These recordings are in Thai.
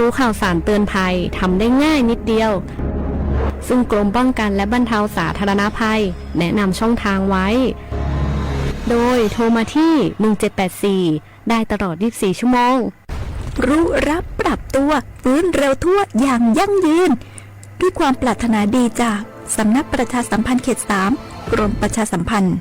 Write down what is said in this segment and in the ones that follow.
รู้ข่าวสารเตือนภัยทำได้ง่ายนิดเดียวซึ่งกรมป้องกันและบรรเทาสาธารณภัยแนะนำช่องทางไว้โดยโทรมาที่1784ได้ตลอด24ชั่วโมงรู้รับปรับตัวฟื้นเร็วทั่วอย่างยั่งยืนด้วยความปรารถนาดีจากสำนักประชาสัมพันธ์เขต 3 กรมประชาสัมพันธ์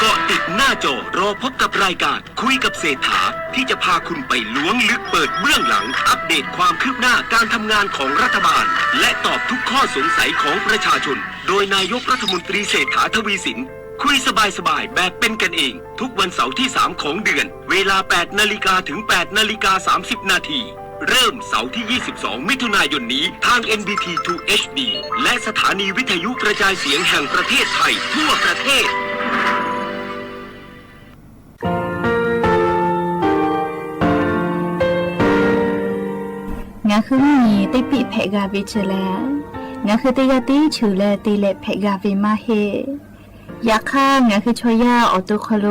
เกาะติดหน้าจอรอพบกับรายการคุยกับเศรษฐาที่จะพาคุณไปล้วงลึกเปิดเบื้องหลังอัปเดตความคืบหน้าการทำงานของรัฐบาลและตอบทุกข้อสงสัยของประชาชนโดยนายกรัฐมนตรีเศรษฐาทวีสินคุยสบายๆแบบเป็นกันเองทุกวันเสาร์ที่3ของเดือนเวลา 8 นาฬิกาถึง 8 นาฬิกา 30 นาทีเริ่มเสาร์ที่ 22 มิถุนายนนี้ทาง NBT 2 HD และสถานีวิทยุกระจายเสียงแห่งประเทศไทยทั่วประเทศงาคือมีติปิเพกาวิชแลงาคือติกาติชูแลติเลเพกาวิมาเฮยาค่างาคือชอยาออตุคโล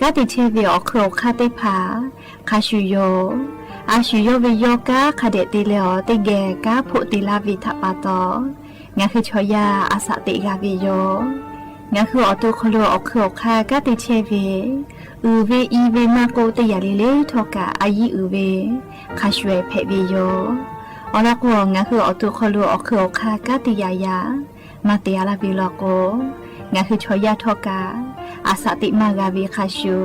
กาติเชวิออโครคาติผาคาชูโยอาชูโยวิโยกาคาเดติเลอติเกกาโพติลาวิทัปาตองาคือชอยาอาสติกาวิโยงาคือออตุคโลออโครคากาติเชวิอูเวอีเวมาโกติยาลิเลทอกาอายีอูเวคาชเวเพวิโยอลาโกงาคือออตุคโลออโครคากาติยายามาเตียลาบิลโกงาคือชอยาทอกาอาสติมากาวิคาชู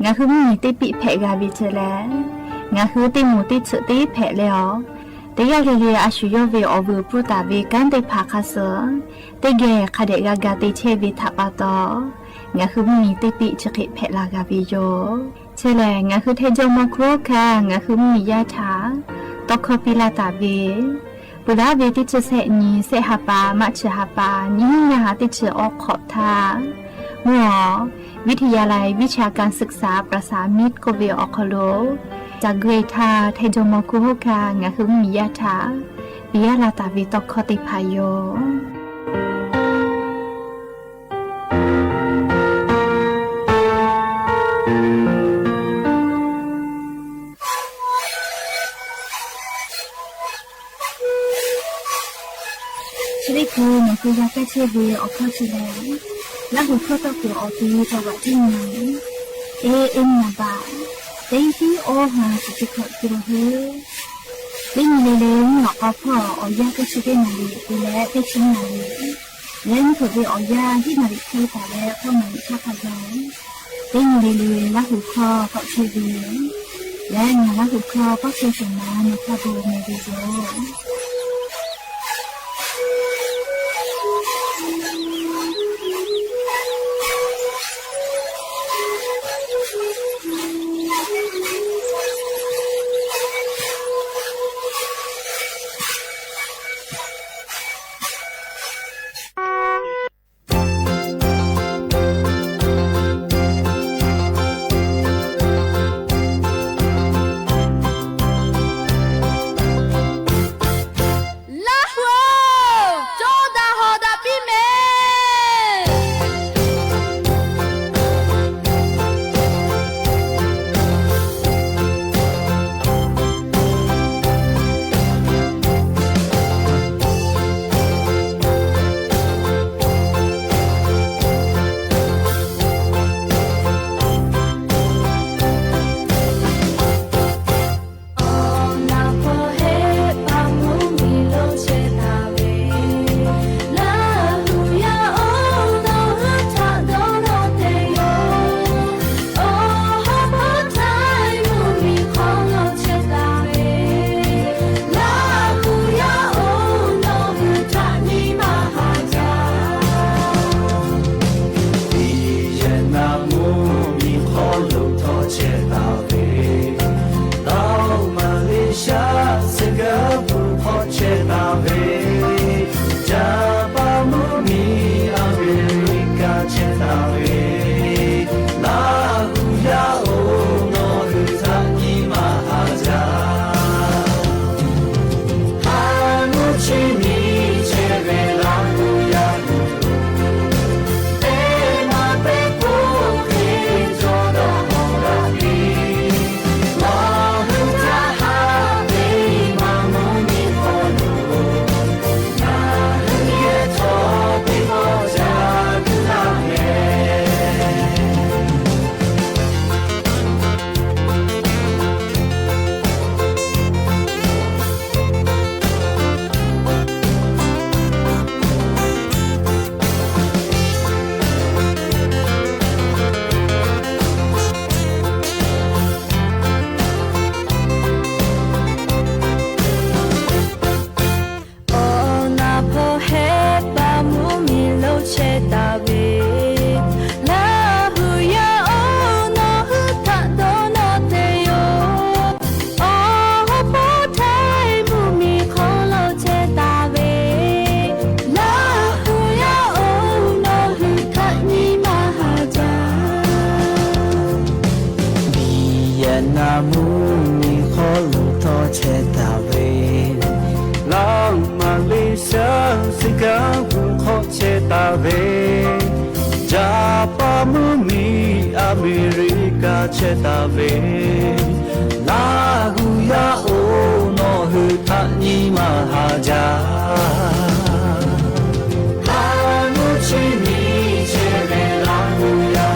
งาคือมีติปิเพกาวิเจแลงาคือติมูติสุติเพเลอติยาเลเลอาชูโยเวอวูปุตาเวกันติภาคาเสติเกคาเดกากาติเชวิทัปาตองาคือมีติปิชกิเพลากาวิโยเชแลงาคือเทจมโครคางาคือมียาถาตอคปิลาตาเวปุระเวติจเสนีเสหปามัชหปานิยาติจออกขอบทาหมอวิทยาลัยวิชาการศึกษาประสานมิตรกเวออคโลจากเกรธาเทจมคุโฮคางาคือมียาถาปิยาลาตาวิตอคติพายโยชีวิตกูมันคือยาแก้เชื้อเบื่อออกเข้าชีแลแล้วหัวข้อต่อหัวออกทีตัววัดที่ไหนเอ็มนาบาเต็งที่โอหาสุดขอบตัวเฮเต็งเลยหนอกเอาพ่อออกยาแก้เชื้อได้มาเลยดูแลได้ชิ้นมาเลยเล่นถูกไปออกยาที่มาดิคีแต่แล้วเข้ามาข้าพเจ้าเต็งเลยแล้วหัวข้อเพราะเชื้อเบื่อและงานแล้วหัวข้อเพราะเชื้อสมาในข้าพเจ้าในดีโซ နာမှုနီခေါ်လို့တော့ချက်တာပဲလောင်မလေးရှာစကဘူးခေါ်ချက်တာပဲဂျာပါမှုမီအမေရိကချက်တာပဲလာဟူယာအိုနော်ဟူထညီမဟာဂျာဟာနုချီမီချေလေလာဟူယာ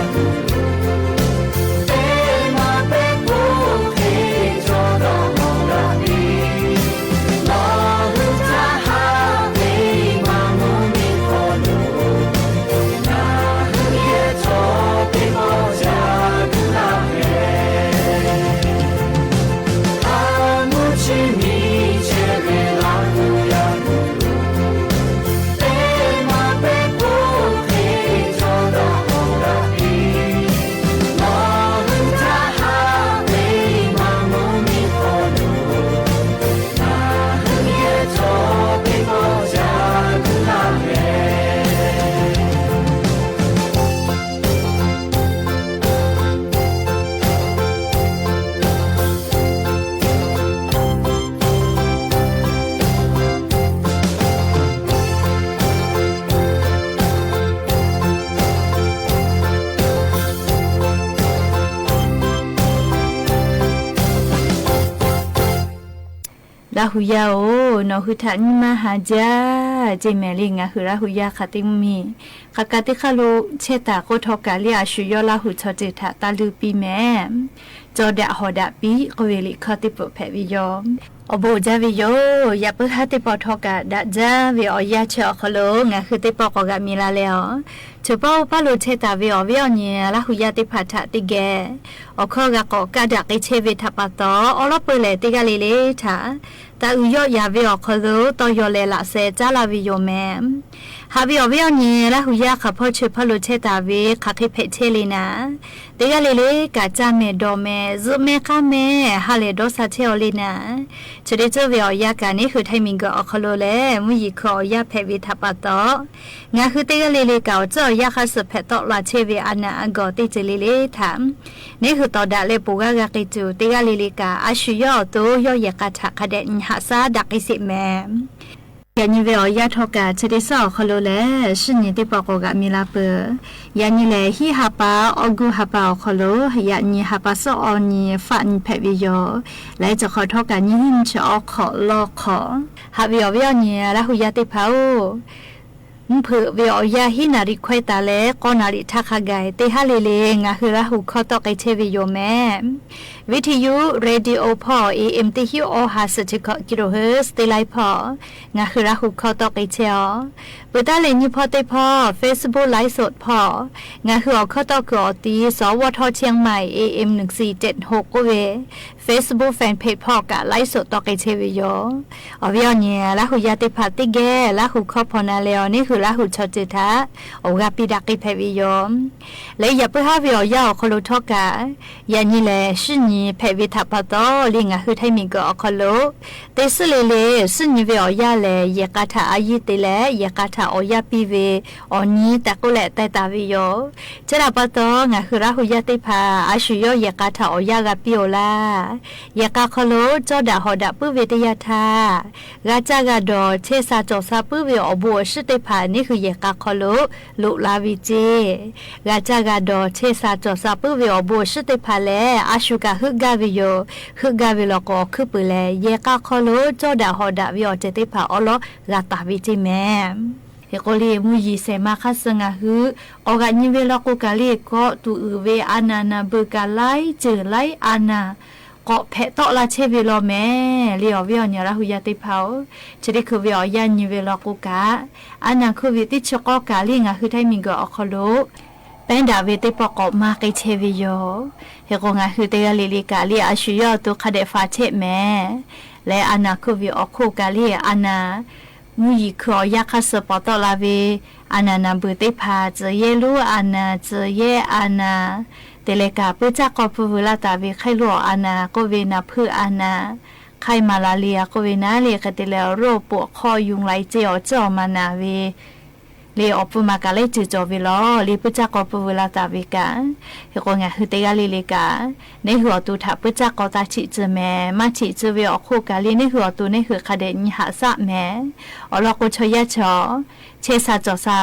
ลาหุยาโอนอหุทันมาหาจาเจเมลิงะหุลาหุยาคาติมีคากาติคาโลเชตาโกทอกาเลียชุยอลาหุชอเจทาตาลูปีแมจอดะหอดะปีกเวลิคาติปแพวิยอมอโบจาวิโยยาเปหาติปทอกาดะจาวิออยาเชอคโลงะคือติปกอกามีลาเลอเฉปาปาโลเชตาวิอวิอเนลาหุยาติพัทะติเกอคอกะกอกะดะกิเชวิทะปะตออลอเปเลติกะเลเลทาตาอุยอยาวิอคโลตอยอเลละเซจาลาวิโยแมฮาวิอวิอเนลาหุยาคาพอเชพาโลเชตาวิคาคิเพเชลีนาติกะเลเลกะจาเมดอเมซุเมคาเมฮาเลโดซาเชอลีนาเฉเดเจวิอยากานี่คือไทมิงกอคโลเลมุยิคอยาเพวิทะปะตองะคือติกะเลเลกาจอยาคาสเพตอลาเชวิอานาอกอติเจเลเลถามนี่คือตอดะเลปูกะกะกิจูติกะเลเลกาอาชุยอโตยอยากะทะคะเดญหาซาดักอิสิแมยานิเวอยาทอกาเฉเดซอคโลเลชินิติปอกกะมิลาเปยานิเลฮิฮาปาออกูฮาปาคโลยานิฮาปาซออนีฟันเพวิโยและจะขอทอกานิหินชอขอลอขอฮาวิอวิอเนียละหุยาติพาวมุเพอวิอยาหินาริควตาเลกอนาริทักขกายเตฮาเลเลงะคือละหุขอตอกไอเชวิโยแมวิทยุเรดิโอพอ AM ติฮิโอฮาสติกกิโลเฮิรตซ์ติไลพองะคือละหุขอตอกไอเชอปุตาเลนิพอเตพอ Facebook ไลฟ์สดพองะคือขอตอกอตีสวทเชียงใหม่ AM 1476กเว Facebook แฟนเพจพอกะไลฟ์สดตอกไอเชวิโยอวิอเนียละหุยาติพาติเกละหุขอพอนาเลอนี่คือละหุชอจิตาโอกาปิดักกิเพวิโยและอย่าเพิ่งหาวิอยาคโลทอกะยานี่แลชินีเพวิทัปตอลิงะคือไทมิงกอคโลเตสเลเลชินีวิอยาเลยกะทาอายิติเลยกะทาออยาปิเวออนีตะกุเลไตตาวิโยจระปตองะคือละหุยาติพาอาชุยยกะทาออยากะปิโอลายกะคโลจอดะหอดะปุเวตยทากะจากะดอเชซาจอซาปุเวอบัวชิติพานี่คือยกะคโลลุลาวิเจกะจากะดอเชซาจอซาปุเวอบัวชิติพาเลอาชุกะฮึกะวิโยฮึกะวิโลกอคือปุเลยกะคโลจอดะหอดะวิอเจติพาอโลกะตาวิเจแมเฮโกลีมุยีเซมาคัสงะฮือออกะนิเวลกุกะเลก็ตุอเวอานานาเบกะไลเจอไลอานาก็เพตอลาเชเวโลแมเลียววิอญะละหุยาติเผาเจดิคือวิอยานิเวลกุกะอานาคือวิติชกอกะลิงะคือไทมิงกอคโลเป็นดาเวติปอกมาเกเชวิโยเฮโกงะคือเตกะลิลิกะลิอาชุยอตุคาเดฟาเชแมและอานาคือวิอคุกะลิอานามุยคอยาคาสปอตลาเวอานานาบุติพาเจเยลูอานาเจเยอานาเตเลกาปุจักกอปุวลาตาเวไขลัวอานาโกเวนาพืออานาไขมาลาเลียโกเวนาเลียกะเตเลโรปวกคอยุงไหลเจอเจอมานาเวเล လေအပူမကလေးကြကြဝီလောလေပကြကောပဝလာတာဝီကဟေကိုငါဟူတေကလေးလေးကနေဟောတူထပကြကောတာချီချမဲမချီချဝီအခုကလေးနေဟောတူနေဟခတဲ့ညဟာစမဲအလောကိုချရချောချေစာကြောစာ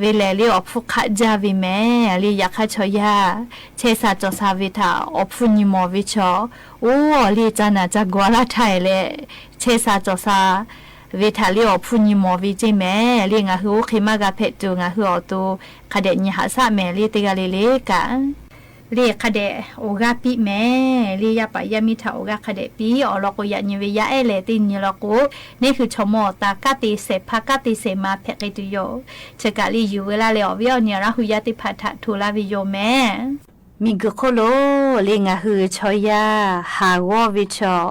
ဝေလေလီအဖုခကြဝီမဲလီရခချောရချေစာကြောစာဝီတာအဖုနီမောဝီချောအိုလီဇနာဇဂွာလာထိုင်လေချေစာကြောစာဝေထာလီအဖုနီမောဝီจิမဲလီငါဟူခိမကဖက်တူငါဟူအတူခတဲ့ညဟာစမဲလီတေကလေးလေးကလေခတဲ့အိုဂါပိမဲလေရပါယမီထာအိုဂါခတဲ့ပီအော်လောကိုယညဝေယအဲလေတင်ညလောကိုနေခုချမောတာကတိစေဖကတိစေမဖက်ကေတူယောချက်ကလီယူဝလာလေအော်ဗီယောညရာဟူယတိဖတ်ထထူလာဗီယောမဲမီဂခိုလိုလေငါဟူချောယဟာဝဝီချော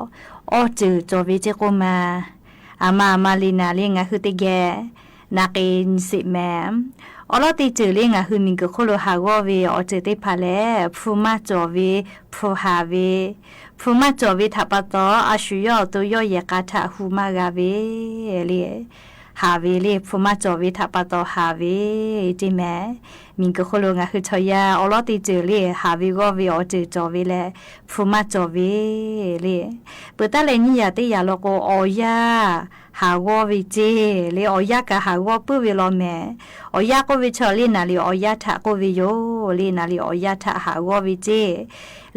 အော်တူဇောဗီချေကိုမာအမလီနာလေငါဟူတေဂေနာကင်စီမဲအလောတိကျလေးငါဟူမင်ကခိုလိုဟာဝဝေအတေတေဖာလေဖူမကျော်ဝေဖူဟာဝေဖူမကျော်ဝေထပ်တော့အရှူယောတူယောရကထဟူမကဝေလေဟာဝေလေဖူမကျော်ဝေထပ်တော့ဟာဝေဒီမဲမင်ကခိုလိုငါဟူချောရအလောတိကျလေးဟာဝေကိုဝေအတေကျော်ဝေလေဖူမကျော်ဝေလေပတလည်းညရတေရလောကိုအော်ရဟာဝဝီဂျေလေအော်ရကဟာဝပုဝေလောမဲအော်ရကိုဝီချော်လေးနာလီအော်ရထကိုဝီယိုလေးနာလီအော်ရထဟာဝဝီဂျေ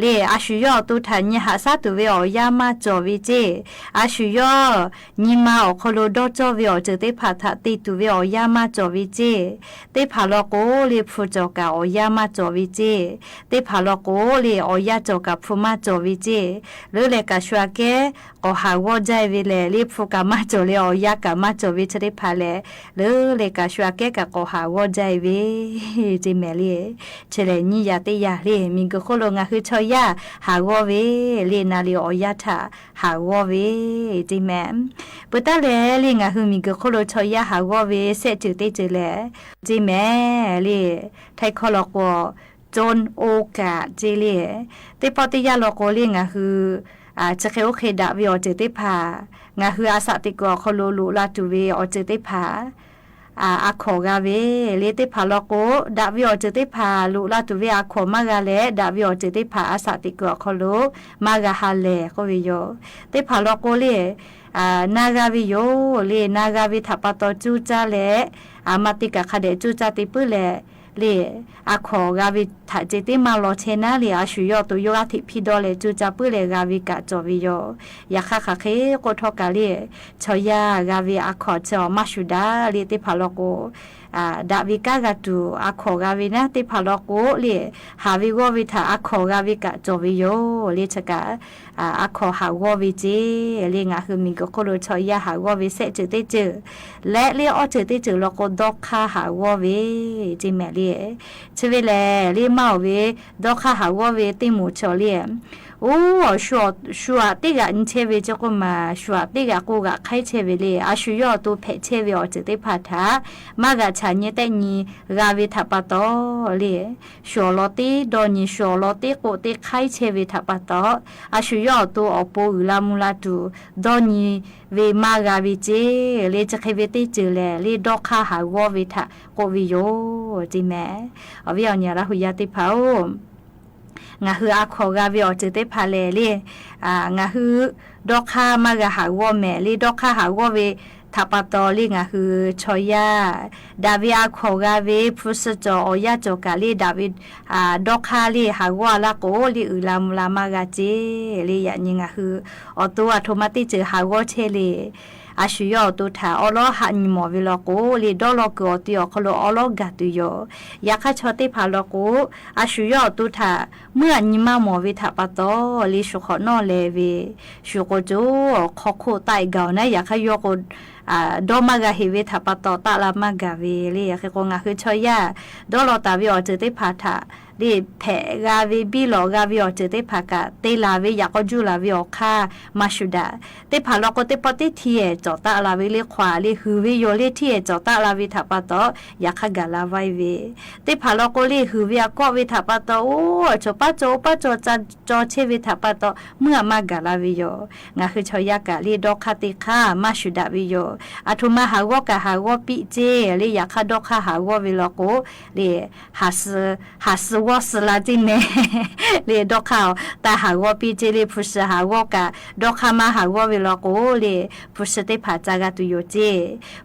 လေအရှူယောတူထညဟာစတူဝေအော်ရမကျော်ဝီဂျေအရှူယောညီမအော်ခလိုဒေါ်ကျော်ဝေအော်တေဖာထတိတူဝေအော်ရမကျော်ဝီဂျေတေဖာလောကိုလေဖူကျော်ကအော်ရမကျော်ဝီဂျေတေဖာလောကိုလေအော်ရကျော်ကဖူမကျော်ဝီဂျေလေလေကရှွာကေအော်ဟာဝဂျိုင်ဝေလေလေဖူကမကျော်လေအော်ရကမကျော်ဝီချတေဖာလေလေလေကရှွာကေကကောဟာဝဂျိုင်ဝေဒီမဲလီချေလေညီရတေရလေမင်ကခိုလိုငါဟချောရဟာဝဝေလေနာလီအော်ရထဟာဝဝေဒီမဲပတလေလေငါဟူမင်ကခိုလိုချောရဟာဝဝေစက်တူတေချေလေဒီမဲလေထိုက်ခေါ်လောကောဂျွန်အိုကာဂျီလီတေပတိယလောကိုလေငါဟူจะเคโอเคดาวิอเจติพางาคืออาสติกอคโลลูลาตูเวอเจติพาอาขอกาเวเลติพาลโกดาวิอเจติพาลูลาตูเวอาขอมากาเลดาวิอเจติพาอาสติกอคโลมากาฮาเลก็วิโยติพาลโกเลนากาวิโยเลนากาวิทัปตอจูจาเลมาติกะคาเดจูจาติปุเลလေအခုဂါဗီထာဂျေတေမာလောချေနာလီအရှူယောတူယောအတိဖီဒေါ်လေဂျူချပုလေဂါဗီကဂျောဗီယောယခခခေကိုထောကလေချောယာဂါဗီအခုချောမရှူဒါလေတေဖာလောကိုဒါဗီကာဂတူအခုဂါဗီနာတေဖာလောကိုလေဟာဗီဂောဗီထာအခုဂါဗီကဂျောဗီယောလေချကအခုဟာဂောဗီဂျေလေငါဟူမီကိုကိုလိုချောယာဟာဂောဗီဆက်ဂျေတေဂျေလဲလေအော်ဂျေတေဂျေလောကိုဒေါခါဟာဂောဗီဂျေမဲလေချဝေလေလေမောက်ဝေဒေါခါဟာဝဝေတိမှုချော်လေအိုးရှောတိကအင်းချေဝေချကမရှောတိကကိုကခိုက်ချေဝေလေအရှူယောတူဖဲချေဝေအော်တေဖာထာမကချာညတဲ့ညီဂါဝေထပတော်လေရှောလောတိဒေါ်ညီရှောလောတိကိုတိခိုက်ချေဝေထပတော်အရှူယောတူအပိုးလာမူလာတူဒေါ်ညီဝေမာဂါဝေချေလေချခေဝေတိချေလေဒေါခါဟာဝဝေထကိုဝီယောဒီမဲအဝိယညာရဟူယတိဖောငါဟူအခုဂါဗီအတေတေဖာလေလေငါဟူဒေါခါမဂါဟာဝမဲလေဒေါခါဟာဝဝေထပတော်လေးငါဟူချောယာဒါဗီအခုဂါဗီဖုစချောယချောကလေးဒါဗီဒေါခါလေးဟာဝလာကိုလေးဥလာမလာမဂါချေလေးယညငါဟူအတောအထိုမတိချေဟာဝချေလေးအရှူယောတူထာအလောဟာညီမောဝီလောကိုလေဒေါ်လောကိုတီယောခလောအလောဂတ်တူယောယခချောတိဖာလောကိုအရှူယောတူထာเมื่อညီမမောဝီထာပတော်လေရှုခနောလေဝီရှုကိုဂျိုခခုတိုင်ကောင်းနဲ့ယခယောကိုဒေါ်မဂါဟီဝီထာပတော်တာလာမဂါဝီလေယခကိုငါခချောယဒေါ်လောတာဝီအော်တိဖာထာဒီဖဲဂါဝီဘီလောဂါဝီအော်တိဖာကတေလာဝီယကဂျူလာဝီအော်ခါမရှူဒာတေဖာလောကိုတေပတိတီယေကြောတာလာဝီလေခွာလေဟူဝီယိုလေတီယေကြောတာလာဝီထာပတော်ယခဂါလာဝိုင်ဝီတေဖာလောကိုလေဟူဝီအကောဝီထာပတော်အိုချပကြောပကြောချကြောချေဝီထာပတော်เมื่อมากาลาวิโยงาคือชอยากะลีดอกคติคามาชุดาวิโย อาทุมาหาวกะหาวปิเจเลยอยากคาดอกคาหาวเวลาโกเลยหาสวอสลาจิเมเลยดอกข่าวตาหาวปิเจเลยพุชหาวกะดอกคามาหาวเวลาโกเลยพุชเตผาจากาตุโยเจ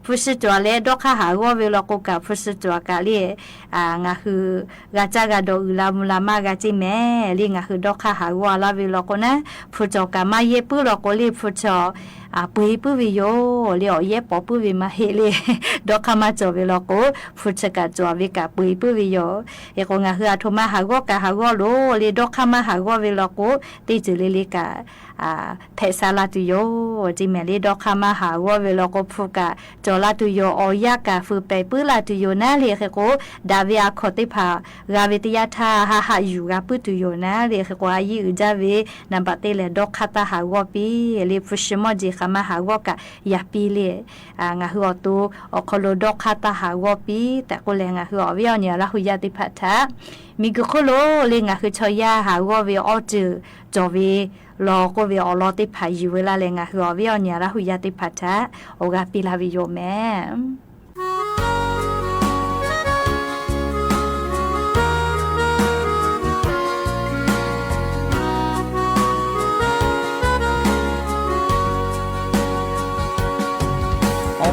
พุชจัวเลยดอกคาหาวเวลาโกกะพุชจัวกะเลยงาคือกาจากาโดอุลามุลามากาจิเมเลยงาคือดอกคาหาวลาเวลาโกนะพุจกะมาเยปุลโกเลยพุจปุยปุวิโยเลียวเยปอปุวิมาเฮเลดอกคามาจอเวลโกพุชกะจอวิกะปุยปุวิโยเอกงาคืออาทุมาหาวกะหาวโลเลดอกคามาหาวเวลโกติจุเลลิกะเทซาลาตุโยจิเมลีดอกคามาหาวเวลโกพุกะจอลาตุโยออยากะฟืไปปุลาตุโยนาเลเขโกดาวิอาคติภากาเวติยาทาหาอยู่กะปุตุโยนาเลเขโกอายิอุจาเวนัมปะเตเลดอกคาตาหาวปีเลพุชมอจิคามาหาวกะยาปีเลงาฮือตูอคโลดอกคาตาหาวปีแต่ก็เลงาฮือวิอเนียละหุยาติพัทะมีกโคโลเลงาคือชอยาหาวเวอจือจอเวรอก็เวอลอติพายูเวลาเลงาฮือวิอเนียละหุยาติพัทะโอกาปีลาวิโยแม่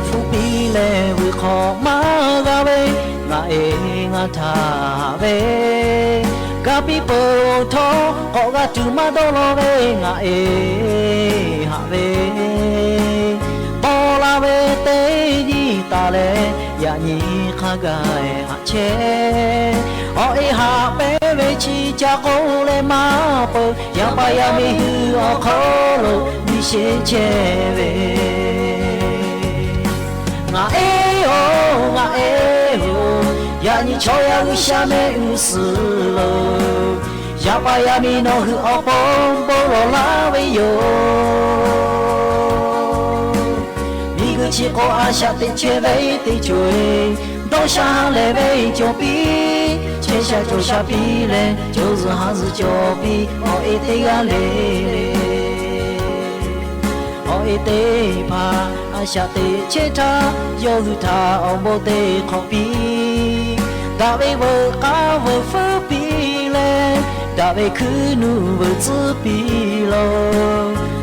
ฟูปีเลวิขอมากาเวงาเองาทาเวกาปิโปโทก็กาจูมาโดโลเวงาเอฮาเวปอลาเวเตยีตาเลยานีขากายฮาเชโอเอฮาเปเวชีจากโอเลมาเปยาปายามิฮืออคอโลมิเชเชเวงาเอโองาเอโอยานิชอยาอุชาเมอุสโลยาปายามิโนฮืออปองโบโลลาเวโยมีกุชิโกอาชาติเชเวติจวยโดชาเลเวโจปีเชชาโจชาปีเลโจซฮาซโจปีโอเอเตกาเลโอเอเตพาอาชาติเชทาโยหุทาอมโบเตขอปีดาเวเวกาเวฟปีเลดาเวคือนูเวซปีโล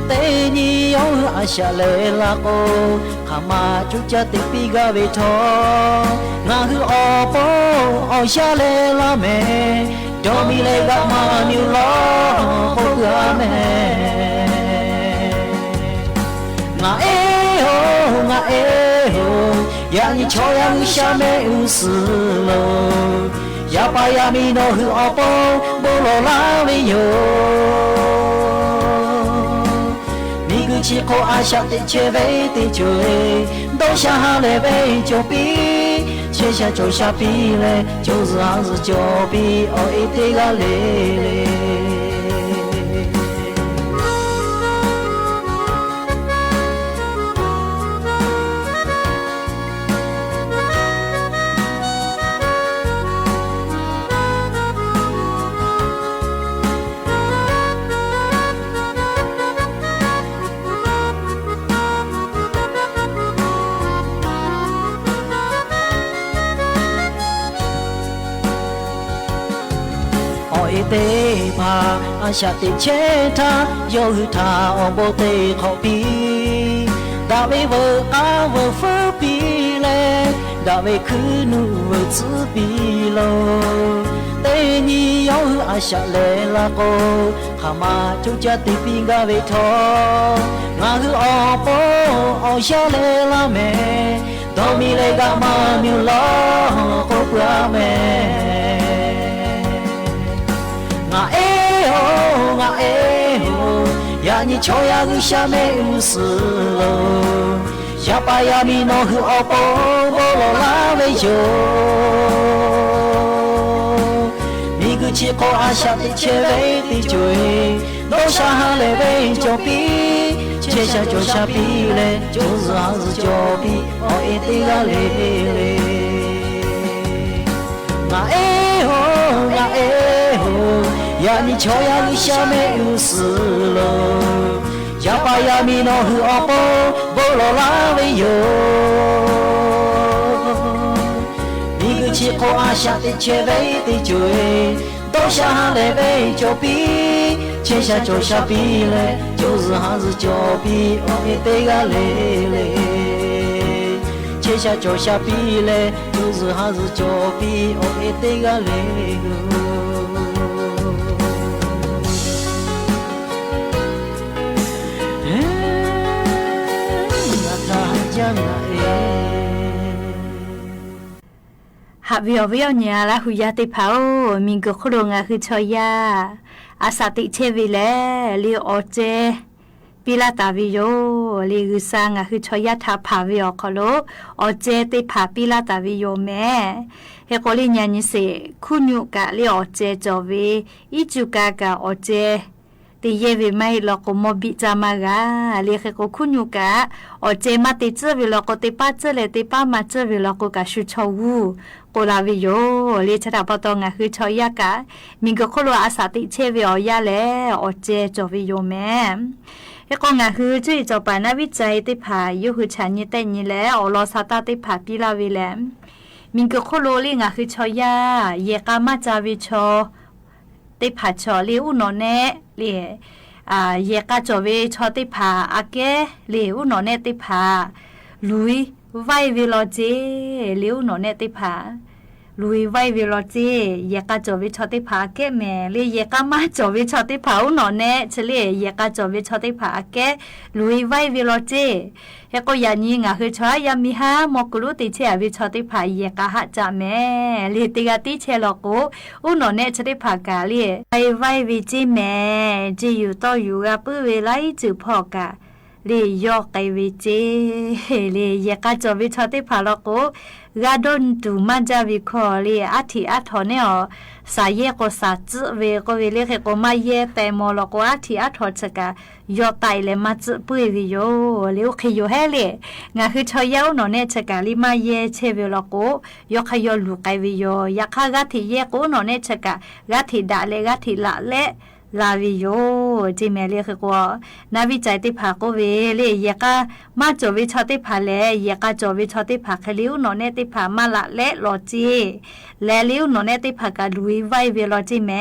เตนีโยอาชาเลลาโกขามาจุจติปีกาเวทองาคืออปอชาเลลาเมดอมิเลกามามิลอโคกาเมงาเอโองาเอโอยานิชอยาอุชาเมอุสโลยาปายามิโนฮืออปองโบโลลาเวโยมีกุชิโกอาชาติเชเวติจวยโดชาฮาเลเวโจปีเชชาโจชาปีเลโจซาซโจปีโอเอเตกาเลเตพาอาชาติเชทาโยหุทาอมโบเตขอปีดาเวเวกาเวฟปีเลดาเวคือนูเวซปีโลเตนีโยหุอาชาเลลาโกขามาจุจติปีกาเวทองาคืออปอชาเลลาเมดอมิเลกามามิลอโคกราเมงาเอโองาเอโอยานิชอยากุชาเมอุสโลยาปายามิโนฮืออปองโบโลลาเวโยมีกุชิโกอาชาติเชเวติจวยโดชาฮาเลเวโจปีเชชาโจชาปีเลโจซาซโจปีโอเอติกาเลงาเอโองาเอโอยานิชอยากุชาเมอุสโล Ya vaya mi no hu opo bolo la ve yo Ni gu chi ko a sha ti che ve ti jue Do sha le ve jo bi Che sha jo sha bi le Jo zi ha zi jo bi O e te ga le le Che sha jo sha bi le Jo zi ha zi jo bi O e te ga leหากวิวเนี่ยละหุยาติเผามิงก็ครองคือชอยาอาสาติเชวิเลลีโอเจปิลาตาวิโยลีกุซังคือชอยาทาผาวิโอคโลโอเจติผาปิลาตาวิโยแม่เฮโกลิญานิเสคุญุกะลีโอเจจอวีอิจุกะกะโอเจตีเยวิไม่ลอกโมบิจามากาเรียกก็คุญุกะโอเจมาติเจวิลอกติป้าเจเลติป้ามาเจวิลอกกะชุชวูโกลาวิโยเรียกชดาปตองคือชอยากะมิงก็ครัวอาสาติเชวิอยาแลโอเจจวิโยแม่เฮก็งาคือจุยจปานาวิจัยติผายุคือฉันนี่แต่นี่แลอลอสาตาติผาปิลาวิแลมิงก็ครัวเรียงคือชอยาเยกามาจาวิชอติผาชอลิอุโนเนเลีเยกาจอเวชอติผาอาเกลิอุโนเนติผาลุยไววิโลเจลิอุโนเนติผาลุยไววิโลเจเยกาจอเวชอติผาเกแม่ลิเยกามาจอเวชอติผาอุโนเนเฉลีเยกาจอเวชอติผาอาเกลุยไววิโลเจเฮก็ยานี้งาคือชอยามีฮามอกรุติเชอวิชอติผาเยกาหะจาแม่ลิติกาติเชลโกอุโนเนชติผากาลิไววิจิแม่จิอยู่ต่ออยู่กะปื้อเวไลจือพอกะลียอกไกวิจิลีเยกาจอวิชอติผาลโกกาดอนตูมาจาวิคอลีอาทิอาทอเนอสายเยก็สาจืเวก็เวเลก็มาเยแต่มอลก็อาทิอาทอชกะยอไตเลมาจืปุยวิโยลิวขยเฮเลงาคือชอยาวโนเนชกะลิมาเยเชเวลโกยอขยลูไกวิโยยะคากะทิเยโกโนเนชกะกะทิดาเลกะทิละเลลาวิโยจิเมเลคือก็นาวิจัยติผาก็เวเลเยกามาจวิชอติผาเลเยกาจวิชอติผาคลิวโนเนติผามาละเลโลจีแลลิวโนเนติผากะลุยไวเวโลจิเม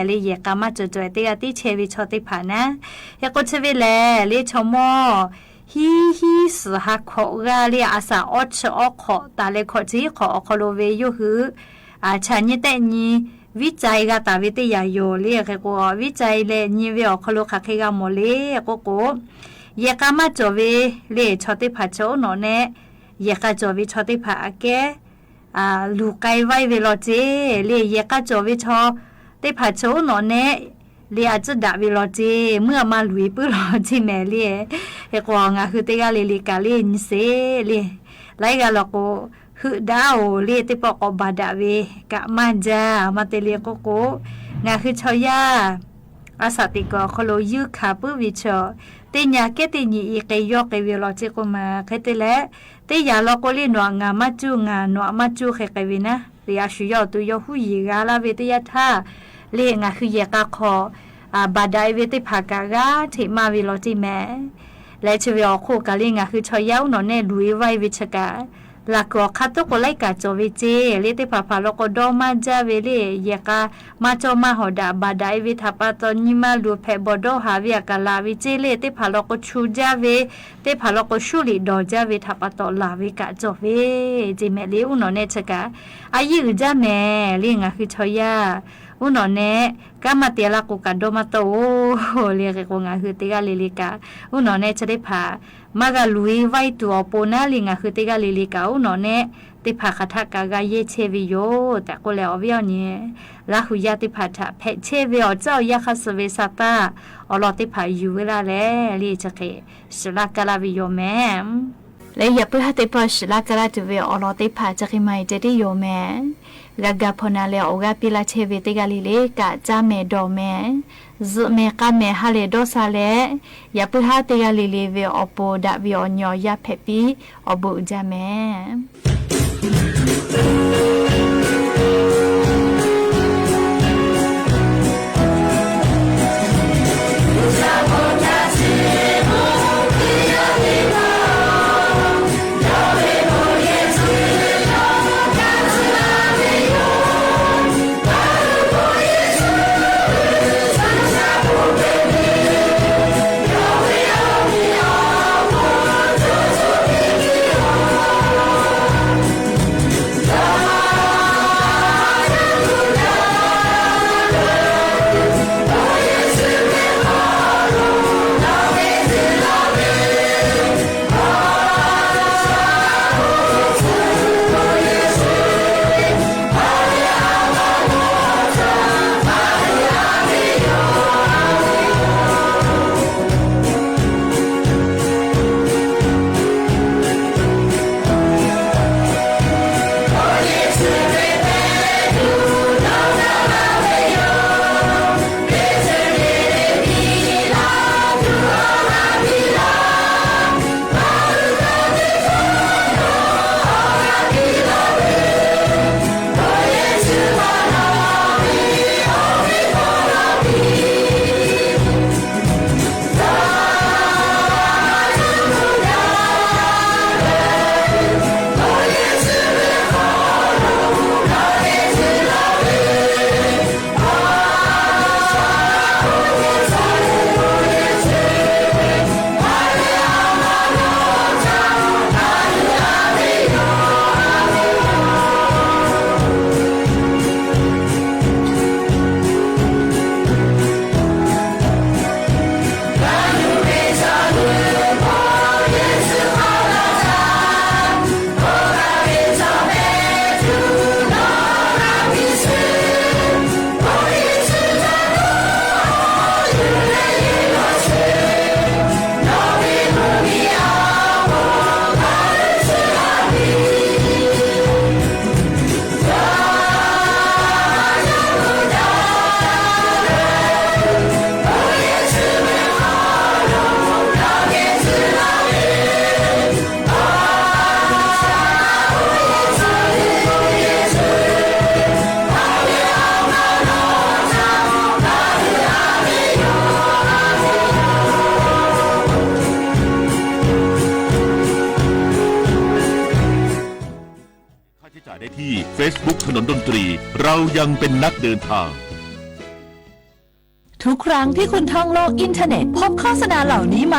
เลเยกามาจจวยติกะติเชวิชอติผานะเยก็เชวิเลเลชมอฮีสหักขอกาเลอาสาอชอขอตาเลขอจีขออคโลเวยุหือฉันนี่แต่นี้วิจัยก็ตาวิทยาโยเรียกก็วิจัยเลยนิเวศคโลคักก็โมเลก็เยกามาจวิเลชอติผาโชโนเนเยกาจวิชอติผาเกลูกไกไวเวโลเจเลเยกาจวิชอติผาโชโนเนเลียจะดาวิโลเจเมื่อมาลุยปื้อลอจิแม่เลียเฮกวางคือเตกาเลลิกาเลนิเซเลไลกาลโกคือดาวเลียติปอกบาดาเวกะมาจามาเตเลียโกโกงาคือชอยาอาสาติกอคโลยุขาปื้อวิชอเตญาเกติญีอีเกยอกเกเวลอเจโกมาเคเตเลเตยาลโกลีนัวงามาจูงานัวมาจูเคเกวินะเรียชุยอตุยอหุยีกาลาเวตยาทาเลงาคือเยกาคอบาดายเวติภากากาเทมาวิโลจิแมและชเวอโคกาเลงาคือชอยาวนอเนลุยไววิชกาลากอคัตโตโกไลกาจอวิเจเลติภาพาโลโกดอมาจาเวเลเยกามาจอมาหอดาบาดายวิทาปาตอนิมาลูเพบอดอหาวิยากาลาวิเจเลติภาโลโกชูจาเวติภาโลโกชูลิดอจาเวทาปาตอลาวิกาจอเวจิเมเลอุนอเนชกาอายุจาแม่เลงาคือชอยาอุนอเนกามาเตียลากุกาโดมาโตเรียกกงาคือติกาลิลิกาอุนอเนชะได้ผามากาลุยไวตัวโปนาลิงาคือติกาลิลิกาอุนอเนติผาคาทากากาเยเชวิโยแต่ก็แล้ววิอเนี่ยลาหุยาติผาทะเพเชวิโอเจ้ายาคาสเวซาตาอลอติผาอยู่เวลาแลลีจะเกสลากาลาวิโยแมและอย่าเพื่อให้ติปสลากาลาจุเวอลอติผาจะกิไม่จะได้โยแมกากาพนาเลโอกาปิลาเชเวติกาลิเลกะจาเมโดเมซุเมกาเมฮาเลโดซาเลยาปุฮาติกาลิเลเวอโปดาวิโอญอยาเพปีอบุจาเมUsa bonya si นนดนตรี เรายังเป็นนักเดินทาง ทุกครั้งที่คุณท่องโลกอินเทอร์เน็ตพบโฆษณาเหล่านี้ไหม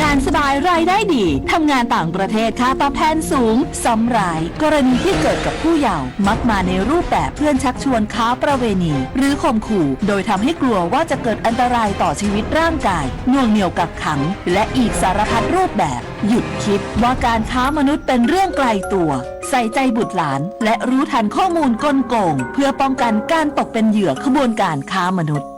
งานสบายรายได้ดีทำงานต่างประเทศค่าตอบแทนสูงซ้ำร้ายกรณีที่เกิดกับผู้เยาว์มักมาในรูปแบบเพื่อนชักชวนค้าประเวณี หรือข่มขู่โดยทำให้กลัวว่าจะเกิดอันตรายต่อชีวิตร่างกายน่วงเหนี่ยวกักขัง และอีกสารพัดรูปแบบ หยุดคิดว่าการค้ามนุษย์เป็นเรื่องไกลตัว ใส่ใจบุตรหลานและรู้ทันข้อมูลกลโกงเพื่อป้องกันการตกเป็นเหยื่อขบวนการค้ามนุษย์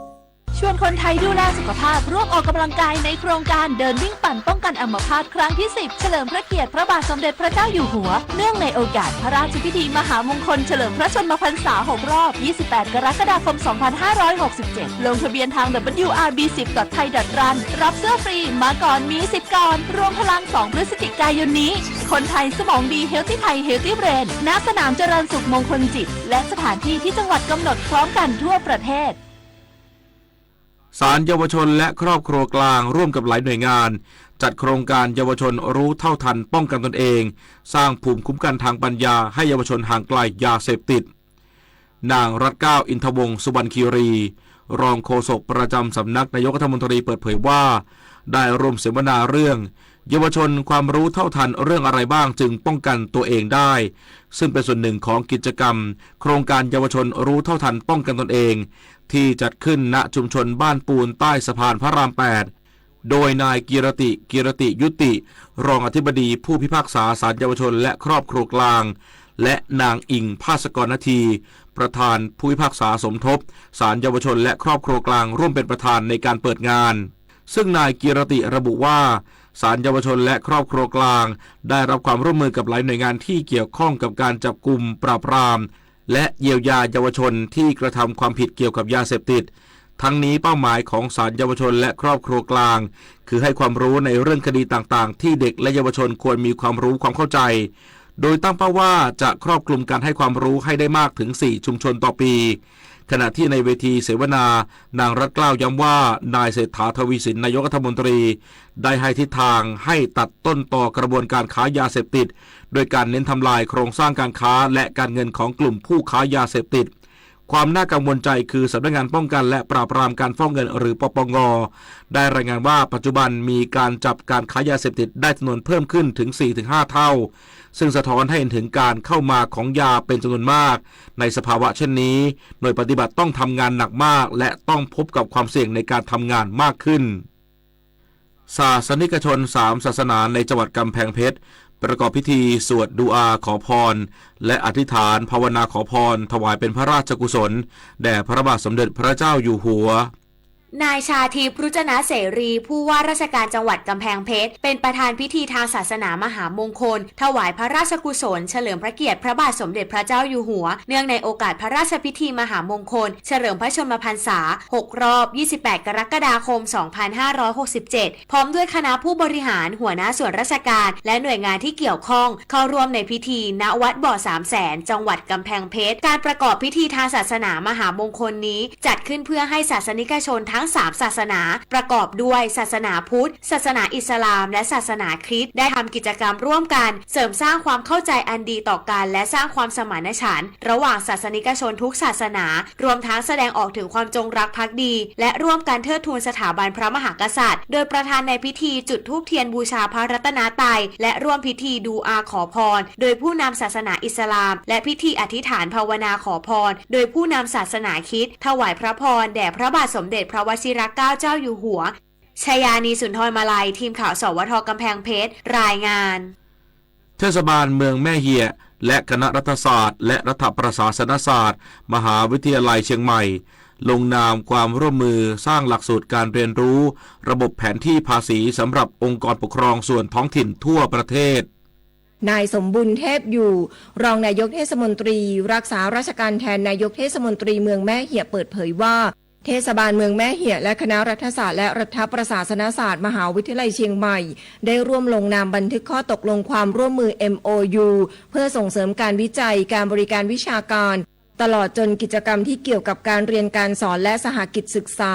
ชวนคนไทยดูแลสุขภาพร่วมออกกำลังกายในโครงการเดินวิ่งปั่นป้องกันอัมพาตครั้งที่ 10 เฉลิมพระเกียรติพระบาทสมเด็จพระเจ้าอยู่หัวเนื่องในโอกาสพระราชพิธีมหามงคลเฉลิมพระชนมพรรษา 6 รอบ 28 กรกฎาคม 2567 ลงทะเบียนทาง wrb10.thai.run รับเสื้อฟรีมาก่อนมีสิทธิ์ก่อนรวมพลัง 2 พฤศจิกายนนี้คนไทยสมองดี Healthy Thai Healthy Brain ณ สนามเจริญสุขมงคลจิตและสถานที่ที่จังหวัดกำหนดพร้อมกันทั่วประเทศศาลเยาวชนและครอบครัวกลางร่วมกับหลายหน่วยงานจัดโครงการเยาวชนรู้เท่าทันป้องกันตนเองสร้างภูมิคุ้มกันทางปัญญาให้เยาวชนห่างไกลยาเสพติดนางรัตน์เกล้าอินทวงศ์สุวรรณคีรีรองโฆษกประจำสำนักนายกรัฐมนตรีเปิดเผยว่าได้ร่วมเสวนาเรื่องเยาวชนความรู้เท่าทันเรื่องอะไรบ้างจึงป้องกันตัวเองได้ซึ่งเป็นส่วนหนึ่งของกิจกรรมโครงการเยาวชนรู้เท่าทันป้องกันตนเองที่จัดขึ้นณชุมชนบ้านปูนใต้สะพานพระราม 8 โดยนายกิรติยุติรองอธิบดีผู้พิพากษาศาลเยาวชนและครอบครัวกลางและนางอิงภาสกรนาทีประธานผู้พิพากษาสมทบศาลเยาวชนและครอบครัวกลางร่วมเป็นประธานในการเปิดงานซึ่งนายกิรติระบุว่าศาลเยาวชนและครอบครัวกลางได้รับความร่วมมือกับหลายหน่วยงานที่เกี่ยวข้องกับการจับกุมปราบปรามและเยียวยาเยาวชนที่กระทำความผิดเกี่ยวกับยาเสพติดทั้งนี้เป้าหมายของศาลเยาวชนและครอบครัวกลางคือให้ความรู้ในเรื่องคดีต่างๆที่เด็กและเยาวชนควรมีความรู้ความเข้าใจโดยตั้งเป้าว่าจะครอบคลุมการให้ความรู้ให้ได้มากถึง4ชุมชนต่อปีขณะที่ในเวทีเสวนานางรัตน์เกล้าย้ำว่านายเศรษฐาทวีสินนายกรัฐมนตรีได้ให้ทิศทางให้ตัดต้นต่อกระบวนการค้ายาเสพติดโดยการเน้นทำลายโครงสร้างการค้าและการเงินของกลุ่มผู้ค้ายาเสพติดความน่ากังวลใจคือสำนักงานป้องกันและปราบปรามการฟอกเงินหรือปปงได้รายงานว่าปัจจุบันมีการจับการค้ายาเสพติดได้จำนวนเพิ่มขึ้นถึง 4-5 เท่าซึ่งสะท้อนให้เห็นถึงการเข้ามาของยาเป็นจำนวนมากในสภาวะเช่นนี้หน่วยปฏิบัติต้องทำงานหนักมากและต้องพบกับความเสี่ยงในการทำงานมากขึ้นศาสนิกชน3ศาสนาในจังหวัดกำแพงเพชรประกอบพิธีสวดดูอาขอพรและอธิษฐานภาวนาขอพรถวายเป็นพระราชกุศลแด่พระบาทสมเด็จพระเจ้าอยู่หัวนายชาทิพย์ รุจนะเสรีผู้ว่าราชการจังหวัดกำแพงเพชรเป็นประธานพิธีทางศาสนามหามงคลถวายพระราชกุศลเฉลิมพระเกียรติพระบาทสมเด็จพระเจ้าอยู่หัวเนื่องในโอกาสพระราชพิธีมหามงคลเฉลิมพระชนมพรรษา6รอบ28กรกฎาคม2567พร้อมด้วยคณะผู้บริหารหัวหน้าส่วนราชการและหน่วยงานที่เกี่ยวข้องเข้าร่วมในพิธีณวัดบ่อ300,000จังหวัดกำแพงเพชรการประกอบพิธีทางศาสนามหามงคลนี้จัดขึ้นเพื่อให้ศาสนิกชนทั้ง3ศาสนาประกอบด้วยศาสนาพุทธศาสนาอิสลามและศาสนาคริสต์ได้ทำกิจกรรมร่วมกันเสริมสร้างความเข้าใจอันดีต่อกันและสร้างความสมานฉันท์ระหว่างศาสนิกชนทุกศาสนารวมทั้งแสดงออกถึงความจงรักภักดีและร่วมกันเทิดทูนสถาบันพระมหากษัตริย์โดยประธานในพิธีจุดธูปเทียนบูชาพระรัตนตรัยและร่วมพิธีดูอาขอพรโดยผู้นำศาสนาอิสลามและพิธีอธิษฐานภาวนาขอพรโดยผู้นำศาสนาคริสต์ถวายพระพรแด่พระบาทสมเด็จพระวชิรเกล้าเจ้าอยู่หัวชยานีสุนทรมาลัยทีมข่าวสวทกำแพงเพชรรายงานเทศบาลเมืองแม่เหี่ยและคณะรัฐศาสตร์และรัฐประศาสนศาสตร์มหาวิทยาลัยเชียงใหม่ลงนามความร่วมมือสร้างหลักสูตรการเรียนรู้ระบบแผนที่ภาษีสำหรับองค์กรปกครองส่วนท้องถิ่นทั่วประเทศนายสมบุญเทพอยู่รองนายกเทศมนตรีรักษาราชการแทนนายกเทศมนตรีเมืองแม่เหี่ยเปิดเผยว่าเทศบาลเมืองแม่เหี่ยและคณะรัฐศาสตร์และรัฐประศาสนศาสตร์มหาวิทยาลัยเชียงใหม่ได้ร่วมลงนามบันทึกข้อตกลงความร่วมมือ MOU เพื่อส่งเสริมการวิจัยการบริการวิชาการ ตลอดจนกิจกรรมที่เกี่ยวกับการเรียนการสอนและสหกิจศึกษา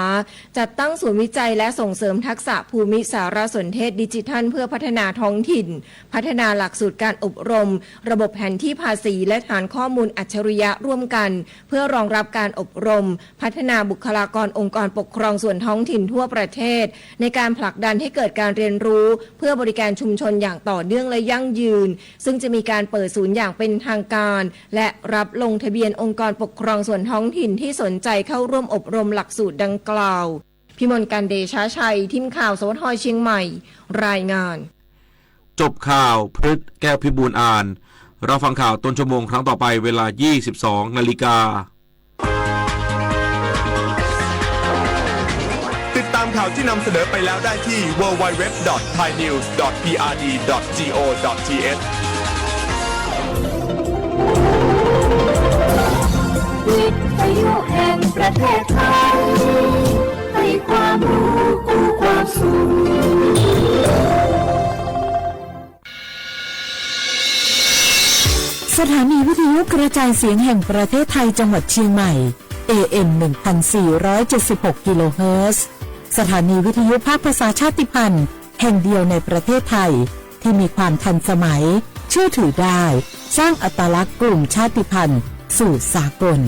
จัดตั้งศูนย์วิจัยและส่งเสริมทักษะภูมิสารสนเทศดิจิทัลเพื่อพัฒนาท้องถิ่นพัฒนาหลักสูตรการอบรมระบบแผนที่ภาษีและฐานข้อมูลอัจฉริยะร่วมกันเพื่อรองรับการอบรมพัฒนาบุคลากรองค์กรปกครองส่วนท้องถิ่นทั่วประเทศในการผลักดันให้เกิดการเรียนรู้เพื่อบริการชุมชนอย่างต่อเนื่องและยั่งยืนซึ่งจะมีการเปิดศูนย์อย่างเป็นทางการและรับลงทะเบียนองค์กรปกครองส่วนท้องถิ่นที่สนใจเข้าร่วมอบรมหลักสูตรดังกล่าวพิมลการเดชาชัยทีมข่าวสวทเชียงใหม่รายงานจบข่าวพฤษแก้วพิบูลอ่านเราฟังข่าวต้นชั่วโมงครั้งต่อไปเวลา 22 นาฬิกาติดตามข่าวที่นำเสนอไปแล้วได้ที่ www.thainews.prd.go.th วิทยุแห่งประเทศไทยให้ความรู้คู่ความสุขสถานีวิทยุกระจายเสียงแห่งประเทศไทยจังหวัดเชียงใหม่ AM 1476 กิโลเฮิรตซ์สถานีวิทยุภาคภาษาชาติพันธุ์แห่งเดียวในประเทศไทยที่มีความทันสมัยเชื่อถือได้สร้างอัตลักษณ์กลุ่มชาติพันธุ์สู่สากล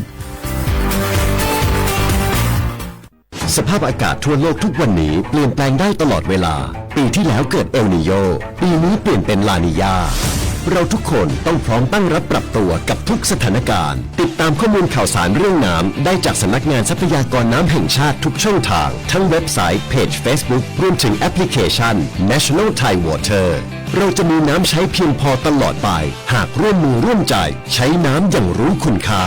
สภาพอากาศทั่วโลกทุกวันนี้เปลี่ยนแปลงได้ตลอดเวลาปีที่แล้วเกิดเอลนีโญปีนี้เปลี่ยนเป็นลานีญาเราทุกคนต้องพร้อมตั้งรับปรับตัวกับทุกสถานการณ์ติดตามข้อมูลข่าวสารเรื่องน้ำได้จากสำนักงานทรัพยากรน้ำแห่งชาติทุกช่องทางทั้งเว็บไซต์เพจ Facebook รวมถึงแอปพลิเคชัน National Thai Water เราจะมีน้ำใช้เพียงพอตลอดไปหากร่วมมือร่วมใจใช้น้ำอย่างรู้คุณค่า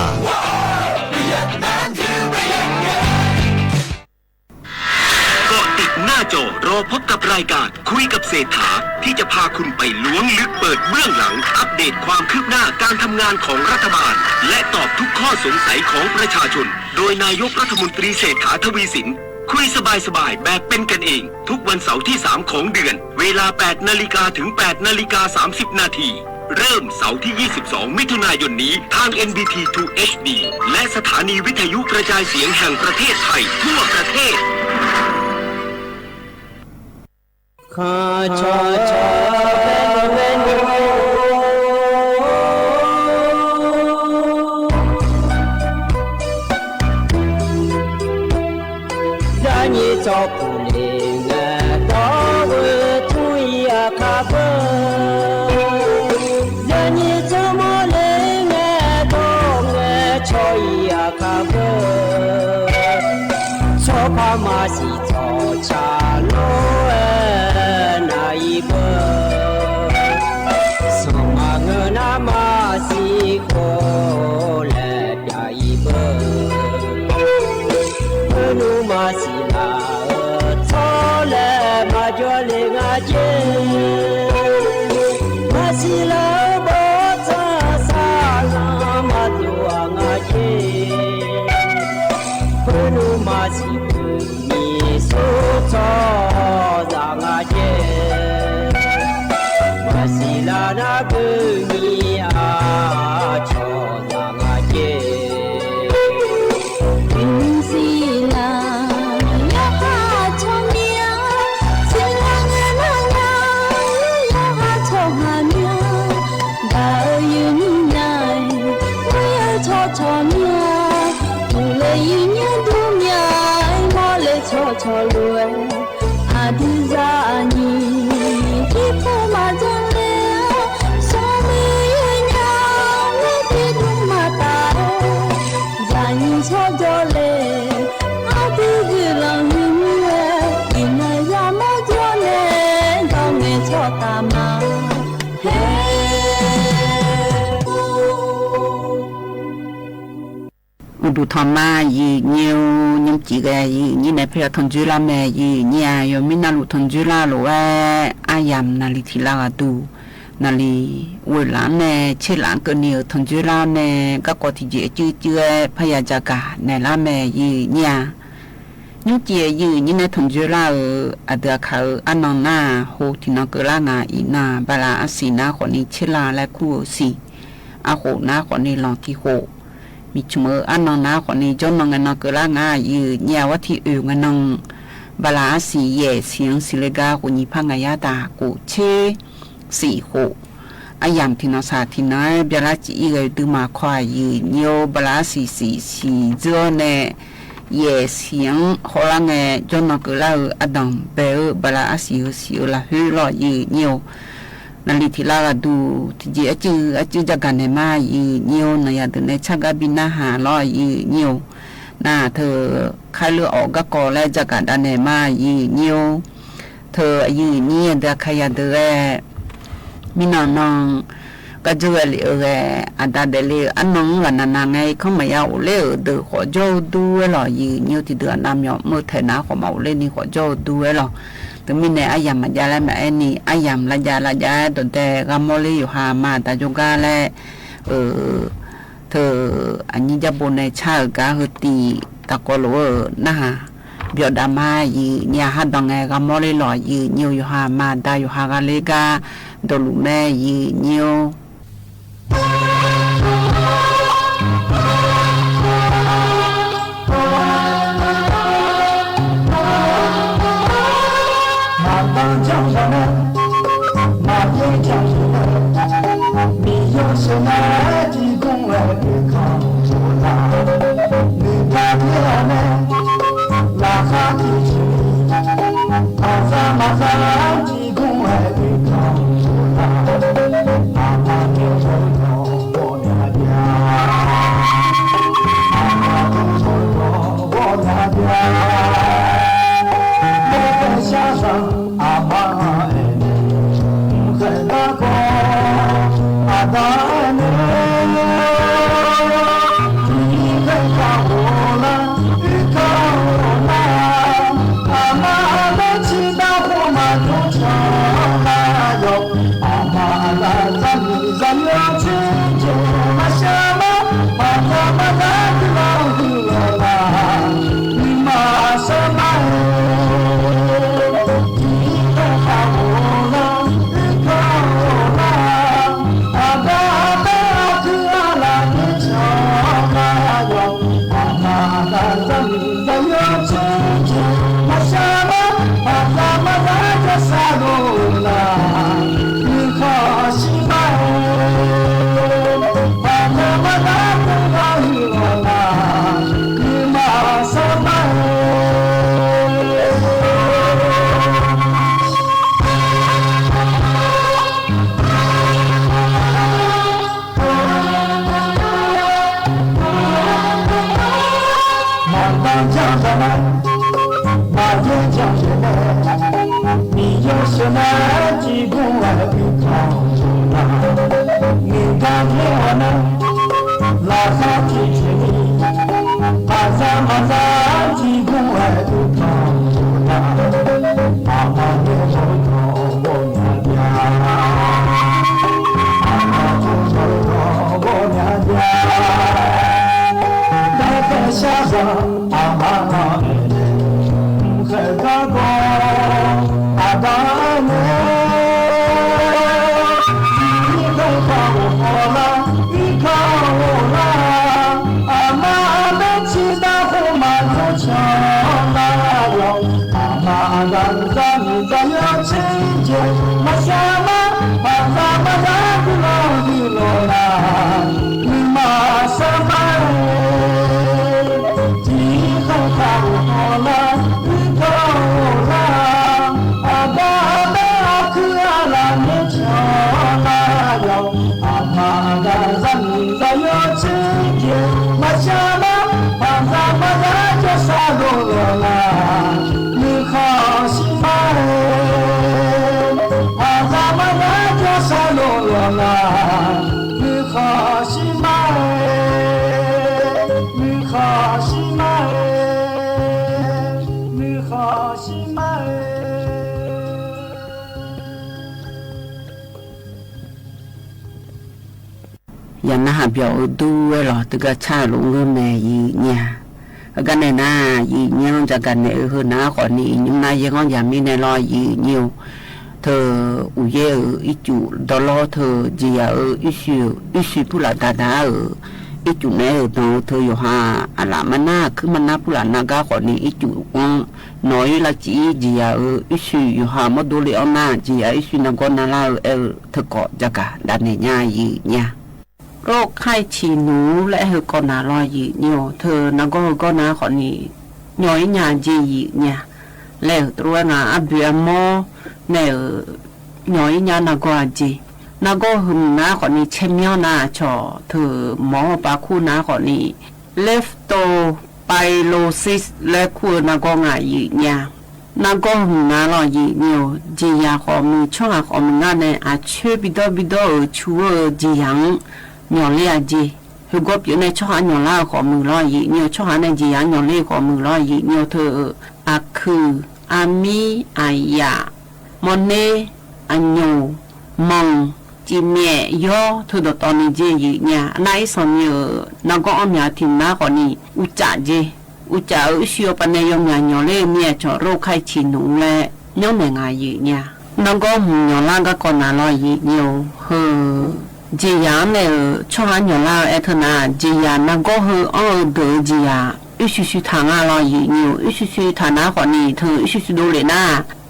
หน้าจอรอพบกับรายการคุยกับเศรษฐาที่จะพาคุณไปล้วงลึกเปิดเบื้องหลังอัปเดตความคืบหน้าการทำงานของรัฐบาลและตอบทุกข้อสงสัยของประชาชนโดยนายกรัฐมนตรีเศรษฐาทวีสินคุยสบายๆแบบเป็นกันเองทุกวันเสาร์ที่3ของเดือนเวลา 8 นาฬิกาถึง 8 นาฬิกา 30 นาทีเริ่มเสาร์ที่ 22 มิถุนายนนี้ทาง NBT 2 HD และสถานีวิทยุกระจายเสียงแห่งประเทศไทยทั่วประเทศข้าชอชอเป็นได้ยินจบลิงต่อเวทุยาคาเบได้ยินจบลิงต่อเวชอยาคาเบชอบพามาสิจอชาโลดูทอมายีเนียวยังจีกยีนี่ในเพื่อทนจุลาแม่ยีเนี่ยยมินาลุทนจุลาโลเออายามนาลิทิลาดูนาลีเวลาแม่เชลานก็เนียวทนจุลาแม่ก็กอที่จีจื้อพยาจากาในละแม่ยีเนี่ยยุจียีนี่ในทนจุลาอเดเขาอันนนาโฮที่นกลางาอีนาบาลาอสีนาคนนี้เชลาและคู่สีอาโหนาคนนี้ลองที่โฮมี มีชมืออันนองนาคนนี้จนนองเงินนองเกล้างายืเนี่ยว่าที่อื่นเงินนองบาลาสีเย่เสียงสิเลกากุญิพังงายาตากูเชสี่โหอายามที่นอสาที่น้อยเบลาจีเกยตือมาควายยืเนียวบาลาสีเจอเนเย่เสียงโหลังเงจนนองเกล้าอดังเบลบาลาสีละฮือรอยืเนียวนาลีที่ลาดูที่จีอาจืจากกันในมายืเนียวในยาตัวในชักบินนาหาลอยยืเนียวน่าเธอใครเลือออกก็กอและจากกันในมายืเนียวเธอยืเนี่ยเด็กขยันเด็กมีน้องก็จะเลยอันดับเดลีอันน้องกันนานไงเขาไม่เอาเลยเด็กขอโจดูหรอยืเนียวที่เดือนน้ำยอมเมื่อเธอหน้าขอมาเล่นนี่ขอโจดูหรอแต่มีในอายามมาจาแล้วแม่นี่อายามละยาตั้งแต่กำมอลีอยู่หามาแต่จงกาและเธออันนี้จะบนในชาติกาฮตีตะกอลนะฮะเบียดามายีเนี่ยฮัดดังไงกำมอลีหล่อยีเนียวอยู่หามาได้อยู่หากาเลกาดลุแม่ยีเนียวยันนะฮะเบียวดูหรอตึกชาลงเงินแม่ยีเนี่ยกันในหน้ายีเนี่ยจะกันในคือหน้าขอนี้ยุ่งนายยังก็อย่ามีในรอยยีเนี่ยเธออุเยอีจูดอลเธอจีอิชิผู้ละดาดาอิ อีจุเนอตัวเธออยู่หาอะไรมันน่าคือมันน่าผู้หลานนากาขอนี้อีจุน้อยละจีจียอีสุอยู่หามาดูเลยเอาหน้าจียอีสุนักก็น่าละเธอก็จะกะดันเนี่ยยีเนี่ยโรคไข้ฉี่หนูและเธอก็น่าลอยยีเนี่ยเธอนักก็น่าขอนี้น้อยญาจีเนี่ยแล้วตัวน่ะอับเบียโมเนี่ยน้อยญานักก็จีนักก็หึงน้าขอนี้เช่นเมียวน้าชอเธอหมอปาคู่น้าขอนี้เลฟโตไพโลซิสและคู่นักก็ง่ายเนี่ยนักก็หึงน้าลอยเนี่ยจียาขอมือช่องขอมืองานเนี่ยอาช่วยบิดอชัวจียังหย่อนเลียจีเฮก็อยู่ในช่องหย่อนล่าขอมือลอยเนี่ยช่องในจียังหย่อนเลียขอมือลอยเนี่ยเธออาคืออามีอายามอนเนอันโยมองจีเมียย่อเธอตอนนี้จีเนี่ยนายสอนอยู่นักก็อเมียทีมน้าขอนี้อุจจาจีอุจจาอุชิโอปันยองหย่อนเลียเมียจอโรคไข้ฉี่หนูและย่อมงายเนี่ยนักก็หย่อนล่าก็ก่อนน่าลอยเนี่ยเฮจียาเนี่ยช่วงหย่อนล่าเอทนาจียานักก็เฮเดอจียาอีสุทางอะไรอยู่อีสุฐานะคนนี้เธออีสุดูเลยนะ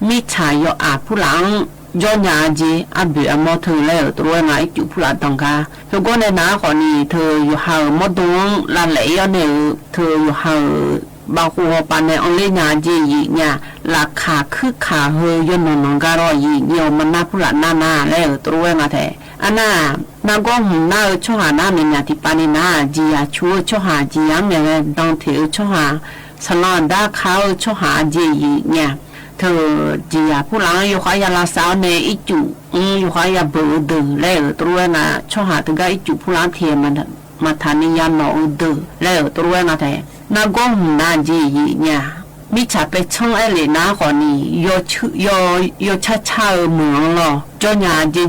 มิชายอาผู้หลังย้อนยาจีอาบิอมอเธอแล้วตัวไหนจุผู้หลังตังกาเธอก็ในน้าคนนี้เธออยู่หามดวงละเลียเนี่ยเธออยู่หาบางหัวปานในองเลียาจีเนี่ยราคาคือขาเฮยนนการอยเนี่ยมันน่าผู้หลังหน้าแล้วตัวไหนแท้อันน่ะนักก็หุ่นหน้าช่วงหน้ามีนาที่ปานินาจียาชัวช่วงจียามเนี่ยดังเถียวช่วงสลอนด้าเขาช่วงจีเนี่ยเธอจียาผู้หลังอยู่ขายาลาสาวในอีจุอยู่ขายาเบือเดือแล้วตัวน่ะช่วงถึงก็อีจุผู้หลังเทียมันมาทานิยามหนอเดือแล้วตัวน่ะแต่นักก็หุ่นหน้าจีเนี่ยมิฉาไปช่องไอเลน่าขอนี้โยช้าเมืองหรอเจ้าหน้าจี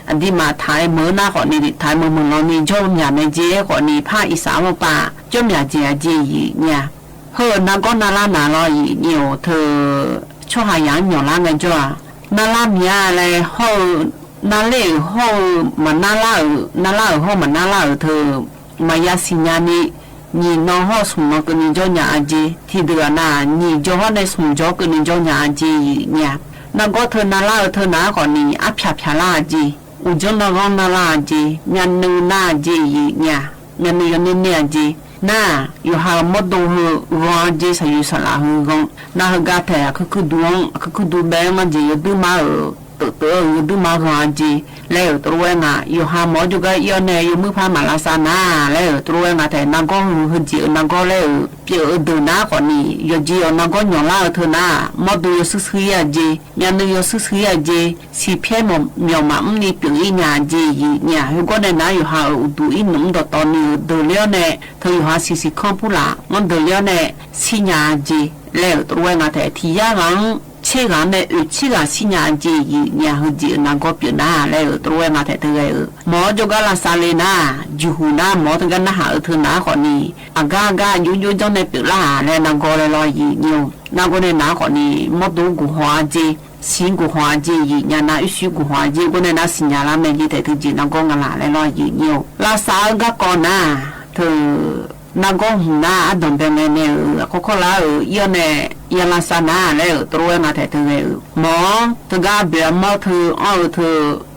อันที่มาถ่ายเมืองหน้าขอนี้ถ่ายเมืองเรานี่เจ้าหน้าในจีขอนี้ภาคอีสานป่าเจ้าหน้าจีเนี่ยเฮ้นักก็นาลานาลอยเนี่ยเธอช่วงหายางหย่อนล่างกันจ้านาลามีอะไรเฮ้นาเล่เฮ้มันนาลาเฮ้มันนาลาเธอมายาสิญานี你น้องห่อสมกันนี่เจ้าหน้าจีที่เดือนน่ะนี่เจ้าห่อในสมจกันนี่เจ้าหน้าจีเนี่ยนักก็เธอนาลาเธอหน้าก่อนนี่อาพยาลาจีอุจจาระก็นาลาจียันนึงหน้าจีเนี่ยยันนึงเนี่ยจีน่าอยู่หามดดูหัวจีสยุสลาหัวกงน่าหกาแท้คือดูแบงมันจีดูมาดูมาหัวจีแล้วตัวน่ะอยู่หามอจุกยอนเนี่ยอยู่มือพามาลาซานาแล้วตัวน่ะแต่นักก็หัวจีนักก็แล้วเปียดูหน้าก่อนนี่อยู่จีนักก็หย่อนล่าเธอหน้ามดดูอยู่ซื้อจียันอยู่ซื้อจีสีเพี้ยนเหมียวมันนี่เปียอีหน้าจีเนี่ยหัวก็ในน้าอยู่หาดูอีหนุ่มตอนนี้เดือดเลี้ยวเนี่ยเธออยู่หาสิข้อผู้ละมันเดือดเลี้ยวเนี่ยสิญาจีแล้วตัวน่ะแต่ที่ยากังเชื่อกันในอุชิกาสิญาจีเนี่ยหัวจีนักก็เปลี่ยนหน้าแล้วตัวน่ะแต่เธอหมอจุกาลาซาเลน่าจูหูน่าหมอถึงกันน่าหาเธอหน้าคนนี้อากาอยู่จังในเปลี่ยนละแล้วนักก็เลยลอยเนี่ยนักก็ในหน้าคนนี้หมดดูกูหัวจีสิงกูหัวจีเนี่ยน่าอุชิกูหัวจีก็ในหน้าสิญาละเมจีแต่ถึงจีนักก็งาละเลยลอยเนี่ยลาซาก็ก่อนน่ะเธอนักก็หุ่นหน้าดมเป็นเนี่ยเขาละเยอะเนี่ยยาลาซานาแล้วตัวน่ะแต่เธอหมอถึงก็เบียหมอเธอเธอ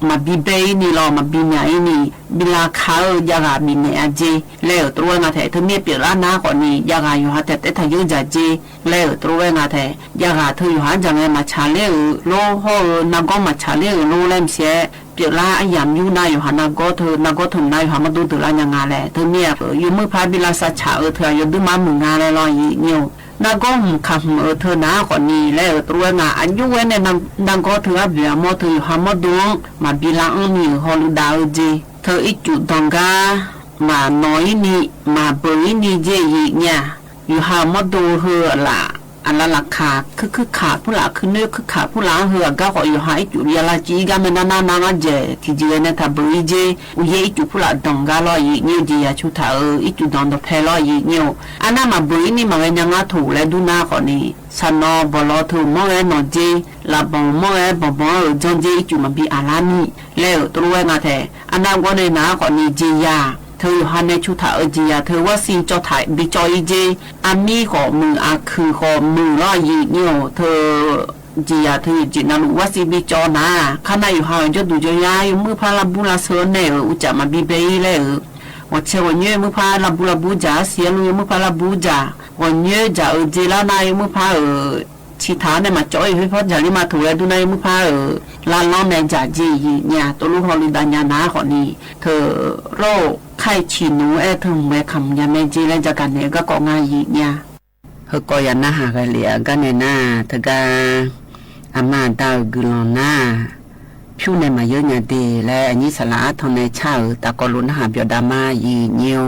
มาบีเบนี่รอมาบีเนี่ยนี่บิลาเขาอยากบีเนี่ยจีแล้วตัวน่ะแต่เธอไม่เปลี่ยนละหน้าคนนี้อยากอยู่หาแต่ถ้าอยู่จะจีแล้วตัวน่ะแต่อยากเธออยู่หาจังเลยมาชาเลี้ยโลหัวนักก็มาชาเลี้ยโลเล่มเสียเปลี่ยนละยามอยู่หน้าอยู่หานักก็เธอนักก็ถึงหน้าอยู่หามาดูตัวละยังไงแหละเธอเนี่ยอยู่มือพาบิลาซาชาเธออยู่ดูมามึงงานเลยลอยเนี่ยนักก็คำเธอหน้าคนนี้แล้วตัวน่ะอันอยู่เว้นในนักก็เธอเบียมอเธอหามาดูมาบิลาอันนี้ฮอลดาวจีเธออีจุดตรงกามาน้อยนี่มาเบยนี่เจีเนี่ยอยู่หามาดูเธอละอันละราคาคือขาผู้หลักคือเนื้อคือขาผู้หลังเหือก็ขออยู่หาอีจุยาลาจีก็ไม่นาเจที่จีเนี่ยถ้าเบยเจอุยอีจุผู้หลักตรงกาลอยเนี่ยจีอาชุดเธออีจุดองตัวเพลอยเนี่ยอันนั้นมาเบยนี่มาเป็นยังไงถูกและดูหน้าคนนี้สนอบลอถูกมองเอ็นนจีลาบองมองเอ็นบองจงจีอีจุมาบีอาลานี่แล้วตัวเองนะแท้อันนั้นก็ในหน้าคนนี้จียา เธออยู่ฮันในชุดถ่ายจีอะเธอว่าซีจอถ่ายบิจอยเจอามีของมืออาคือของมือร้อยยีเนี่ยเธอจีอะเธอจีนั่นว่าซีบิจอนะข้างในอยู่ฮันจะดูจะย้ายมือพาลาบุลาเซอร์เนี่ยอุจจามาบิเบย์เลยว่าเชื่อว่าเนี่ยมือพาลาบุจ่าเสียลุยมือพาลาบุจ่าว่าเนี่ยจ่าจีลานายมือพาชีท้าเนี่ยมาจ่อยให้พ่อจ่าลิมาถูกแล้วดูในมือพาลานล้อแม่จ่าจีเนี่ยตัวลูกฮอลิดาญานาคนนี้เธอโรคไข้ฉีนูถึงแม่คำยาแม่จีแล้วจากกันเนี่ยก็ก่องานยีเนี่ยเฮก็ยันน่าหากันเหลียกันเนี่ยนะเธอก็อามาดาวกุลนาผิวในมาเยอะเนี่ยดีและอันนี้สละทนในชาตะกลุนหาเบียดามายีเนียว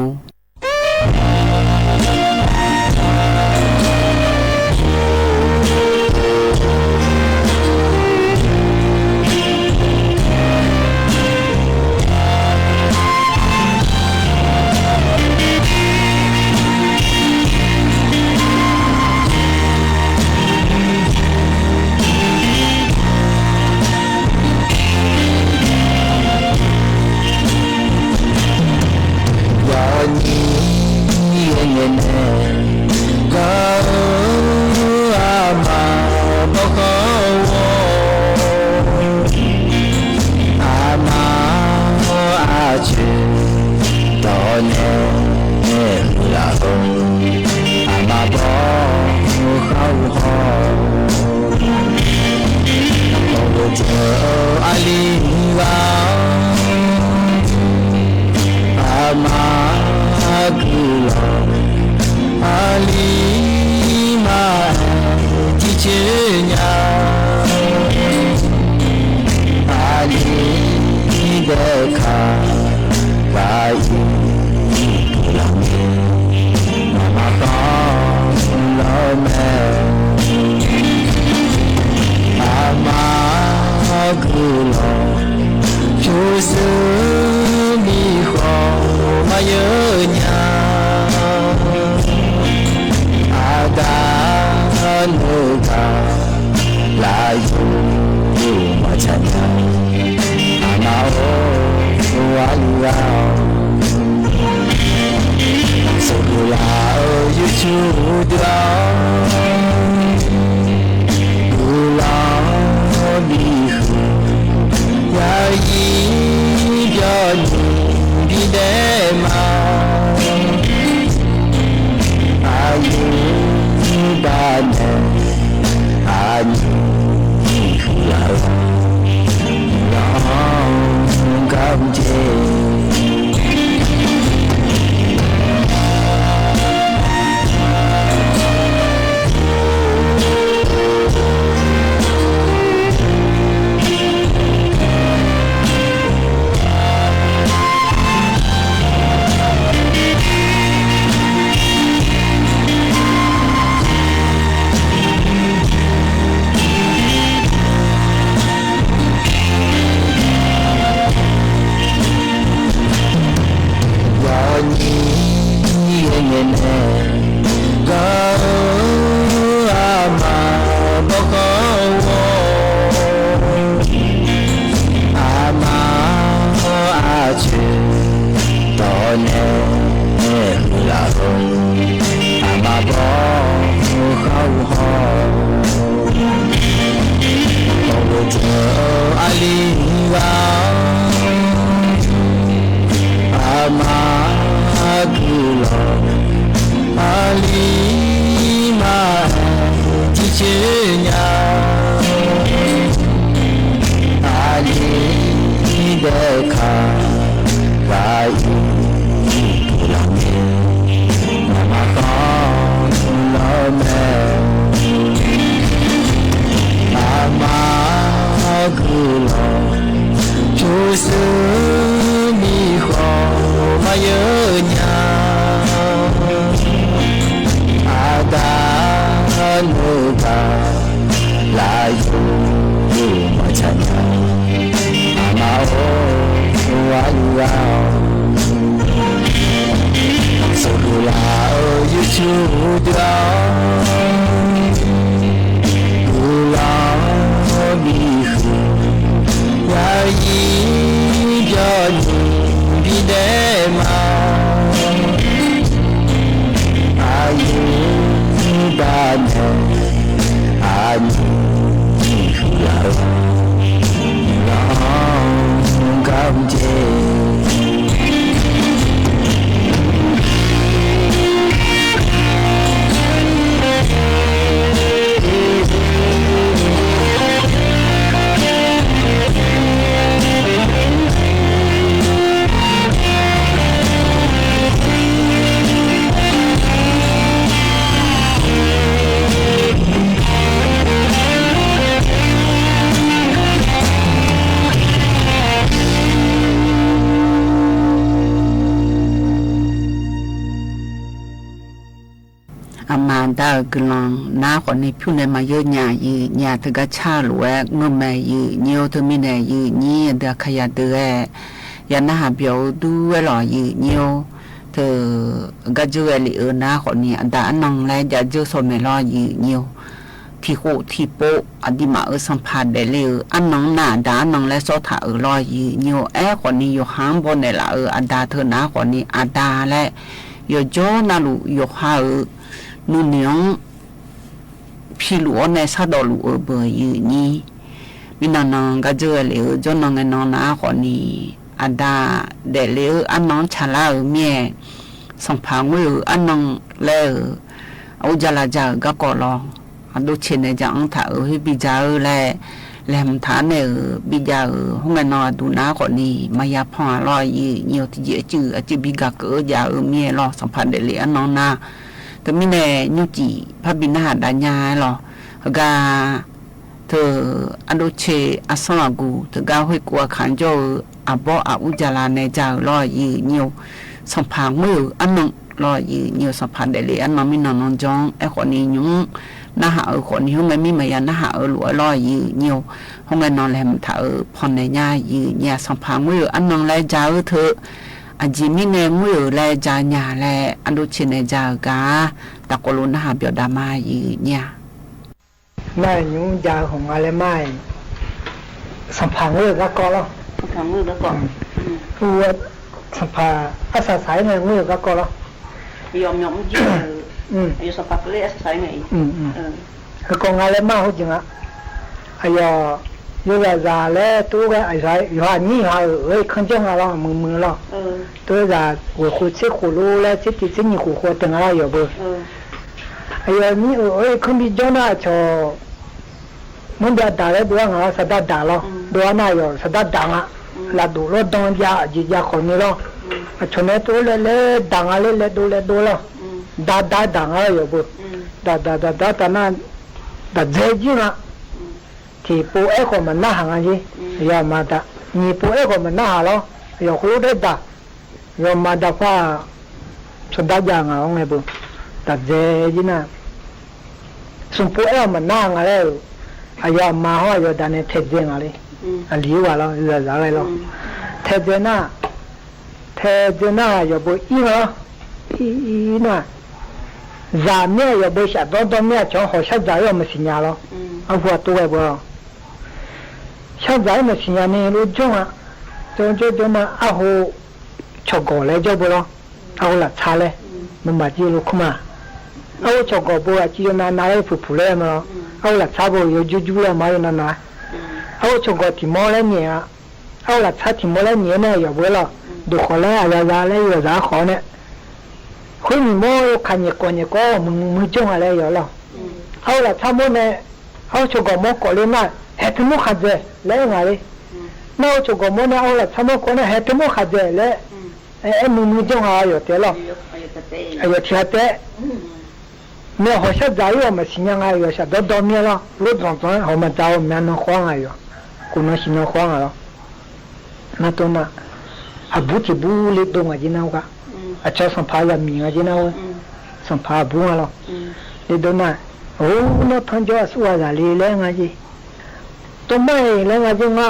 Hãy subscribe cho kênh Ghiền Mì Gõ Để không bỏ lỡ ดากลองน้าคนนี้พูดในมาเยอะหยายืหยาถึงกระชาหลวงเงื่อแม่ยืเนียวถึงมีแน่ยืนี่เดือขยะเดือยันน่าหาเบียวดูเวลายืเนียวเธอกระเจอเลยน้าคนนี้อันดานังแล้วจะเจอสมัยรอยืเนียวที่โคที่โปอันที่มาสัมผัสได้เลยอันน้องหน้าดานังและโซถารอยืเนียวคนนี้อยู่ห้างบนในละอันดาเธอน้าคนนี้อันดาและอยู่โจนาลูอยู่หานู่นเนียงพี่หลวงในซาดอลูเบย์ยืนี่มินานองก็เจอเลยจนน้องไงน้องน้าคนนี้อันดาเด็กเลยอันน้องชาลาเมียสัมผัสมืออันน้องเลยเอาจลาจาก็กอลองอันดูเช่นในจังถ้าให้บิจาแลมฐานเนี่ยบิจาห้องไงน้องดูน้าคนนี้มายาพอลอยยืเนียวที่เยอะจือบิกาเกอยาเมียรอสัมผัสเด็กเลยอันน้องน้าแต่ไม่แน่ยุจิพระบิณฑบาตญาหรอกาเธออันดูเชอสลากูเธอกาห้อยกัวขันโจอาบอาอุจาราในจ่าลอยยืเนียวสัมผัสมืออันน้องลอยยืเนียวสัมผัสได้เลยอันน้องไม่นอนจองไอ้คนนี้ยุ่งน่าหาคนนี้ห้องไม่มีมายันน่าหาหลัวลอยยืเนียวห้องไงนอนแหลมถ้าพรในญายืเนี่ยสัมผัสมืออันน้องแล้วจ่าเธออาจิมิเนมือแลจาญาแลอันดูชินในจากาตะกลุนหาเบียดามายืเนี่ยแม่ยุ่งยาของอะไรไม่สัมผัสมือก็แล้วสัมผัสมือก็คือสัมผัสอาศัยสายในมือก็แล้วยอมยืนอายุสัมผัสเลยอาศัยไงคือของอะไรไม่เขาจริงอ่ะไอ้ยอยู่在家嘞，都个哎啥，有啊你哈，看见啊啦，蒙啦，都在我火车火路嘞，这你火等啊有不？哎呀，你看比较那叫，门边打嘞多啊，实在打了，多那有实在打啊，那多了当家就家好你了，从那多嘞打啊嘞多了，打啊有不？打那打再见了。ที่ปูเอก็มันน่าหางจียามาดานี่ปูเอก็มันน่าหาแล้วยกรู้ได้ดายามาดาฟ้าสุดได้ยังอ่ะองไงบุแต่เจจีน่ะสุปูเอมันน่าหางแล้วอายามาหัวยาดานเทเจงอะไรอันนี้ว่าเราจะอะไรเราเทเจน่ายาบุอีเหรออีน่ะจามียาบุชาดอมียช่องหัวชาใจยาไม่สิญญาแล้วเอาหัวตัวไว้บ่ชาวใจไม่สิญญาเนี่ยรู้จังอ่ะจนนะเอาหัวชกเลยเจ้าบ่ล่ะเอาละชาเลยมันมาจีลูกมาเอาชกบ่อ่ะจีน่ะนายผู้เลยมั้งเอาละชาบ่อยู่จู่ๆแล้วมาอยู่นั่นน่ะเอาชกที่มอเลยเนี่ยเอาละชาที่มอเลยเนี่ยเนี่ยอยู่บ่ล่ะดูขอเลยอะไรเลยอยู่จ้าขอเนี่ยคนมีมอคันเนี่ยก็มึงจังอะไรอยู่ล่ะเอาละชาบ่เนี่ยเอาชกมอก็เลยนะเฮ็ดมุขเจแล้วไงน้าชกมอเนี่ยเอาละชาบ่ก็เนี่ยเฮ็ดมุขเจแล้วมึงจังอะไรอยู่เตล่ะอายุที่เตเนี่ยหัวชาใจอยู่มาสิญญาไงอยู่ชาดอเนี่ยล่ะรู้ตรงเขามาเจ้าแม่นขวางอยู่คุณน้าสิญญาขวางแล้วนั่นตัวน่ะอาบุติบุเล็ดดงจีน่าวะอาจารย์สัมภาระมีจีน่าวะสัมภาระบุอะไรเล็ดดงน่ะโอ้น่าพันจอสุวาระเลยเลยไงจีตัวไม่เลยไงจีง่ะ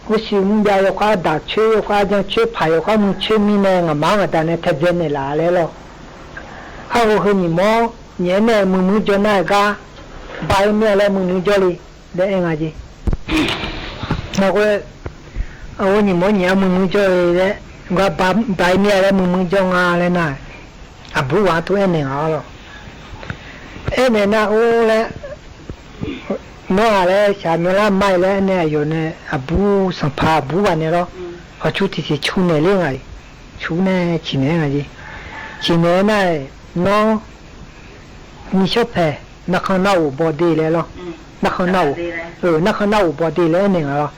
วิสิมุยายข้าดักเชื่อข้าจังเชื่อพายข้ามึงเชื่อมีเนี่ยงมังแต่เนี่ยเทเจเนี่ยละเลยล่ะเขาเห็นมอเนี่ยเนี่ยมึงจนไหนกะใบเนี่ยแล้วมึงจอเลยเด็กไงจีแล้วก็เอานี่มอเนี่ยมึงจอเลยก็ใบเนี่ยแล้วมึงจงอะไรน่ะอาบุว่าตัวเนี่ยเอาล่ะเนี่ยนะโอ้แล้วน้าแล้วชาเมล่าไม่แล้วเนี่ยอยู่เนี่ยอาบุสัมภาบุวันเนี่ยหรอเขาชุดที่ชุนเนี่ยเรื่องไงชุนเนี่ยชินเนี่ยไงจีชินเนี่ยน่ะน้องมีชอบแพ้นักข่าวหน้าอุบดีเลยหรอนักข่าวหน้านักข่าวหน้าอุบดีเลยเนี่ยหรอ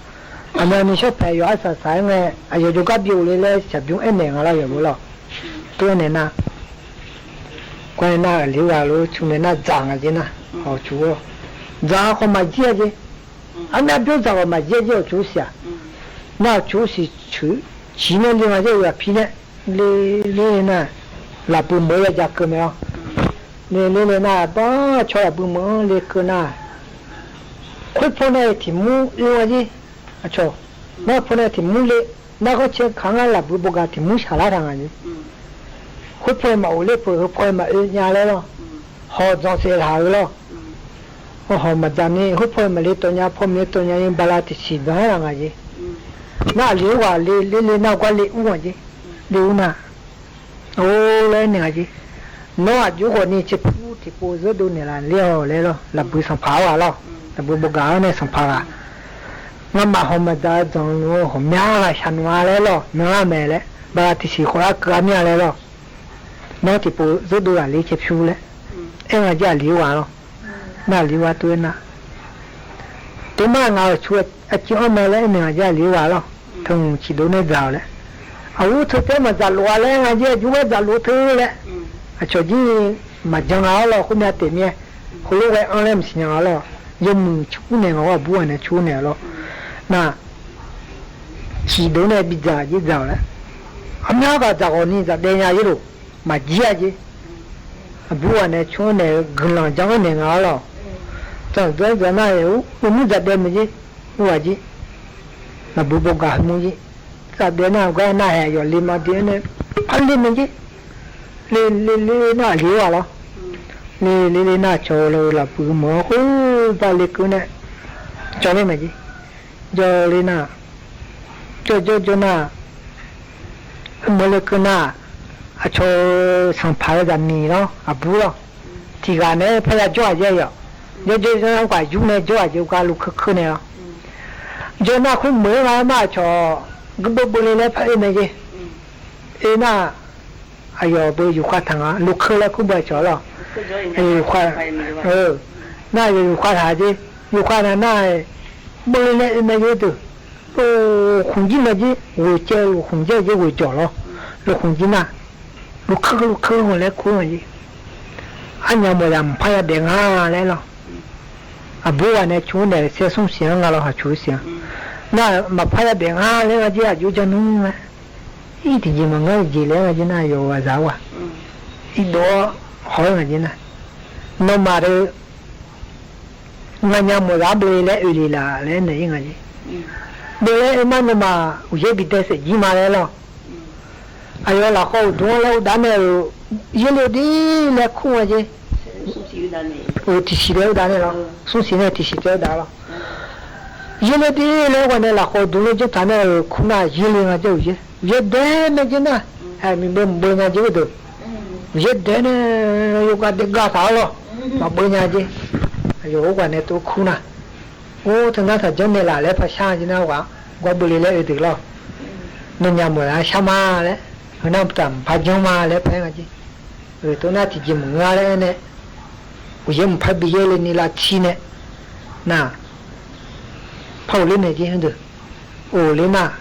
อันนั้นมีชอบแพ้อยู่อาศัยสายไงอายุกับอยู่เลยจับอยู่เนี่ยอะไรอยู่บ่หรอตัวเนี่ยนะ关于那个刘家路出面那脏啊，真呐，好处哦，脏好嘛解决，那不脏好嘛解决就是啊，那就是去年另外这个皮呢，那不没有家哥们啊， le na ba choya bu mo le kuna khoi phone ti mu yo ji acho na phone ti mu le na ko che khanga la bu boga ti mu shala ranga ji khoi phone ma ole phone ma nya le lo ho jong se la lo ho ma da ni khoi phone ma le to nya phone me to nya yin bala ti si ba ranga ji na le wa le na kwa le u ji le u na o le ne ji no a ju ko ni che pu ti po zo do ne la le lo la bu sang pa wa lo la bu boga ne sang pa wa nga ma ho ma da jong lo ho mya la shan wa le lo mya me le ba ti si ko la ka mya le lo no ti po zo do la le che phu le e nga ja li wa lo na li wa tu na tu ma nga chu a chi o me le ne nga ja li wa lo thong chi do ne da le a wu thu te ma za lo le nga je ju wa za lo thu le a cho ji ma jang a lo ko mya te mye ko lo we an le mi nya lo ye mu chu ne nga bu ne chu ne lo na chi do ne bi za ji za le a mya ga za ko ni za de nya ji lo ma ji ya ji a bu ne chu ne gun la jang ne nga lo za za na ye u mu za de mi ji wa ji na bu bo ga mu ji za de na ga na ya yo li ma de ne a li mi ji le na li wa lo le na cho lo la pu mo ko ba le ku ne cho le me ji jo le na jo na mo le ku na a cho sang pa da ni lo a bu lo ti ga ne pa ya jo a je yo jo na kwa ju ne jo a je ka lu khu ne lo jo na khu mo ma ma cho gu bu le pa me ji e na ayo bo yu kwa tanga lu khu la ku ba cho lo yu kwa na yu kwa ha ji yu kwa na bo le me ji tu o khung ji ma ji wo che wo khung je ji wo jo lo lu khung ji na lu khu ho le ku ji anya mo yam pa ya de nga le lo a bo wa ne chu ne se song xian nga lo ha chu xian na ma pa ya de nga le ga ji a ju ja nu ma i ti ji ma nga ji le ga ji na yo wa za wa i do ho ga ji na no ma re nga nya mo la ble le u li la le ne nga ji ble ma no ma u ye bi de se ji ma le lo ayo la ko do lo da ne ye le di le ku wa ji o ti si le da ne lo su si ne ti si le da lo ye le di le wa ne la ko do lo je ta ne ku na ye le nga je ye de ne je na ha mi bo bo nga je do ye de ne yo ka de ga sa lo ma bo nga je yo wa ne to ku na o ta na ta je ne la le pa sha ji na wa gwa bo le le de lo no nya mo la sha ma le na tam pa jong ma le pa nga ji to na ti ji mo nga le ne u ye mo pa bi ye le ni la chi ne na pa le ne ji hen de o le na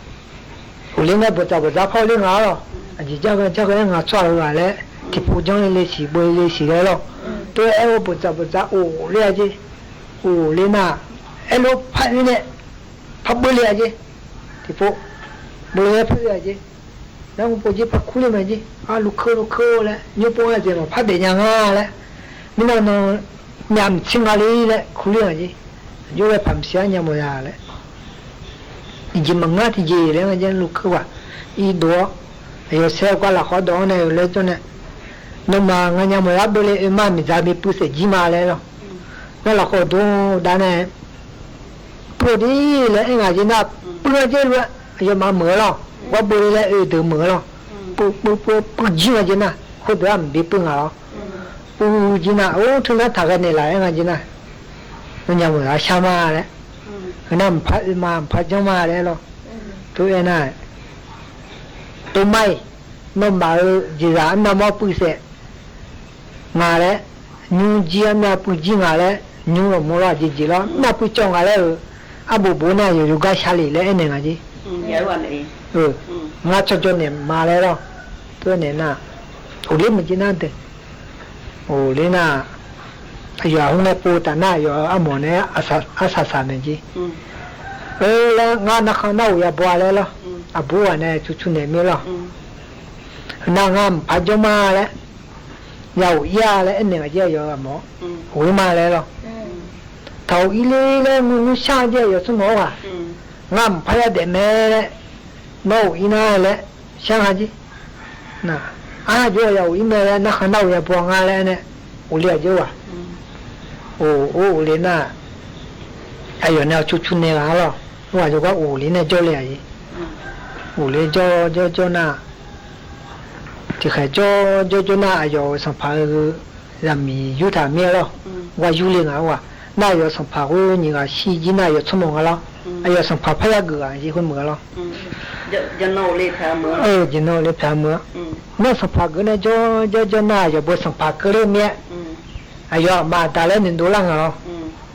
o le na bo ta pa le nga lo a ji ja ga nga chwa lo la le ti pu jong le si bo le si le lo to e o bo ta o le ji o le na e lo pa ne pa bo le ji ti pu bo le pa le ji na mo po ji pa ku le ma ji a lu ko le nyu po ya je ma pa de nya nga le mi no nyam ching a le ku le ma ji jo le pam sia nya mo ya le i ji ma nga ti ji le ma je lu ko wa i do yo se kwa la ko do ne le to ne no ma nga nya mo ya bo le ma mi za mi pu se ji ma le lo na la ko do da ne pro di le nga ji na pro je lu yo ma mo lo wa bo le de mo lo pu ji ma ji na ko do am bi pu nga lo pu ji na o thu na ta ga ne la nga ji na no nya mo ya sha ma le na pa jong ma le lo tu e na tu mai no ma ji ra na mo pu se nga le nyu ji na pu ji nga le nyu lo mo la ji lo na pu chong nga le a bu bu na yu ga sha li le ne nga ji ye wa ne nga cho ne ma le lo tu ne na o le mo ji na de o le na ya hu ne pu ta na yo a mo ne asa ne ji le nga na kha na ya bo le lo a bu wa ne chu chu ne me lo na nga pa jo ma le 有呀嘞，那个就有么？回嘛来了。头一嘞嘞，我下届有什么啊？俺拍下点没嘞，那一那嘞，想下去，那啊就有一没嘞，那很多也不俺嘞呢，我了解啊。我嘞那，还有那出那个了，我就讲我嘞那就了解，我嘞就那。thì khai cho na yo sampa rami yuta me lo wa yuli nga wa na yo sampa ko ni ga si ji na yo chomo nga lo ayo sampa pha ya ga ji hun mo lo no le pha mo no le pha mo na sampa ga na jo na yo bo sampa ka le me ayo ma ta le nin do la nga lo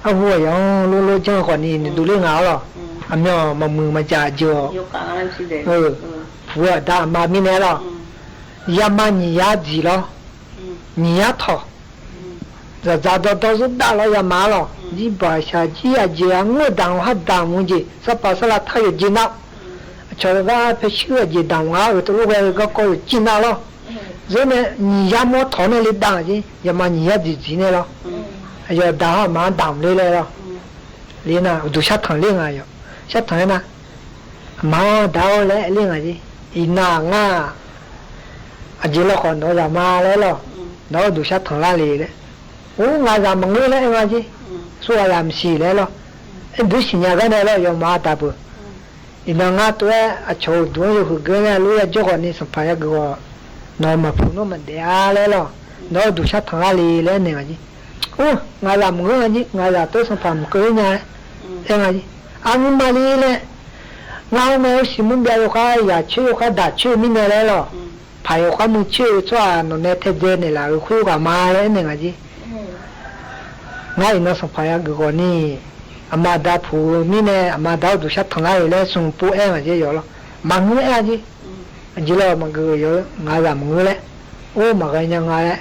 a wo yo lo jo ko ni nin do le nga lo a myo ma mu ma ja jo yo ka la si de wo da ma mi ne lo ya ma ni ya ji lo ni ya tho za do su da lo ya ma lo ji ba sha ji ya ji ya ngo dang ha dang mu ji sa pa sa la tha ye ji na cho ga pe shu ji dang wa to lo ga ko ji na lo zo ne ni ya mo tho ne le dang ji ya ma ni ya ji ne lo ya da ma dang le lo le na du sha thang le nga yo sha thang na ma da le le nga ji ina nga à chỉ là còn nó làm ma đấy lo nó đủ sát thằng la lì đấy ngày làm bằng người đấy mà chứ số làm gì đấy lo em đủ sinh nhà cái này lo dùng ma ta bự thì nó ngã tôi à chỗ đuôi rồi cái này lúc cho con đi sắm phải cái nó mà phụ nó mình để đấy lo nó đủ sát thằng la lì đấy này mà chứ ngày làm người chứ ngày là tôi sắm phải một cái nhà thế mà chứ anh mà đi đấy ngày mai xin muốn bây cái nhà chơi cái đặt chơi mình đấy lo phải có một chiều cho nó nét thế giới này là khu cả ma đấy này gì ngay nó sẽ phải cái con này mà đã phụ mình này mà đã đủ sát thằng này là sung phụ em mà chứ rồi mà người em gì chỉ là mà cái rồi ngay làm người đấy mà cái nhà ngay đấy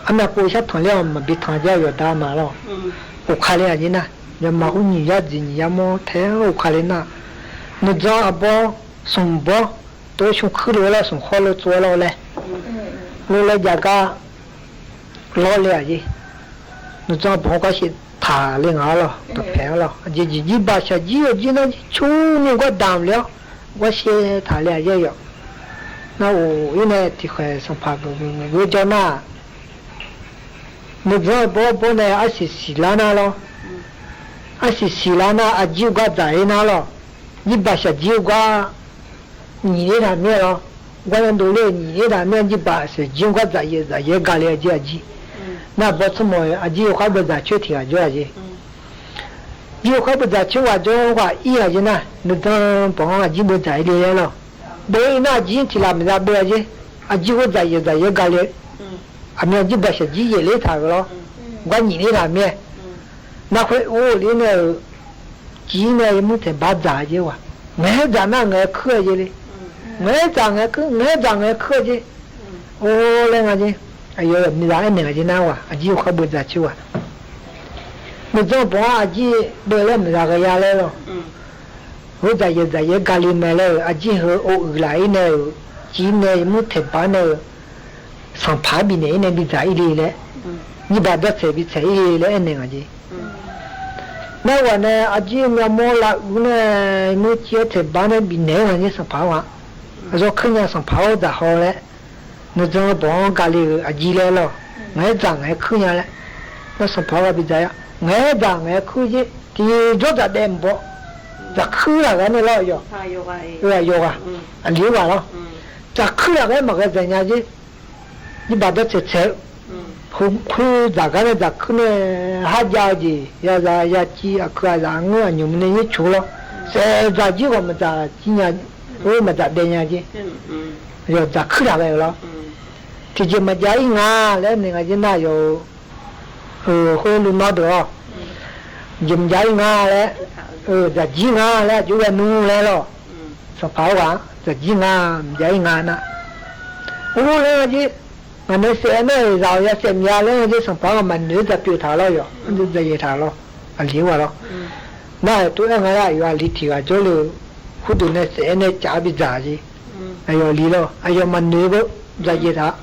mà phụ sát thằng này mà bị thằng gia rồi ta mà lo khai lên gì nè nhưng mà cũng nhiều gì nhiều mà thế khai lên nè nó cho bố sung bố tôi xuống khứ là xuống kho lo chua lo le lo le giá cả lo le gì nó cho bỏ cái gì thả lên ngã lo tập phèn lo gì ba sa gì nó chú nó có đam了我些thả le也有那我因为thì phải上爬个叫那nó cho bỏ này ai xì lá na lo ai xì lá na ai jiu qua giải na lo gì ba sa jiu qua你那面咯，我人都来，你那面就把是经过这也干了这几，那不怎么啊？就还不咋去听这些，就还不咋去话这话一样的呢，那当帮啊就不在里了，对那今天他们那不是啊，就我这也干了，啊面就把是几也来他个了，我你那面，那会我里呢，几呢也没得把咋的哇，俺咱那俺客气的。俺长个客气，那个的，哎呦，你咋那个的那哇？阿姐还不咋去哇？你这帮阿姐不来没咋个压来了？我在也家里买了，阿姐和我来呢，今年没特别呢，上旁边呢比在一里嘞，你把这菜比在一里嘞那个的。那我呢，阿姐我摸了，我呢没接特别呢比那个的上旁哇。说肯定上跑的好嘞，那怎么帮家里阿姨来了，俺长俺肯定嘞，那上跑个比咋样？俺长俺肯定，第做的点不，咋去了俺那老有，有啊，留完了，咋去了俺么个人家去，你把它切切，去咋个呢？咋去呢？还家去，要鸡啊，去啊，我你们那一出了，咋鸡我们咋今年。我们在边上去，要在去那边了。这就没家一啊，来那个就那有，会路那多，就没家一啊来，在几啊来就在弄来了，上跑完在几啊没家一啊呢。我那个就，俺那些那绕呀些面那个就上跑个门女在表他了哟，就在一他了，离我了。那对俺那有离题啊，就了。khu vực này sẽ này trả bị giả gì, ai ở lý lo, ai ở mình nếu có giải gì đó,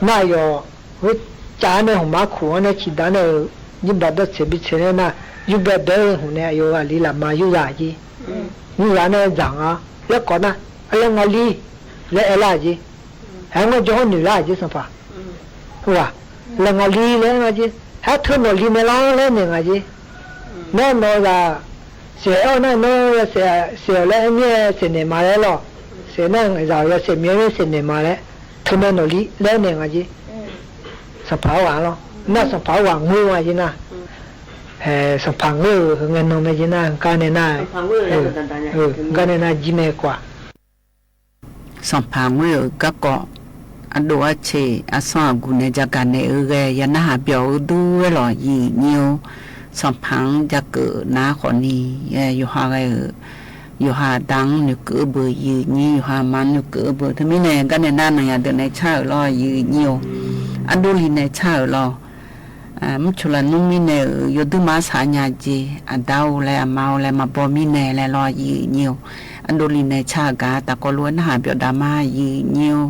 那有我家呢红马苦呢其他呢你把它切不切呢那有别的红呢有啊里啦嘛有啥子你啥呢长啊要搞呢哎呀我里来垃圾还我就女垃圾什么是吧来我里来垃圾还特么里面拉来呢垃圾那么个谁哦那谁来呢谁呢嘛来了谁呢绕要谁面谁呢嘛来特么努力来呢垃圾สภาวะเนาะน่าสภาวะงูอ่ะจีน่ะสภางูเงินนมจีน่ะกันเนี่ยน่ะกันเนี่ยน่ะจีเมกว่าสัมพังเวก็เกาะอันดูว่าเชอสอนกูเนี่ยจะกันในยันหาเปียวดูหล่อยีนิวสัมพังจะเกิดน้าคนนี้อยู่หาไงอยู่หาดังอยู่เกิดเบอร์ยีนี่อยู่หามันอยู่เกิดเบอร์ถ้าไม่แน่กันเนี่ยน่าหน่อยเดินในชาลอยยีนิวอันดูลีในชาลอมันชุลนุ่มมีเนยอยู่ดูมาสาญาจีอันดาวและเมาและมาบอมีเนยและลอยยีนิวอันดูลีในชากาแต่ก็ล้วนหาเปียวดามายีนิว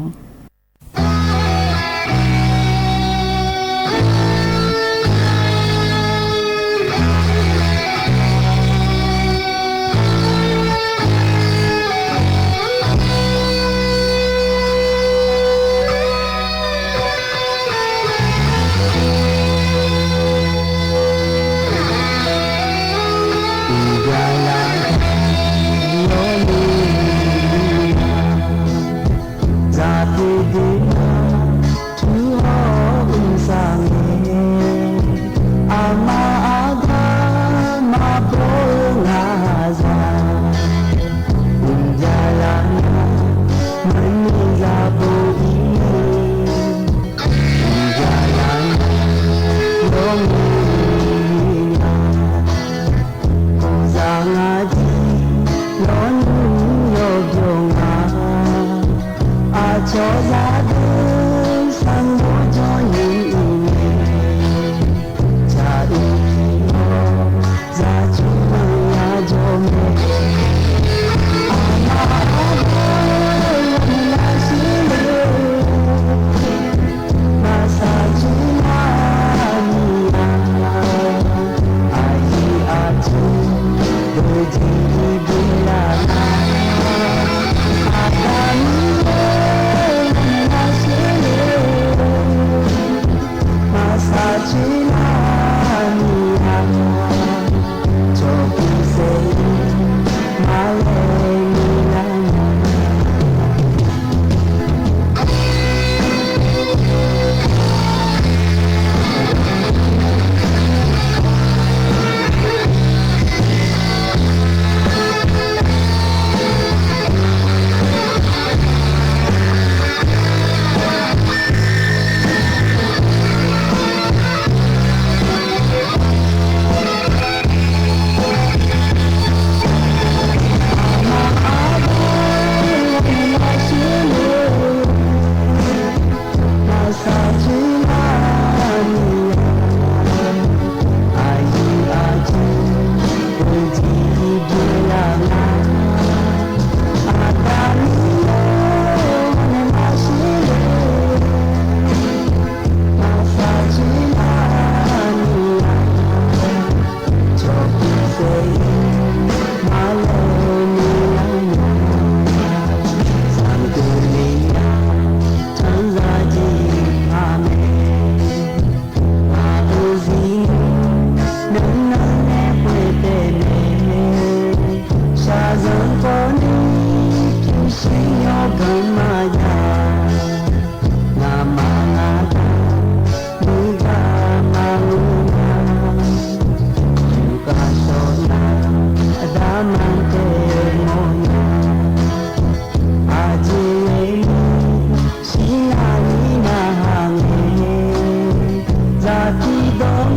Zaki dong,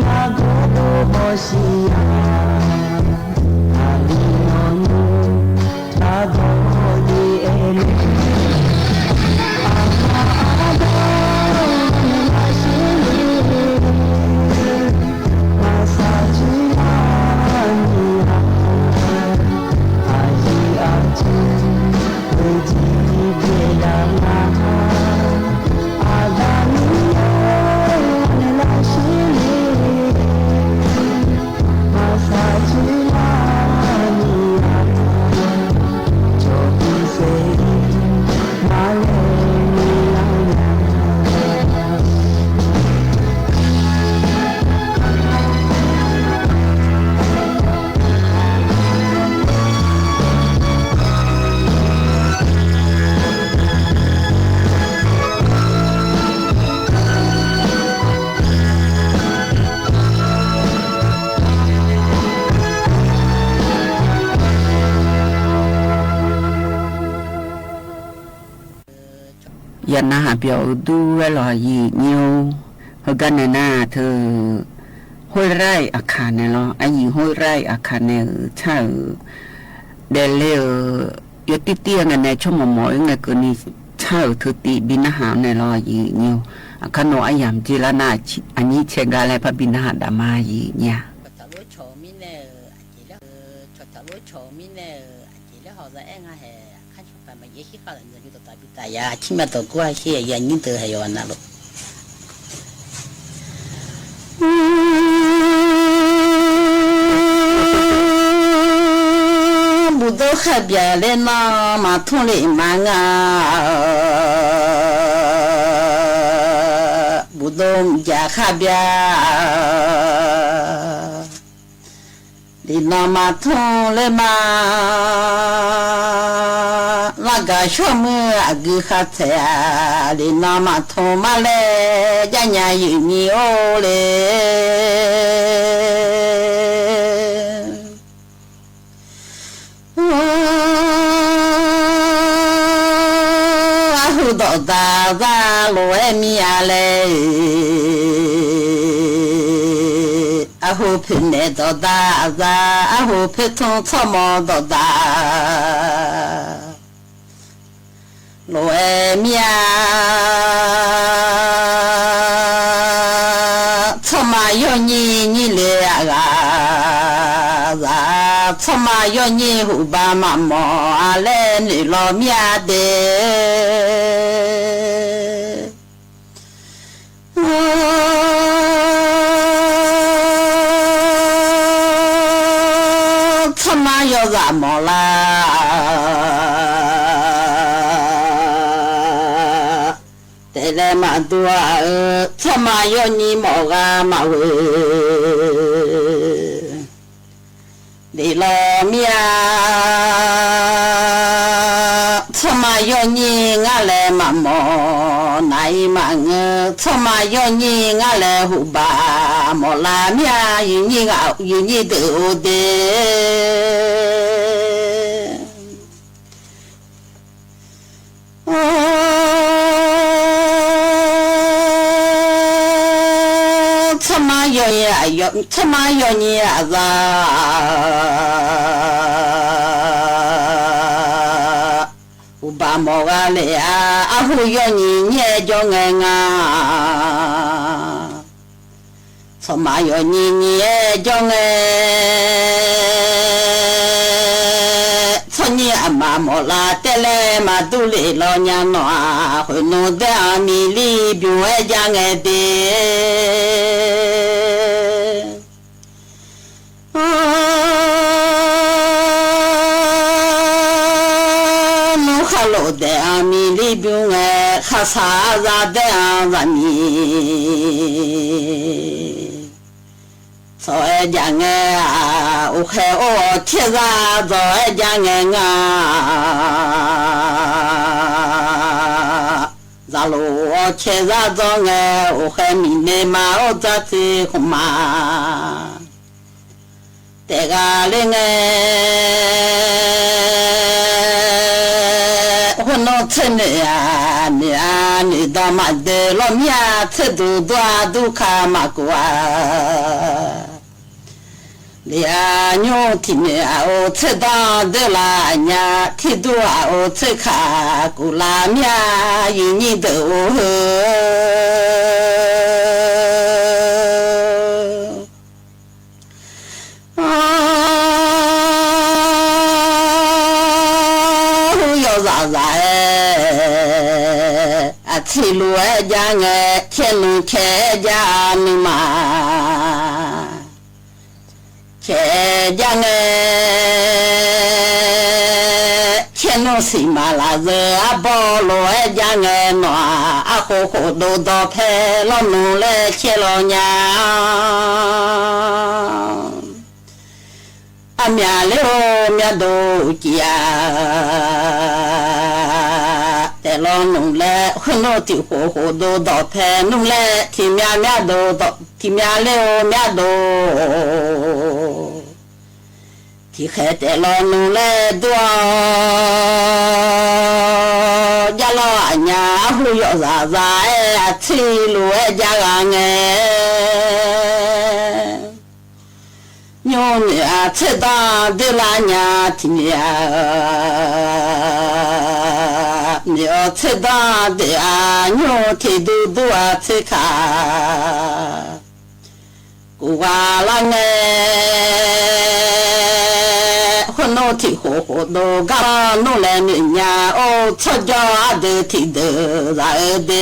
nago ยันนะหาเปียวดูไว้รอยีนิวเฮกันน่ะเธอห้วยไร่อาคารเนี่ยเนาะไอ้ยีห้วยไร่อาคารเนี่ยใช่เดลยติเตียงในชั่วโมงหมอไงก็นี่ใช่เธอตีบินอาหารในรอยีนิวขนมอายามจีละนาอันนี้เชกาอะไรพระบินหาดามายีเนี่ย呀，起码到过些也认得还有那路。不都海边来那马桶里忙啊，不都家海边。你那马桶来嘛，那个什么啊个哈子呀？你那马桶嘛嘞，家家有你哦嘞。啊，好多大大路外面嘞。阿虎皮内多大咋？阿虎皮通草毛多大？路外面草嘛要你来啊？咋草嘛要你虎爸妈妈来你老面的？他妈要怎么啦？带来嘛多他妈要你毛个嘛喂，你老面，他妈要你俺来嘛毛，那一嘛他妈要你俺来胡巴，毛拉面有你都的。他妈要你啊要，他妈要你啊子，我把毛个来啊，阿虎要你叫俺啊，他妈要你叫俺，从你阿妈毛啦带来嘛都来老娘喏，会弄得阿米里比我家俺的。老的阿米里边哎，哈啥啥的阿米，早爱讲哎啊，我还我贴啥早爱讲哎啊，咋路我贴啥早哎，我还米内嘛我咋子红嘛，这个嘞哎。我弄成的呀，你到嘛的老面吃多都看嘛过啊，你啊牛皮面我吃到的啦呀，吃多我吃卡古拉面有你都铁路爱家哎，铁路开家你嘛，开家哎，铁路是嘛啦子啊，包路爱家哎喏，啊火都到派老农来接老娘。啊面了面都家，带老农来，很多的火都到派农来，提面都到，提面了面都，提还带老农来多，家老俺家不要啥啥哎，吃路哎家人哎，牛女啊吃当的啦娘听呀，牛吃当的啊牛提嘟嘟啊吃卡。哇啦哎，我弄提火火都干弄来人家哦，吵架的提的啥的，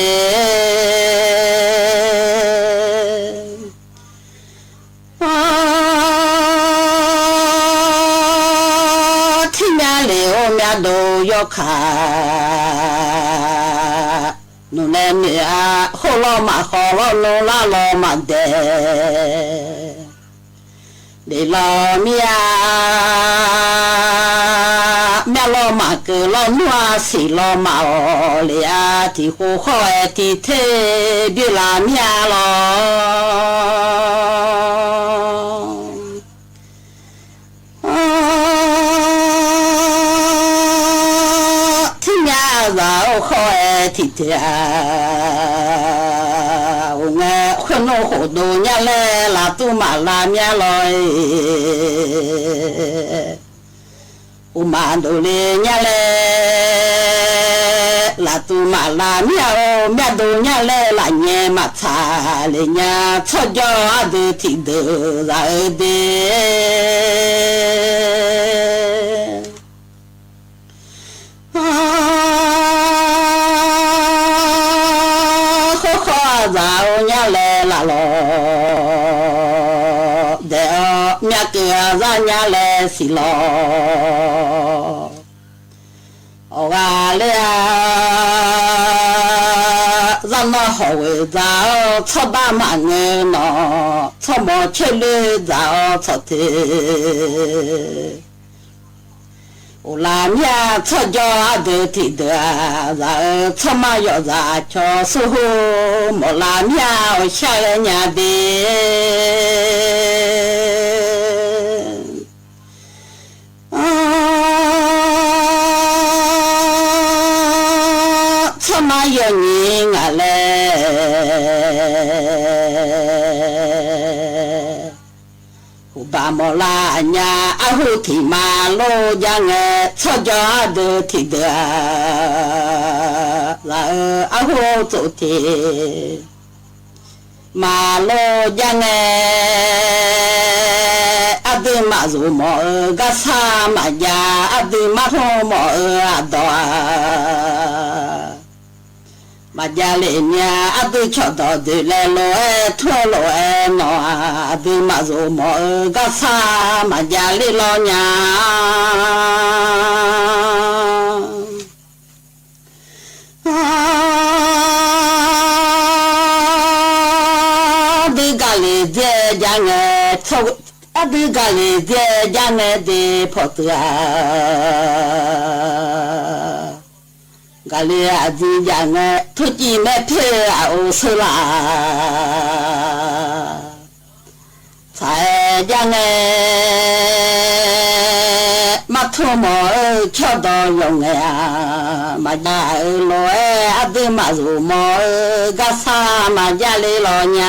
啊，听面里我面都要看。弄来你啊，好了嘛好了，弄啦了嘛的，你老面面了嘛个了暖水了嘛哦，你啊提火好哎提特别啦面了，听面然后哎提特。可能好多年来拉都马拉面了，我蛮多的年来拉都马拉面哦，面多年来拉年嘛差了年吵架都听得来的。然后伢来啦咯，的面个让伢来洗咯，哦啊了，让那好为早操大忙人咯，操毛吃了早操的。我拉面吵架的提的，然后嘛要啥巧时候没拉面我下人家的，嘛要人啊嘞。把莫拉伢阿虎提马路伢个吵架都提的，然后阿虎走的马路伢个阿对马路莫个啥马伢阿对马路莫阿多。马家里面阿对瞧到的来罗哎拖罗哎喏阿对马祖莫个啥马家里老娘，啊对家里在家哎操阿对家里在家哎的跑子啊。咖喱阿弟讲个土鸡没皮啊，我吃啦。才讲个马土毛敲到用个呀，马家老哎阿弟马肉毛个啥马家里老娘。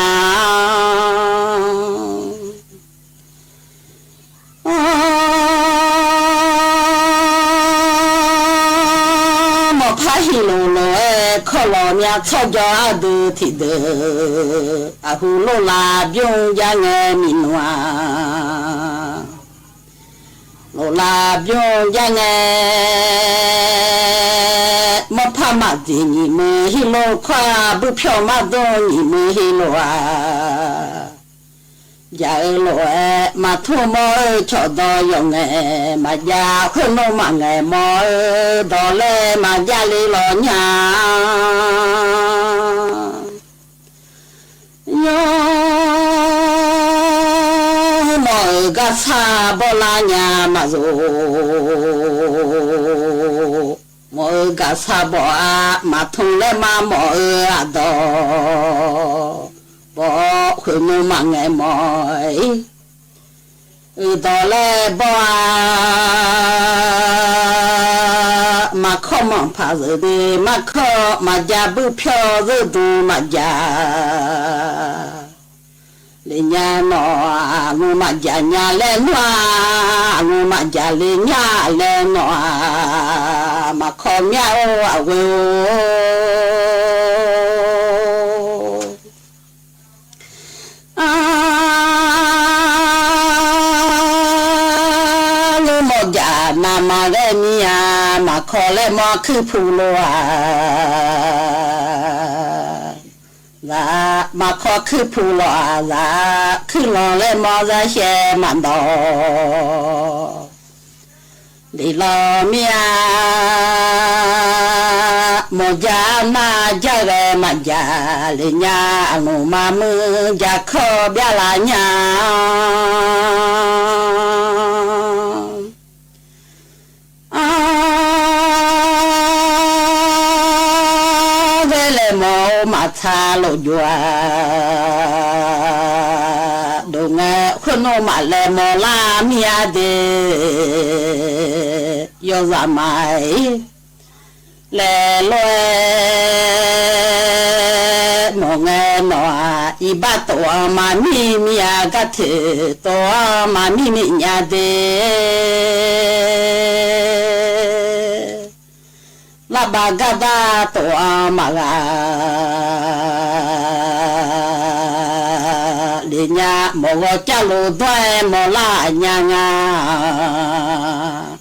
他西路路哎，靠老娘吵架都提的，啊呼噜拉병家哎民哇，噜拉병家哎，莫怕马的你们西路快不票马多你们西路啊。家路哎，马土毛瞧到用哎，马家混弄马哎毛到来马家里老娘，哟，毛个差不拉娘马肉，毛个差不啊马桶来马毛啊到。我会弄忙哎么？到来吧， มาข้อมองผาเรมาข้อมาจาบุพยเรดูมาจาเลญาโนงูมาจาญาเลนัวงูมาจาเลญาเลโนมาข้อเมียวอเวนามาเรมียมาขอเลมอคือผู้ลัวละมาขอคือผู้ลัวละคือลอเลมอจะเชมันดอดิลอมียโมจานาจาเรมาจาเลญาอนุมามือจะขอเบียลาญามาทาโลยัวดงคนโนมาเลโมลามียเดยอซามายเลลอยโมเงนออีบาตัวมามีมียากะเถตัวมามีมีญาเดลาบากาดาตัวมากาเลียโมกจาลุด้วยโมลาญางา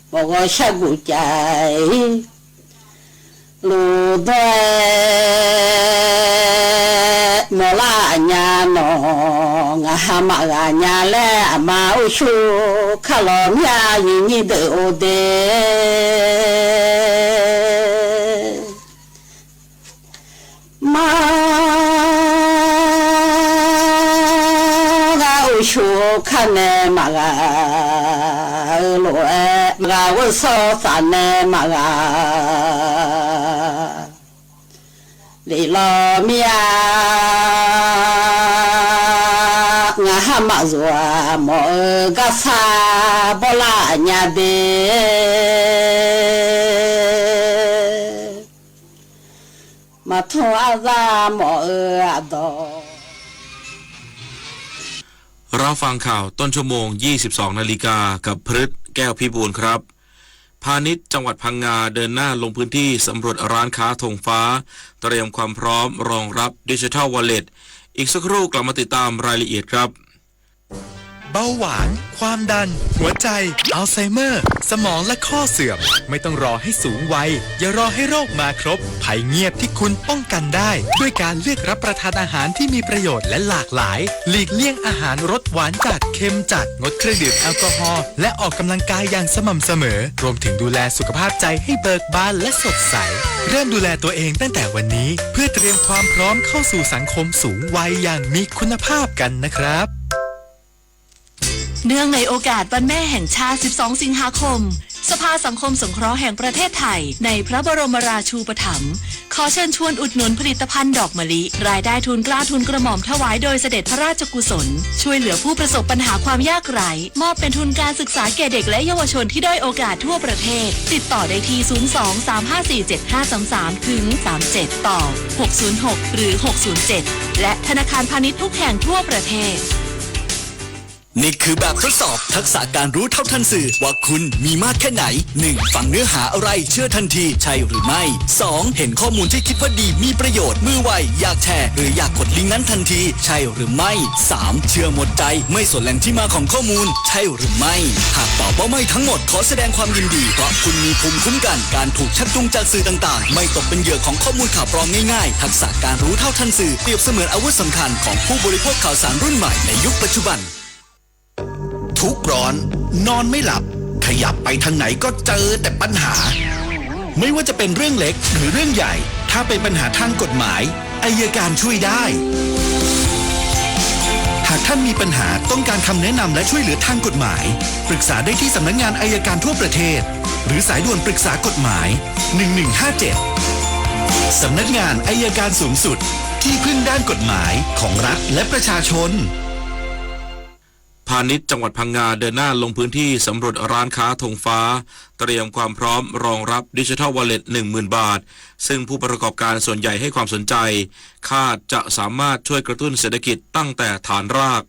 โมกชักกุใจลุด้วยโมลาญาโนงาหามากาญาเลมาอุชูขลอมยายินีเดโอเดมาชูขันเนมากาโลเอมากาวโซสันเนมากาลีลอมียงาหามาจัวโมกาซาบลาญาเดมาทัวซาโมอาดอเราฟังข่าวต้นชั่วโมง 22 นาฬิกากับพฤทธิ์แก้วพิบูลครับพาณิชย์จังหวัดพังงาเดินหน้าลงพื้นที่สำรวจร้านค้าธงฟ้าเตรียมความพร้อมรองรับดิจิทัลวอลเล็ตอีกสักครู่กลับมาติดตามรายละเอียดครับ เบาหวานความดันหัวใจอัลไซเมอร์สมองและข้อเสื่อมไม่ต้องรอให้สูงวัยอย่ารอให้โรคมาครบภัยเงียบที่คุณป้องกันได้ด้วยการเลือกรับประทานอาหารที่มีประโยชน์และหลากหลายหลีกเลี่ยงอาหารรสหวานจัดเค็มจัดงดเครื่องดื่มแอลกอฮอล์และออกกำลังกายอย่างสม่ำเสมอรวมถึงดูแลสุขภาพใจให้เบิกบานและสดใสเริ่มดูแลตัวเองตั้งแต่วันนี้เพื่อเตรียมความพร้อมเข้าสู่สังคมสูงวัยอย่างมีคุณภาพกันนะครับเนื่องในโอกาสวันแม่แห่งชาติ 12 สิงหาคม สภาสังคมสงเคราะห์แห่งประเทศไทยในพระบรมราชูปถัมภ์ขอเชิญชวนอุดหนุนผลิตภัณฑ์ดอกมะลิรายได้ทุนกล้าทุนกระหม่อมถวายโดยเสด็จพระราชกุศลช่วยเหลือผู้ประสบปัญหาความยากไร้มอบเป็นทุนการศึกษาแก่เด็กและเยาวชนที่ด้อยโอกาสทั่วประเทศติดต่อได้ที่ 02-354-7533 ถึง 37 ต่อ 606 หรือ 607 และธนาคารพาณิชย์ทุกแห่งทั่วประเทศนี่คือแบบทดสอบทักษะการรู้เท่าทันสื่อว่าคุณมีมากแค่ไหน 1. ฟังเนื้อหาอะไรเชื่อทันทีใช่หรือไม่ 2. เห็นข้อมูลที่คิดว่าดีมีประโยชน์มือไวอยากแชร์หรืออยากกดลิงก์นั้นทันทีใช่หรือไม่ 3. เชื่อหมดใจไม่สนแหล่งที่มาของข้อมูลใช่หรือไม่หากตอบว่าไม่ทั้งหมดขอแสดงความยินดีเพราะคุณมีภูมิคุ้มกันการถูกชักจูงจากสื่อต่างๆไม่ตกเป็นเหยื่อของข้อมูลข่าวปลอมง่ายๆทักษะการรู้เท่าทันสื่อเปรียบเสมือนอาวุธสำคัญของผู้บริโภคข่าวสารรุ่นใหม่ในยุคปัจจุบันทุกร้อนนอนไม่หลับขยับไปทางไหนก็เจอแต่ปัญหาไม่ว่าจะเป็นเรื่องเล็กหรือเรื่องใหญ่ถ้าเป็นปัญหาทางกฎหมายอัยการช่วยได้หากท่านมีปัญหาต้องการคำแนะนำและช่วยเหลือทางกฎหมายปรึกษาได้ที่สำนักงานอัยการทั่วประเทศหรือสายด่วนปรึกษากฎหมาย1157สำนักงานอัยการสูงสุดที่พึ่งด้านกฎหมายของรัฐและประชาชน พาณิชย์จังหวัดพังงาเดินหน้าลงพื้นที่สำรวจร้านค้าธงฟ้าเตรียมความพร้อมรองรับดิจิทัลวอลเล็ต 10,000 บาทซึ่งผู้ประกอบการส่วนใหญ่ให้ความสนใจคาดจะสามารถช่วยกระตุ้นเศรษฐกิจตั้งแต่ฐานราก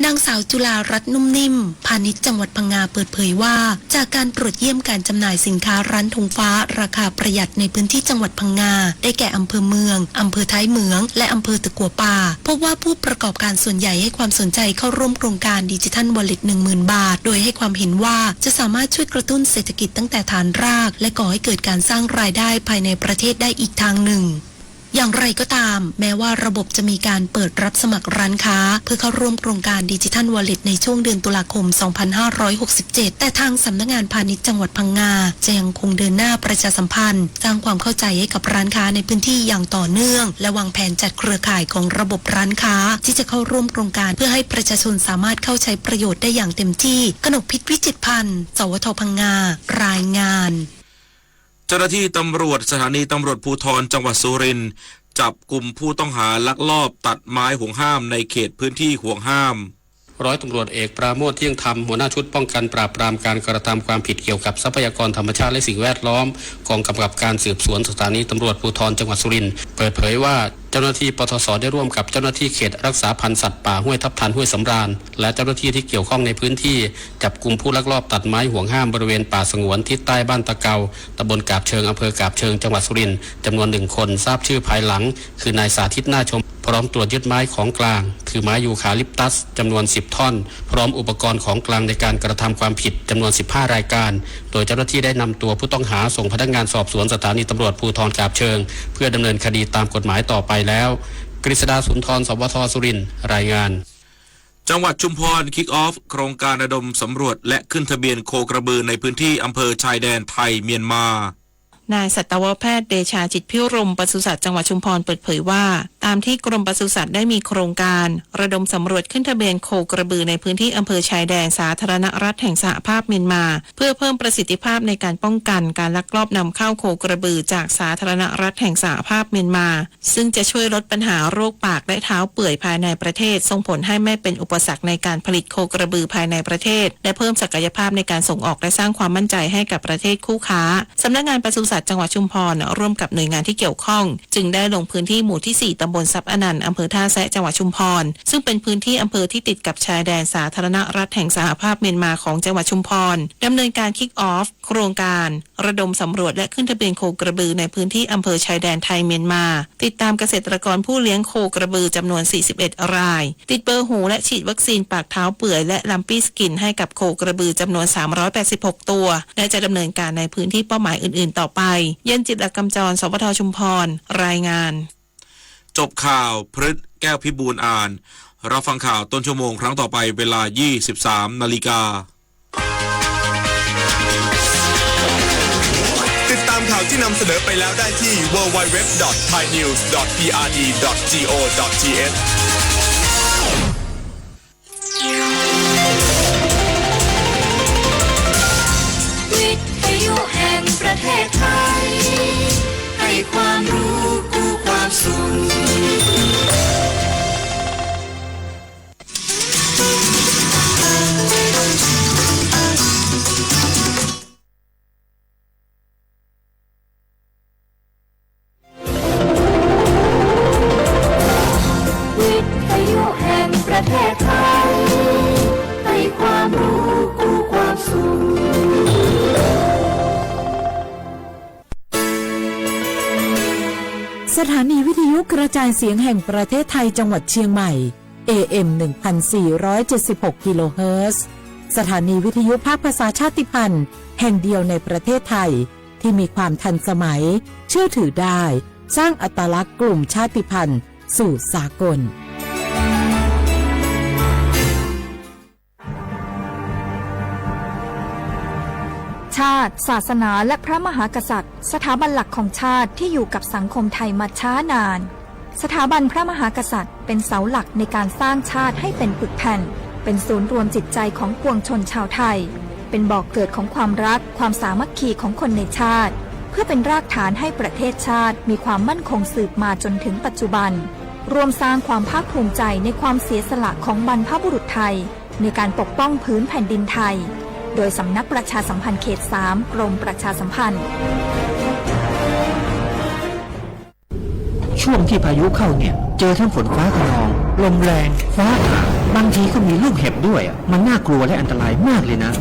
นางสาวจุฬารัตน์นุ่มนิ่มพาณิชย์จังหวัดพังงาเปิดเผยว่าจากการตรวจเยี่ยมการจำหน่ายสินค้าร้านธงฟ้าราคาประหยัดในพื้นที่จังหวัดพังงาได้แก่อำเภอเมืองอำเภอท้ายเหมืองและอำเภอตะกั่วป่าพบว่าผู้ประกอบการส่วนใหญ่ให้ความสนใจเข้าร่วมโครงการดิจิทัลวอลเล็ต 10,000 บาทโดยให้ความเห็นว่าจะสามารถช่วยกระตุ้นเศรษฐกิจตั้งแต่ฐานรากและก่อให้เกิดการสร้างรายได้ภายในประเทศได้อีกทางหนึ่งอย่างไรก็ตามแม้ว่าระบบจะมีการเปิดรับสมัครร้านค้าเพื่อเข้าร่วมโครงการดิจิทัลวอลเล็ตในช่วงเดือนตุลาคม 2567 แต่ทางสำนักงานพาณิชย์จังหวัดพังงาจะยังคงเดินหน้าประชาสัมพันธ์สร้างความเข้าใจให้กับร้านค้าในพื้นที่อย่างต่อเนื่องและวางแผนจัดเครือข่ายของระบบร้านค้าที่จะเข้าร่วมโครงการเพื่อให้ประชาชนสามารถเข้าใช้ประโยชน์ได้อย่างเต็มที่กนกพิษวิจิตรพันธ์สวทพังงารายงานเจ้าหน้าที่ตำรวจสถานีตำรวจภูธรจังหวัดสุรินทร์จับกลุ่มผู้ต้องหาลักลอบตัดไม้ห่วงห้ามในเขตพื้นที่ห่วงห้ามร้อยตำรวจเอกปราโมทย์เที่ยงธรรมหัวหน้าชุดป้องกันปราบปรามการกระทำความผิดเกี่ยวกับทรัพยากรธรรมชาติและสิ่งแวดล้อมกองกำกับการสืบสวนสถานีตำรวจภูธรจังหวัดสุรินทร์เปิดเผยว่าเจ้าหน้าที่ปทศได้ร่วมกับเจ้าหน้าที่เขตรักษาพันธุ์สัตว์ป่าห้วยทับทันห้วยสำราญและเจ้าหน้าที่ที่เกี่ยวข้องในพื้นที่จับกลุ่มผู้ลักลอบตัดไม้ห่วงห้ามบริเวณป่าสงวนทิศใต้บ้านตะเกาตำบลกาบเชิงอำเภอกาบเชิงจังหวัดสุรินทร์จำนวน1 คนทราบชื่อภายหลังคือนายสาธิตน่าชมพร้อมตรวจยึดไม้ของกลางคือไม้ยูคาลิปตัสจำนวน10 ท่อนพร้อมอุปกรณ์ของกลางในการกระทำความผิดจำนวน15 รายการโดยเจ้าหน้าที่ได้นำตัวผู้ต้องหาส่งพนักงานสอบสวนสถานีตำรวจภูธรกาบเชิงเพื่อดำเนินคดีตามกฎหมายต่อไปแล้วกฤษดาสุนทรสวทสุรินทร์รายงานจังหวัดชุมพรคิกออฟโครงการระดมสำรวจและขึ้นทะเบียนโคกระบือในพื้นที่อำเภอชายแดนไทยเมียนมานายสัตวแพทย์เดชาจิตพิรมปศุสัตว์จังหวัดชุมพรเปิดเผยว่าตามที่กรมปศุสัตว์ได้มีโครงการระดมสำรวจขึ้นทะเบียนโคกระบือในพื้นที่อำเภอชายแดนสาธารณรัฐแห่งสหภาพเมียนมาเพื่อเพิ่มประสิทธิภาพในการป้องกันการลักลอบนำเข้าโคกระบือจากสาธารณรัฐแห่งสหภาพเมียนมาซึ่งจะช่วยลดปัญหาโรคปากและเท้าเปื่อยภายในประเทศส่งผลให้ไม่เป็นอุปสรรคในการผลิตโคกระบือภายในประเทศและเพิ่มศักยภาพในการส่งออกและสร้างความมั่นใจให้กับประเทศคู่ค้าสำนักงานปศุสัตว์จังหวัดชุมพรร่วมกับหน่วยงานที่เกี่ยวข้องจึงได้ลงพื้นที่หมู่ที่4ตำบลทรัพย์อนันต์อำเภอท่าแซะจังหวัดชุมพรซึ่งเป็นพื้นที่อำเภอที่ติดกับชายแดนสาธารณรัฐแห่งสหภาพเมียนมาของจังหวัดชุมพรดำเนินการคิกออฟโครงการระดมสำรวจและขึ้นทะเบียนโคกระบือในพื้นที่อำเภอชายแดนไทยเมียนมาติดตามเกษตรกรผู้เลี้ยงโคกระบือจำนวน41 รายติดเบอร์หูและฉีดวัคซีนปากเท้าเปื่อยและลัมปี้สกินให้กับโคกระบือจำนวน386ตัวและจะดำเนินการในพื้นที่เป้าหมายอื่นๆต่อไปเย็นจิตรกำจรสวทชุมพรรายงานจบข่าวพฤษแก้วพิบูลอ่านรับฟังข่าวต้นชั่วโมงครั้งต่อไปเวลา 23:00 น.ติดตามข่าวที่นำเสนอไปแล้วได้ที่ www.thainews.prd.go.th วิทยุแห่งประเทศไทยให้ความรู้กู้ความสุขวิทยุแห่งประเทศไทยให้ความรู้กู้ความสุขสถานีวิทยุกระจายเสียงแห่งประเทศไทยจังหวัดเชียงใหม่ AM 1476 กิโลเฮิรตซ์สถานีวิทยุภาคภาษาชาติพันธุ์แห่งเดียวในประเทศไทยที่มีความทันสมัยเชื่อถือได้สร้างอัตลักษณ์กลุ่มชาติพันธุ์สู่สากลชาติศาสนาและพระมหากษัตริย์สถาบันหลักของชาติที่อยู่กับสังคมไทยมาช้านานสถาบันพระมหากษัตริย์เป็นเสาหลักในการสร้างชาติให้เป็นปึกแผ่นเป็นศูนย์รวมจิตใจของปวงชนชาวไทยเป็นบ่อกเกิดของความรักความสามัคคีของคนในชาติเพื่อเป็นรากฐานให้ประเทศชาติมีความมั่นคงสืบมาจนถึงปัจจุบันรวมสร้างความภาคภูมิใจในความเสียสละของบรรพบุรุษไทย ในการปกป้องพื้นแผ่นดินไทย โดยสำนักประชาสัมพันธ์เขต 3 กรมประชาสัมพันธ์ ช่วงที่พายุเข้าเนี่ยเจอทั้งฝนฟ้าคะนองลมแรงฟ้าผ่าบางทีก็มีลูกเห็บด้วยมันน่ากลัวและอันตรายมากเลยนะ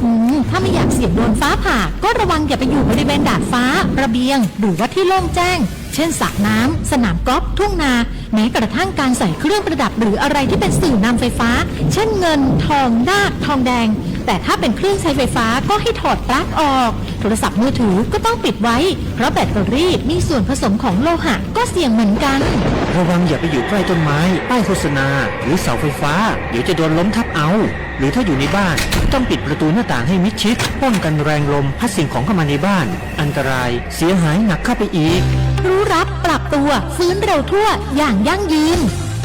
ถ้าไม่อยากเสี่ยงโดนฟ้าผ่าก็ระวังอย่าไปอยู่บริเวณดาดฟ้าระเบียงหรือว่าที่โล่งแจ้งเช่นสระน้ำสนามกอล์ฟทุ่งนาแม้กระทั่งการใส่เครื่องประดับหรืออะไรที่เป็นสื่อนำไฟฟ้าเช่นเงินทองนาคทองแดงแต่ถ้าเป็นเครื่องใช้ไฟฟ้าก็ให้ถอดปลั๊กออกโทรศัพท์มือถือก็ต้องปิดไว้เพราะแบตเตอรี่มีส่วนผสมของโลหะก็เสี่ยงเหมือนกันระวังอย่าไปอยู่ใกล้ต้นไม้ป้ายโฆษณาหรือเสาไฟฟ้าเดี๋ยวจะโดนล้มทับเอาหรือถ้าอยู่ในบ้านต้องปิดประตูหน้าต่างให้มิดชิดป้องกันแรงลมพัดสิ่งของเข้ามาในบ้านอันตรายเสียหายหนักเข้าไปอีกรู้รับปรับตัวฟื้นเร็วทั่วอย่างยั่งยืน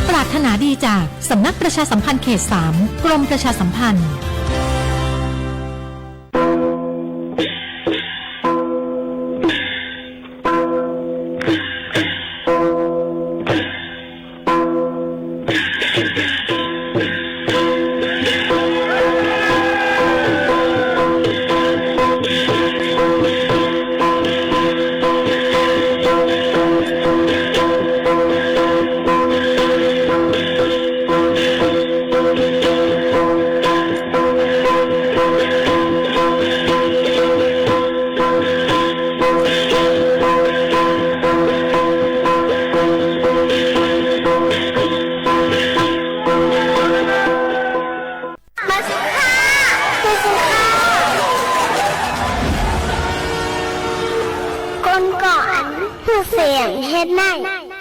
ปรารถนาดีจากสำนักประชาสัมพันธ์เขต 3 กรมประชาสัมพันธ์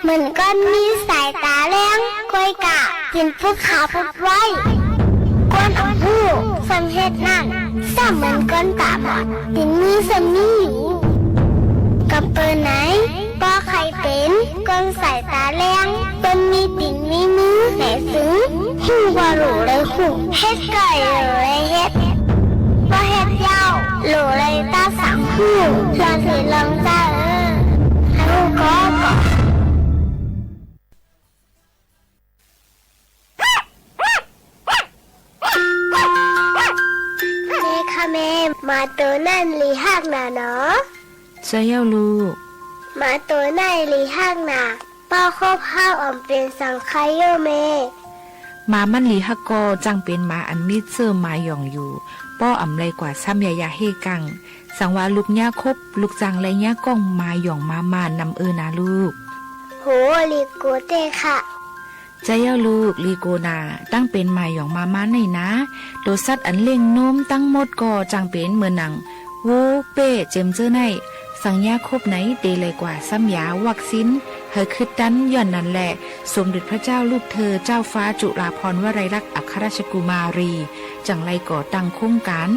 เหมือนก้อนมีสายตาแรงก้อยกะกินพุกขาพุกไว้ก้อนอับหูสังเฮ็ดนั่นซ้ำเหมือนก้อนตาบอดตินมือสมีอยู่กับเปิดไหนป้อใครเป็นก้อนสายตาแรงต้นมีติ่งมีมือแหนซึ้งหูว่าหลูเลยหูเฮ็ดไก่หลูเลยเฮ็ดป้อเฮ็ดยาวหลูเลยตาสังหูลองถือลองจ้าให้หูก็ก่อนแม่มาตัวนั่นลีหักหนาเนาะใช่แล้วลูกมาตัวนั่นลีหักหนาป้าครอบข้าวอ่อมเป็นสังไคโยเมมามันลีฮักก็จังเป็นมาอันมีเสื้อมาหย่องอยู่ป้ออ่ำไรกว่าซ้ำยายาเฮกังสังว่าลูกย่าคบลูกจังไรย่าก้องมาหย่องมานำนะลูกโหลีโกเตค่ะใจเย้าลูกลีโกนาตั้งเป็นมาหยองมาในนะโดสัตว์อันเล่งโน้มตั้งหมดก็จังเป็นเหมือนหนังโวเป้เจมเจอในสังยาคบไหนเดเลยกว่าซ้ำยาวักซินเฮอคือดันย่อนนั่นแหละสมเด็จพระเจ้าลูกเธอเจ้าฟ้าจุฬาภรณ์วลัยลักษณ์อัครราชกุมารีจังไรก่อตั้งโครงการ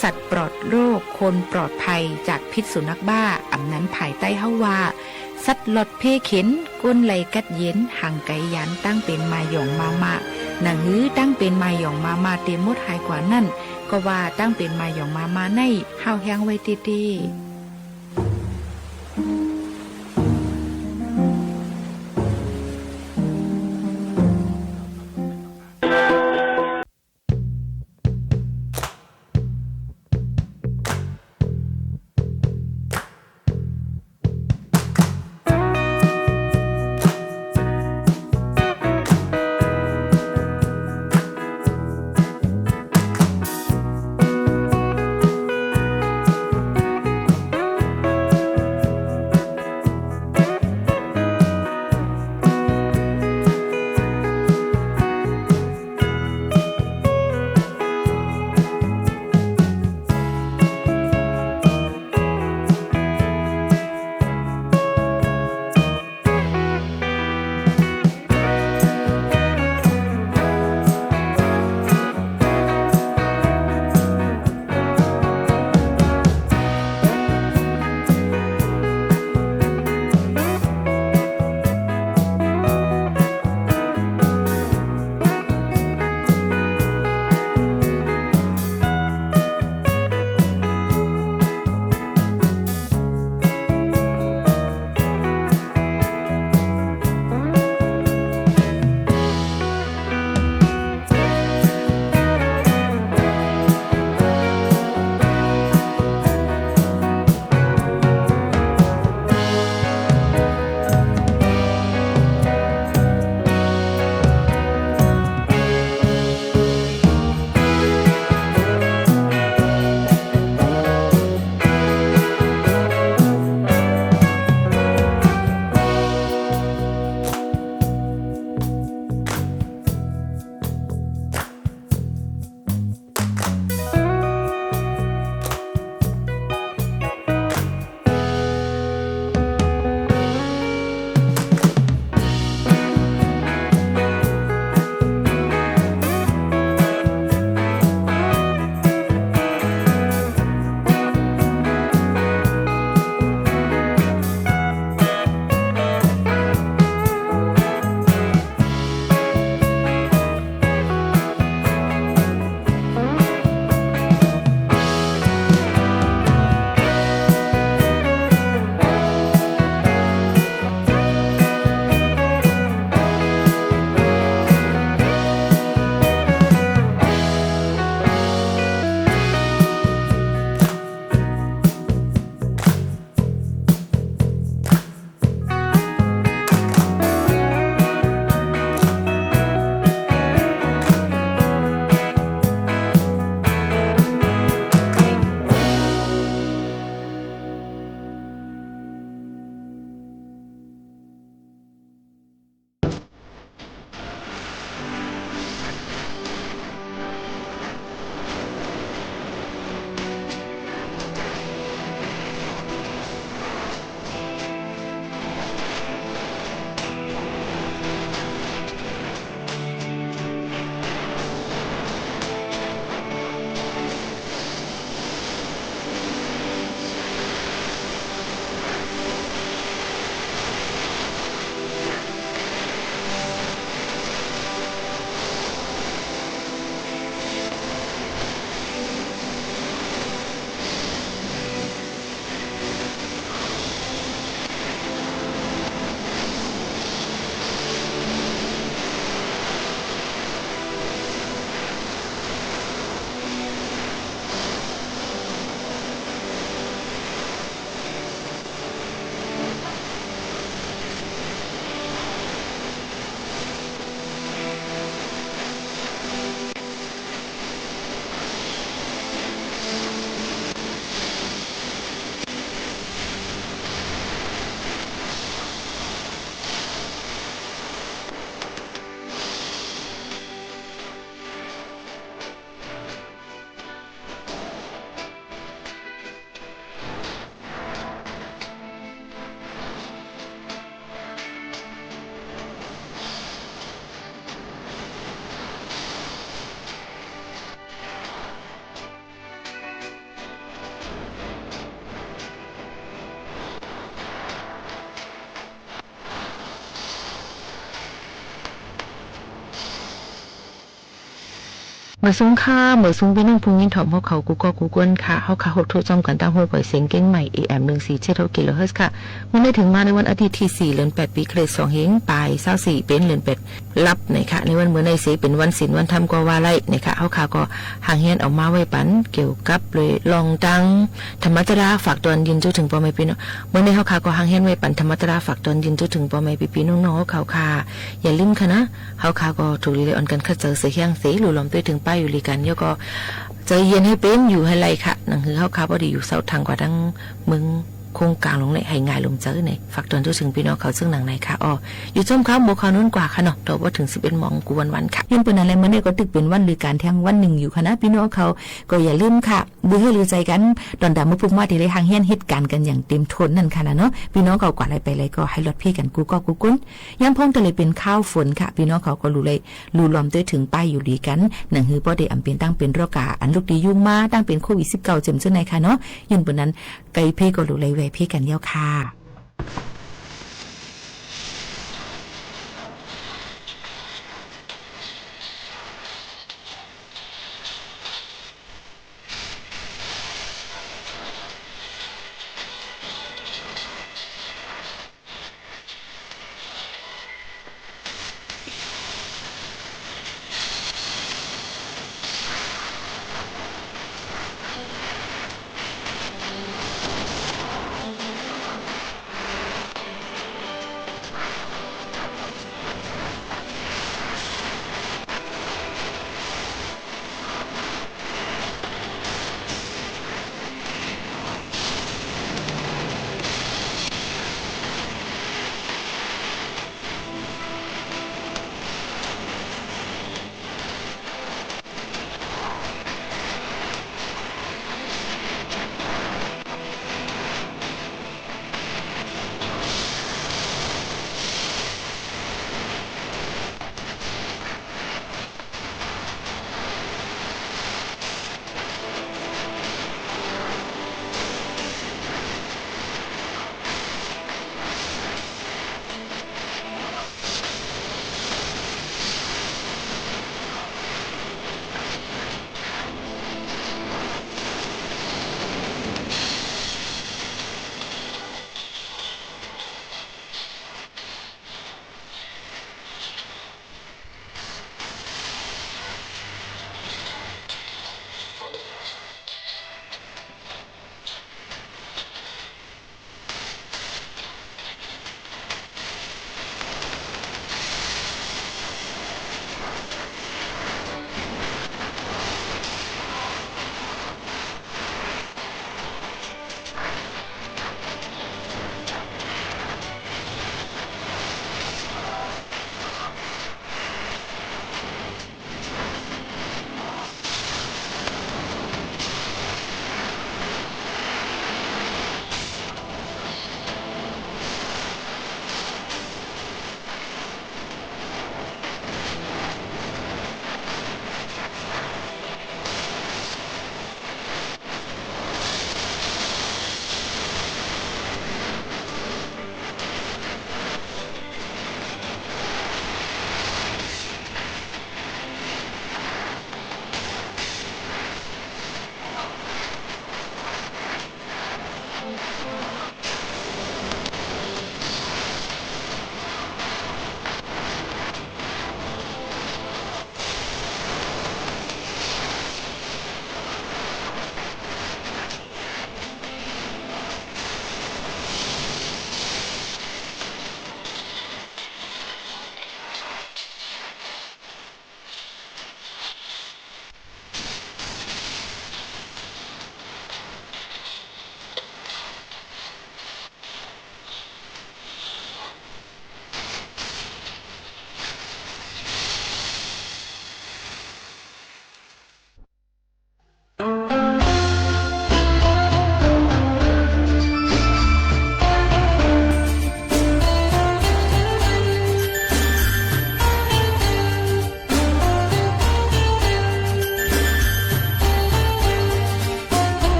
สัตว์ปลอดโรคคนปลอดภัยจากพิษสุนัขบ้าอำนั้นภายใต้เฮาว่าสัตว์หลอดเพเข็นก้นไหลกัดเย็นห่างไกยันตั้งเป็นมาหยองมาหนังหื้อตั้งเป็นมาหยองมาเต็มหมดหายกว่านั่นก็ว่าตั้งเป็นมาหยองมาในห้าวแห้งไว้ตี เมื่อสูงค่าเมื่อสูงพี่น้องพุงยินถ่อมพวกเขากูก็กูกวนค่ะเขาขาหกทุจอมกันตามหัวปล่อยเสียงเก้งใหม่ AM 147กิโลเฮิรตซ์ค่ะมันได้ถึงมาในวันอาทิตย์ที่4เดือน8ปีคริสต์2เฮงปลาย24เป็นเดือน8รับนะคะในวันเมื่อในเสเป็นวันศีลวันธรรมก็ว่าไล่นะคะเขาขาก็ห่างเฮียนออกมาไว้ปันเกี่ยวกับเลยลองตังธรรมตราฝากตอนยินจนถึงพ่อแม่พี่น้องเมื่อในเขาขาก็ห่างเฮียนไว้ปันธรรมตราฝากตอนยินจนถึงพ่อแม่พี่น้องๆเขาขาอย่าลืมค่ะนะเขาขาก็ถูกลีเลยอ่อนกันคัดเจอเสียงเสียหลุดลมไปถึงป้ายอยู่ลีกันแล้วก็ใจเย็นให้เป็นอยู่ให้ไรค่ะหนังคือเขาขาพอดีอยู่เสาทางกว่าทั้งมึงโครงกลางลงเลยให้ง่ายลงเจอเนี่ยฝากตอนจนถึงพี่น้องเขาซึ่งหนังไหนค่ะอ๋ออยู่ช่วงข้าวโมคานุ่นกว่าค่ะเนาะแต่ว่าถึง11 โมงกูวันค่ะยังเป็นอะไรเมื่อเนี่ยก็ตึกเป็นวันหรือการแทงวันหนึ่งอยู่ค่ะนะพี่น้องเขาก็อย่าลืมค่ะบื้อให้ลือใจกันตอนดำมือพุ่งมาที่ไรทางเฮียนเหตุการณ์กันอย่างเต็มทนนั่นค่ะนะเนาะพี่น้องเขากว่าอะไรไปเลยก็ให้ลดพี่กันกูก็กูกุ้นย้ำพ้องแต่เลยเป็นข้าวฝนค่ะพี่น้องเขาก็รู้เลยรู้ล้อมด้วยถึงป้ายอยู่ดีกันหนังหือป้อเดอำเป็นตั้งเป็นโรคาอันลูกดียุ่งมาตั้งเป็นโควิด19เจ็มเจ้าไหนค่ะเนาะยืนบนนั้นไกลเพ่ก็รู้เลยแวเพ่กันเย้าค่ะ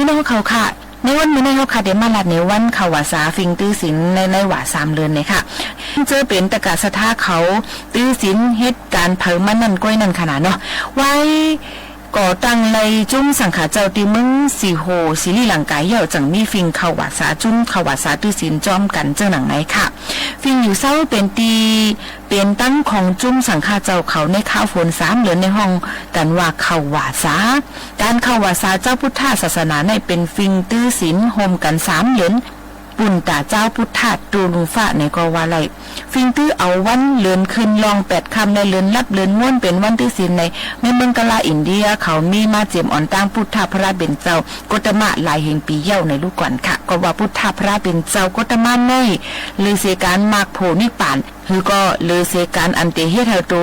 น้องเขาค่ะในวันมื้อนี้เขาค่ะเดมาลัดในวันเขาวาสาฟิงตื้อสินในหว่า3เดือนเนี่ยค่ะเจอเป็นตะกาสถาเขาตื้อสินเฮ็ดการเผามันนั่นก้อยนั่นขนาดเนาะไว้ก่อตั้งไลจุ้มสังขาเจ้าตีมึงสีโหสีลีหลังกายเย่าจังมีฟิงเขาวาสาจุ้มเขาวาสาตื้อสินจอมกันเจ้าหนังไหนค่ะฟิงอยู่เศร้าเป็นตีเป็นตั้งของจุ้มสังขาเจ้าเขาในข้าวฝน3เหลือนในห้องกันว่าเขาวาสาการเขาวาสาเจ้าพุทธศาสนาในเป็นฟิงตื้อสินโฮมกัน3เหลือนปุ่นตาเจ้าพุทธาตูลุงฟ้าในกว่าไรฟิงตื้อเอาวันเลือนคืนลอง8คำในเลือนรับเลือนม้วนเป็นวันตื้อสินในเมืองกะลาอินเดียเขามีมาเจียมอ่อนตั้งพุทธพระเบญเจ้ากตมะหลายแห่งปีเย้าในลูกก่อนค่ะก็ว่าพุทธพระเบญเจ้ากตมะในลือเสการมากโพนิปานคือก็ลือเสการอันเตเฮเทโต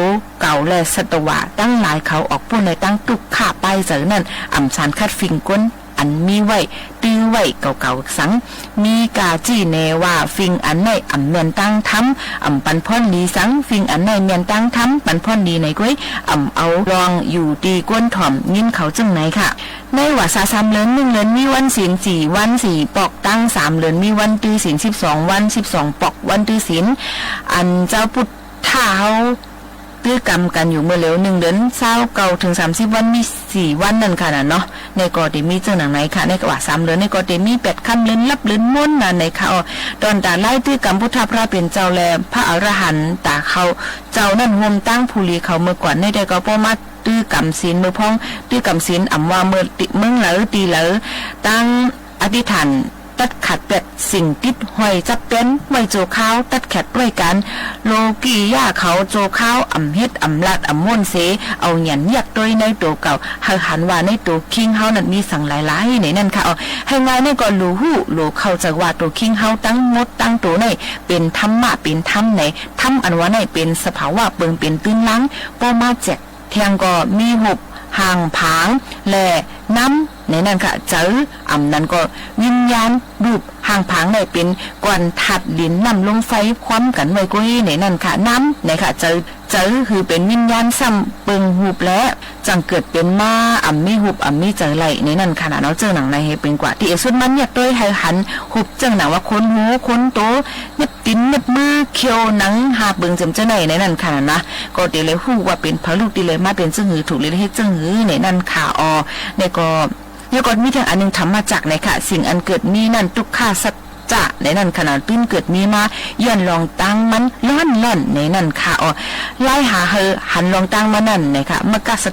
เก่าและสตวะตั้งหลายเขาออกปุ่นในตั้งตุกขาไปเสอนั่นอ่ำชันคัดฟิงก้นอันมีไว้ตื้อไว้เก่าๆสังมีกาจี้แนว่าฟิงอันในอ่ำเมียนตั้งทำอ่ำปันพ่อนดีสังฟิงอันในเมียนตั้งทำปันพ่อนดีในก้อยอ่ำเอารองอยู่ดีก้นถ่อมยินเขาจึงไหนค่ะในว่าซา3เดือน1เดือนมีวันศีล4วัน4ปอกตั้ง3เดือนมีวันตื้อศีล12วัน12ปอกวันตื้อศีลอันเจ้าพุทธาเฮาตื้อกรรมกันอยู่เมื่อเร็ว1เดือน29ถึง30วันมี4วันนั่นค่ะเนาะในกอเดมีเจ้าหนังไหนค่ะในกว่า3เดือนในกอเดมี8ค่ำเดือนรับเดือนม้วนน่ะในค่ะตอนตาไล่ตื้อกรรมพุทธพระเป็นเจ้าแลพระอรหันต์ตาเขาเจ้านั่นโฮมตั้งภูรีเขาเมื่อก่อนในได้ก็ป้อมาตื้อกรรมศีลมือพ้องตื้อกรรมศีลอำว่าเมื่อติมึงเหลอตีเหลอตั้งอธิษฐานตัดขัดเป็ดสิ่งติดหอยจับเป็นไว้โจข้าวตัดแขดด้วยกันโลกีย่าเขาโจข้าวอ่ำเฮ็ดอ่ำลาดอ่ำม่วนเสเอาหยันยักด้วยในตัวเก่าหันว่าในตัวคิงเฮานั้นมีสั่งหลายๆในนั่นค่ะให้ง่ายในก่อนรู้หู้โลเข้าใจว่าตัวคิงเฮาตั้งงดตั้งตัวในเป็นธรรมะเป็นธรรมไหนธรรมอันว่าในเป็นสภาวะเปิงเป็นตื้นล้างป้อมาแจกแทงก็มีหุบห่างผางและน้ำในนั้นค่ะเจออ่ำนั้นก็วิญญาณรูปห่างผางในเป็นก่อนถัดดินนำลงไฟคว่ำกันไว้ก้อยในนั้นค่ะน้ำในค่ะเจอคือเป็นวิญญาณซ้ำเปิงหูบและจังเกิดเป็นมาอ่ำมีหูบอ่ำมีเจอไหลในนั้นค่ะเนาะเจอหนังในให้เป็นกว่าที่สุดมันอยากด้วยให้หันหูบจังหนังว่าคนหูคนโตเน็บติ้นเน็บมือเคียวหนังหาเบิ่งจำเจ้าในนั้นค่ะนะก็เดี๋ยวเลยฮู้ว่าเป็นพระลูกดีเลยมาเป็นจึงหือถูกเลยให้จึงหือในนั้นค่ะในก็แล้วก็มีทางอันนึงทำมาจากในค่ะสิ่งอันเกิดมีนั่นทุกข้าสัจจะในนั้นขนาดตื้นเกิดมีมาย้อนลองตั้งมันล่อนในนั้นค่ะไล่หาหันลองตั้งมานั่นในค่ะมกสั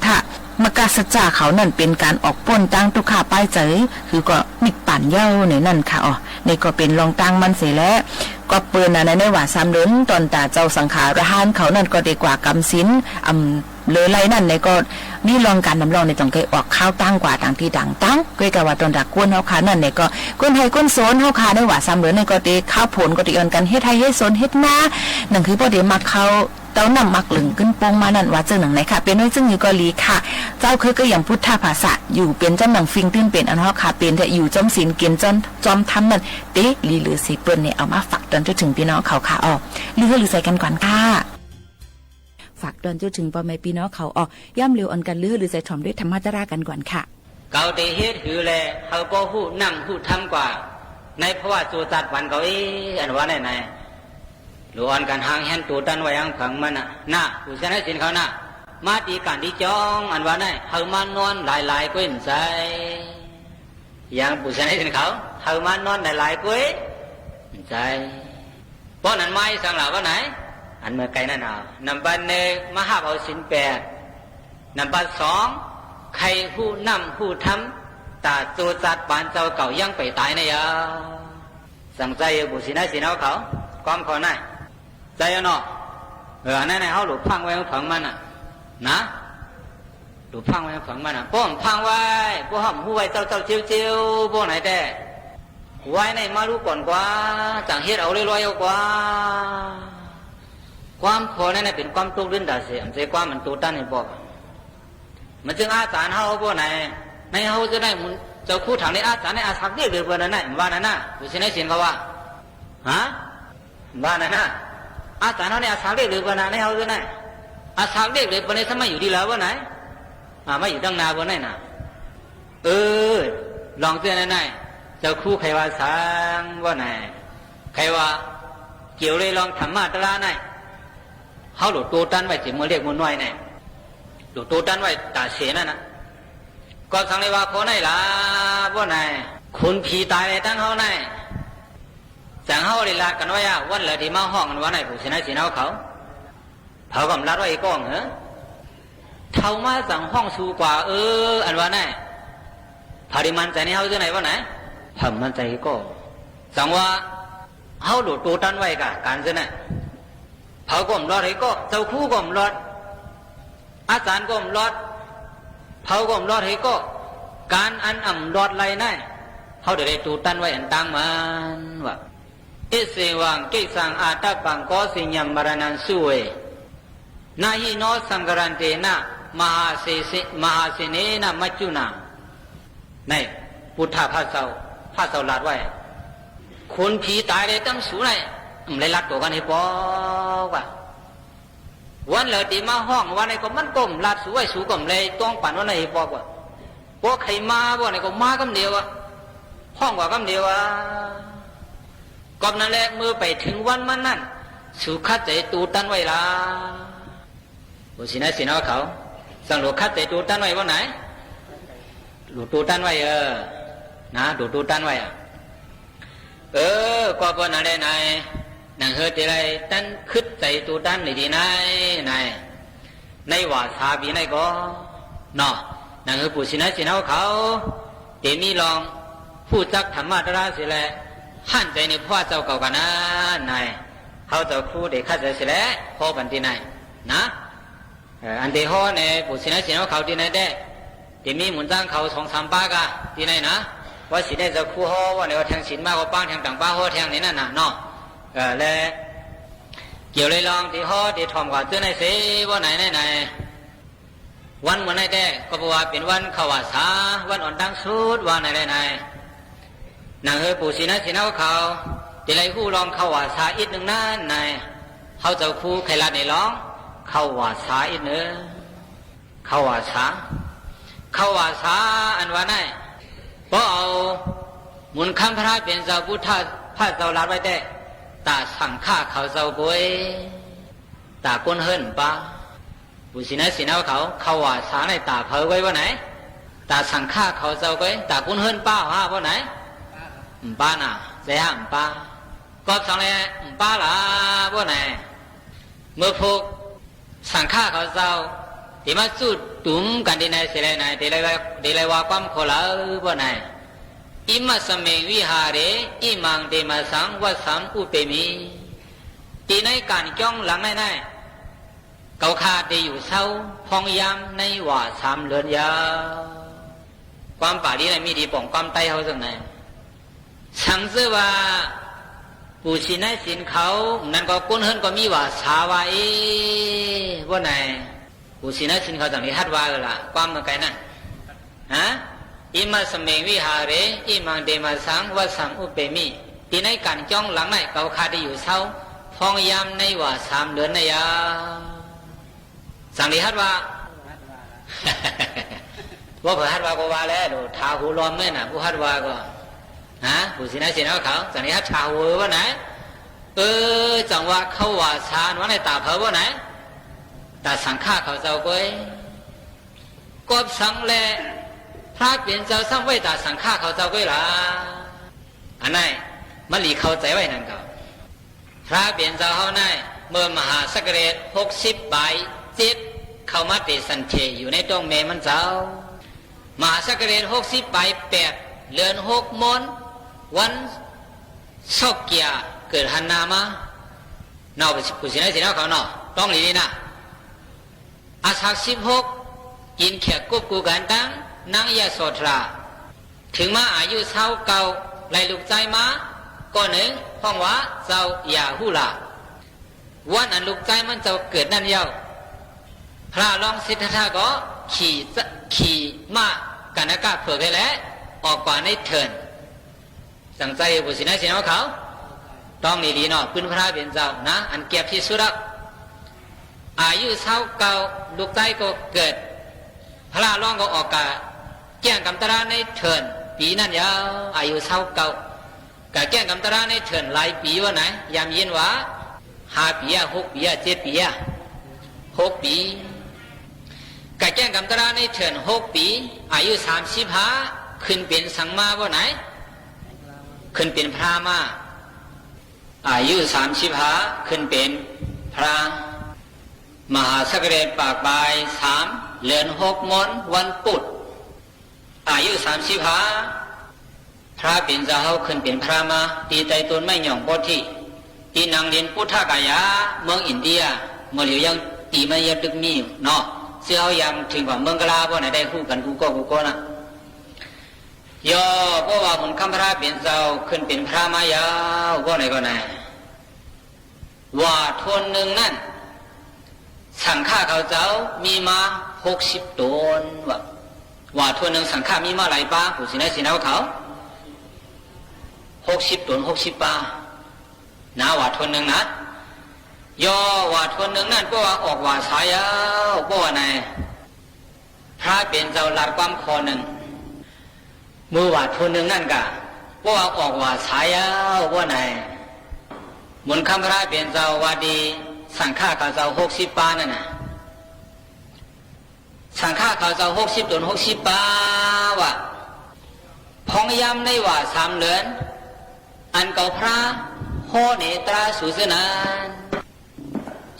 จจะเขานั่นเป็นการออกป้นตั้งทุกข้าป้ายเจยคือก็มิดปั่นเย้าในนั้นค่ะในก็เป็นลองตั้งมันเสียแล้วก็เปิ้นอันในว่า3เดือนตอนตาเจ้าสังขารหานเขานั่นก็ได้กว่ากำศีลเลยไรนั่นในก็นี่ลองการนำลองในต้องเคยออกข้าวตั้งกว่าต่างที่ต่างตั้งก็กะว่าตอนดักก้นเฮาขานั่นในก็ก้นไทยก้นโซนเฮาขาได้ว่า3เดือนในก็ได้ข้าวผลก็ได้อ่อนกันเฮ็ดไทยเฮ็ดโซนเฮ็ดนานั่นคือบ่ได้มักเขาเต้านำมักหลึงขึ้นโปงมานั่นว่าเจ้าหนังไหนค่ะเป็นไว้ซึ่งอยู่ก็ลีค่ะเจ้าคือก็อย่างพุทธภาษาอยู่เป็นเจ้าหนังฟิงตื้นเป็นอันเฮาค่ะเป็นแต่อยู่จอมศีลเกียนจอมทำนั่นเต๊ลีหรือสิเปิ้นเนี่ยเอามาฝากตอนจนถึงพี่น้องเขาค่ะลือใส่กันก่อนค่ะฝากตอนจนถึงพ่อแม่พี่น้องเขาย่ำเร็วอันกันลือใส่ถ่อมด้วยธรรมะตรากันก่อนค่ะเกาเตเฮ็ดคือแลเฮาบ่ฮู้นั่งฮู้ทำกว่าในเพราะว่าสู่ตัดวันเขาอันว่าไหนหลวนกันหางแหนตูตันไว้ยังผังมันน่ะผู้ชนะสินเขาน่ะมาตีกันที่จองอันว่าไหนเฮามานอนหลายๆก้นใส่อย่างผู้ชนะสินเขาเฮามานอนหลายๆก้นใส่เพราะนั้นไม่สังหลาว่าไหนอันเมื่อไกลนั่นเอานำบันเนมหาเอาสิน8นำบัน2ใครผู้นำผู้ทำตาโจจัดปานเจ้าเก่ายังไปตายนะยาสั่งใจผู้ชนะสินเขาความขอไหนใจเนาะนั่นเขาหลุดพังไว้ของผังมันนะหลุดพังไว้ของผังมันป้องพังไว้พวกห้องผู้ไว้เจ้าเจียวพวกไหนแต่ไว้ในมารู้ก่อนกว่าจังเฮ็ดเอาลอยๆเอากว่าความขอนั่นเป็นความตุกลื่นดาเสียมเสียความมันตูตันให้บอกมันจึงอาสาเขาพวกไหนในเขาจะได้เจ้าคู่ถังในอาสาในอาสักเรียกเรือเบอร์นั้นว่านั่นน่ะผู้ชนะเสียงเขาว่าฮะบ้านนั่นน่ะอาจารย์เขาเนี่ยอาสาเรียกหรือเปล่าในเขาด้วยนะอาสาเรียกหรือเปล่าในสมัยอยู่ดีแล้ววะไหนไม่อยู่ตั้งนานวะไหนน่ะ ลองเตือนนั่นเจ้าคู่ใครว่าสังว่าไหนใครว่าเกี่ยวเลยลองทำมาตราไหนเขาหลุดตัวตันไว้จิมือเรียกมือน้อยไหนหลุดตัวตันไว้ตาเสียนั่นนะก็สังเลยว่าคนไหนล่ะว่าไหนคุณผีตายเลยตั้งเขาไหนจังเขาเลยลากันไว้วันเลยที่มาห้องกันว่าไหนผู้ชนะสีน้าเขากำลัดไว้ก้องเหรอเท่ามาสั่งห้องสูกว่าอันว่าไหนพอดีมันใจนี่เขาจะไหนว่าไหนทำมันใจก็สั่งว่าเขาหลุดตัวตันไว้กับการจะไหนเขาก้มรอดให้ก็เจ้าคู่ก้มรอดอาจารย์ก้มรอดเขาก้มรอดให้ก็การอันอ่ำรอดไรไหนเขาได้ตัวตันไว้อันตังมันว่าเอเสวังเกสังอาตาปังก็สิญญมรณันสุเวนาหิโนสังกรันเตนะมหาเสเนนะมัจจุนาในพุทธภาษาลาดไว้คนผีตายเลยตั้งสูงเลยเลยลัดตัวกันให้ปอกว่าวันเหลือตีมาห้องวันไหนก็มันก้มลัดสูงไว้สูงก้มเลยต้องปั่นวันไหนให้ปอกว่าพวกใครมาบ่ไหนก็มากันเดียวห้องว่ากันเดียวก็นั่นแหละเมื่อไปถึงวันมันนั่นสุขัดใจตูตันไว้ละบุษย์สินะเขาสั่งหลวงคัดใจตูตันไว้วันไหนหลวงตูตันไว้นะหลวงตูตันไว้ก็พอนั่นแหละนายนั่งเฮติไรตันคึดใจตูตันในที่ไหนในว่าสาบีไหนก็เนาะนั่งเฮบุษย์สินะเขาเดี๋ยวมีลองพูดจักธรรมะตราสิแหละหั่นใจในพ่อเจ้าเก่ากันนะนายเขาเจ้าครูเด็กข้าจะสิแหละพ่อกันที่ไหนนะอันเดียวเนี่ยผู้ศิลป์ศิลป์เขาที่ไหนได้ที่มีหมุนจ้างเขา2-3 ปากะที่ไหนนะว่าสิได้เจ้าครูห่อว่าเนี่ยแทงศิลป์มากกว่าป้างแทงต่างป้าห่อแทงนี่นั่นน่ะเนาะและเกี่ยวเลยลองที่ห่อที่ทอมกว่าเจ้าไหนเสว่าไหนวันเหมือนไหนได้ก็บอกว่าเป็นวันขวาสาวันอ่อนดังสุดว่าไหนนั่งเฮปู่ศิลป์เขาที่ไรคู่ลองเข้าว่าสาอีกหนึ่งนั่นนายเขาเจ้าครูใครละในร้องเข้าว่าสาอีกหนึ่งเข้าว่าสาอันว่าไหนเพราะเอาหมุนคำพระเป็นเจ้าพุทธพระเจ้าลัดไว้ได้ตาสั่งฆ่าเขาเจ้ากุยตาก้นเฮิรนปะปู่ศิลป์เขาเข้าว่าสาในตาเพอไว้ว่าไหนตาสั่งฆ่าเขาเจ้ากุยตาก้นเฮิรนป้าว่าไหนป้าน่ะเสียป้าก็สั่งเลยป้าล่ะว่าไหนเมื่อพวกสั่งฆ่าเขาเจ้าที่มาสู้ตุ้มกันที่ไหนเสียไหนที่ไรว่าความขอละว่าไหนอิมัสเมวิหาเรอิมังเดมาสังวัสัมอุเปมิที่ในการจ้องหลังไหนเกาคาได้อยู่เศร้าพองยามในว่า3 เดือนยาวความป่าดีในมีดีป่องความไตเขาสังไหนสังเสว่าผู้ศิลป์ศิลป์เขานั่นก็ก้นเฮิรนก็มีว่าสาวาว่าไหนผู้ศิลป์ศิลป์เขาต่างนี้ฮัดว่าละความเมื่อไงนั่นอิมัสเมวิหาเรอิมังเดมาสังวัสัมอุเปมิที่ในการจ้องหลังไหนเขาขาดอยู่เศร้าพองยามในว่า3 เดือนนะยาสังนี้ฮัดว่าว่าเผื่อฮัดว่าก็ว่าแล้วดูท้าหูล้อมแม่น่ะผู้ฮัดว่าก็ผู้ศิลป์เขาสังนี้ฮัดชาวว่าไหนจังว่าเขาว่าชาว่าในตาเพอว่าไหนตาสังฆ่าเขาเจ้าก้อยกบสังแลพระเปลี่ยนเจ้าสังไว้ตาสังฆ่าเขาเจ้าก้อยล่ะอันไหนมันหลีเข้าใจไว้นั่นก็พระเปลี่ยนเจ้าเขาไหนเมื่อมหาสักเรศ60 ใบ7เข้ามาติสันเทอยู่ในตรงเมมันเจ้ามหาสักเรศ60 ใบ8 เดือน6 มนวันศกเกียเกิดหันนามาเนาะผู้ศิลป์เขาเนาะต้องหลีนี่นะอาศัก16กินแขกกุบกูกันตั้งนางยาโสธราถึงมาอายุเท่าเก่าไล่ลูกใจมาก็หนึ่งห้องว่าเจ้าอย่าหูละวันอันลูกใจมันจะเกิดนั่นเย้าพระรองสิทธัตถะก็ขี่มากันอากาศเผื่อไปแล้วออกกว่าในเถินสั่งใจผู้ศิลป์เขาต้องดีๆเนาะพื้นพระเป็นเจ้านะอันเก็บที่สุดอายุเท่าเก่าลูกใจก็เกิดพระรองก็ออกกาแจ้งกำตราในเถินไป ปีนั่นยาวอายุเท่าเก่ากะแก้งกำตราในเถินหลายปีวะไหนยามเย็นว่า5 ปี6 ปี7 ปี6 ปีกะแก้งกำตราในเถิน6 ปีอายุ35ขึ้นเป็นสังมาวะไหนขึ้นเป็นพระมาอายุ35ขึ้นเป็นพระมหาสักเรศปากบาย3 เดือน6 มนวันปุดอายุ35พระเป็นเจ้าขึ้นเป็นพระมาตีใจตนไม่หย่องปทีตีนางเรียนพุทธกายะเมืองอินเดียเมื่อเหลียวยังตีมันยังตึกมีเนาะเสียเอายังถึงกว่าเมืองกลาเพราะไหนได้คู่กันกูก็นะย่อเพราะว่ามันคำพระเป็นเจ้าขึ้นเป็นพระมายาวเพราะไหนก็ไหนว่าทนหนึ่งนั่นสังฆาเขาเจ้ามีมา60 ตนว่าทนหนึ่งสังฆามีมาหลายป้าผู้สินสินเอาเขา60 ตน60 ป้านะว่าทนหนึ่งนะย่อว่าทนหนึ่งนั่นเพราะว่าออกว่าสายาวเพราะว่าไหนพระเป็นเจ้าหลัดความคอหนึ่งมือว่าทนหนึ่งนั่นกะเพราะว่าออกว่าสายาวเพราะไหนมุนคำพระเป็นเจ้าว่าดีสังฆาเขาเจ้า60 ป้านั่นน่ะสังฆาเขาเจ้า60 ตน60 ป้าว่าพองยำในว่า3 เดือนอันเก่าพระโหเนตราสุสนาน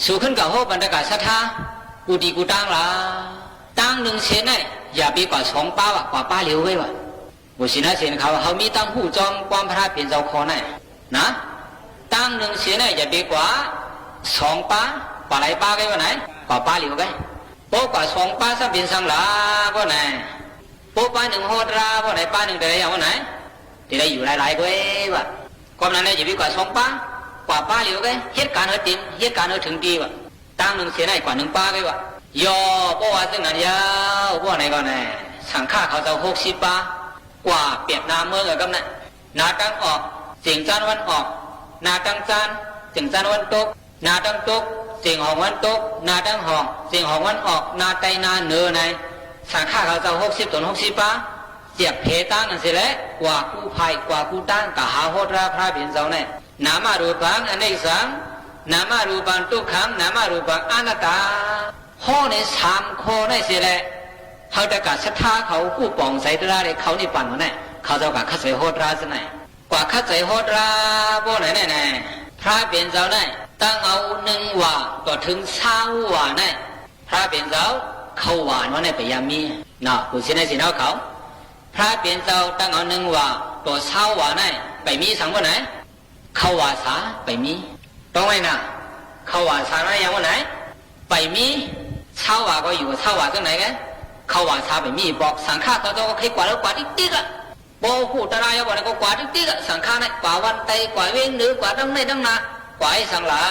สู่ขึ้นกับโหบรรดากาศทากูดีกูตั้งละตั้งหนึ่งเซนเนี่ยอย่าไปกว่า2 ป้ากว่าป้าเหลียวไว้ว่ะบุษินะเซนเขามีตั้งหูจอมความพระเป็นเจ้าคอเนี่ยนะตั้งหนึ่งเซนเนี่ยอย่าไปกว่า2 ป้ากว่าหลายป้าไว้ว่าไหนกว่าป้าเหลียวไว้โป๊กว่า2 ป้าซะเป็นสังลาว่าไหนโป๊ป้า1 โหดราว่าไหนป้า1แต่ละอย่างว่าไหนที่ได้อยู่หลายๆก็ว่ะความนั้นเนี่ยจะมีกว่า2 ป้ากว่าป้าเหลียวไงเหตุการณ์ติมเหตุการณ์ถึงดีว่ะตั้งหนึ่งเสียได้กว่า1 ป้าไงว่ะย่อเพราะว่าซึ่งนั้นยาวเพราะไหนก็ไหนสังฆาเขาจะ60 ป้ากว่าเปียกน้ำเมื่อกับนั้นนาตั้งออกเสียงจันวันออกนาตั้งจันเสียงจันวันตกนาตั้งตกเสียงหองวันตกนาตั้งหองเสียงหองวันออกนาไตนาเนื้อในสังฆาเขาจะ60 ตน60 ป้าเจียบเพตั้งนั่นสิแหละกว่ากู้ภัยกว่ากู้ตั้งกะหาโหดราพระเป็นเจ้าเนี่ยนามารูปังอเนกสังนามารูปังทุกขังนามารูปังอนัตตาข้อใน3 ข้อในสิแหละเขาจะกะศรัทธาเขากู้ปองใส่ตราเลยเขานี่ปั่นมาเนี่ยเขาจะกะคัดใส่โหดราสิไหนกว่าคัดใส่โหดราพวกไหนเนี่ยพระเป็นเจ้าเนี่ยตั้งเอา1 ว่าต่อถึง20 ว่าเนี่ยพระเป็นเจ้าเขาหวานว่าเนี่ยไปยามีเนาะผู้สินในสินเอาเขาพระเป็นเจ้าตั้งเอา1 ว่าต่อ20 ว่าเนี่ยไปมีสังว่าไหนเขาว่าสาไปมีต้องไหมนะเขาว่าสาอะไรอย่างว่าไหนไปมี20 ว่าก็อยู่20 ว่าจังไหนกันเขาว่าสาไปมีบอกสังฆาเขาจะก็แค่กว่าแล้วกว่าติ๊กๆอ่ะโบหูตรายว่าเนี่ยก็กว่าติ๊กๆอ่ะสังฆาเนี่ยกว่าวันไตกว่าเว้งหรือกว่าตั้งในตั้งนากว่าไอ้สังลา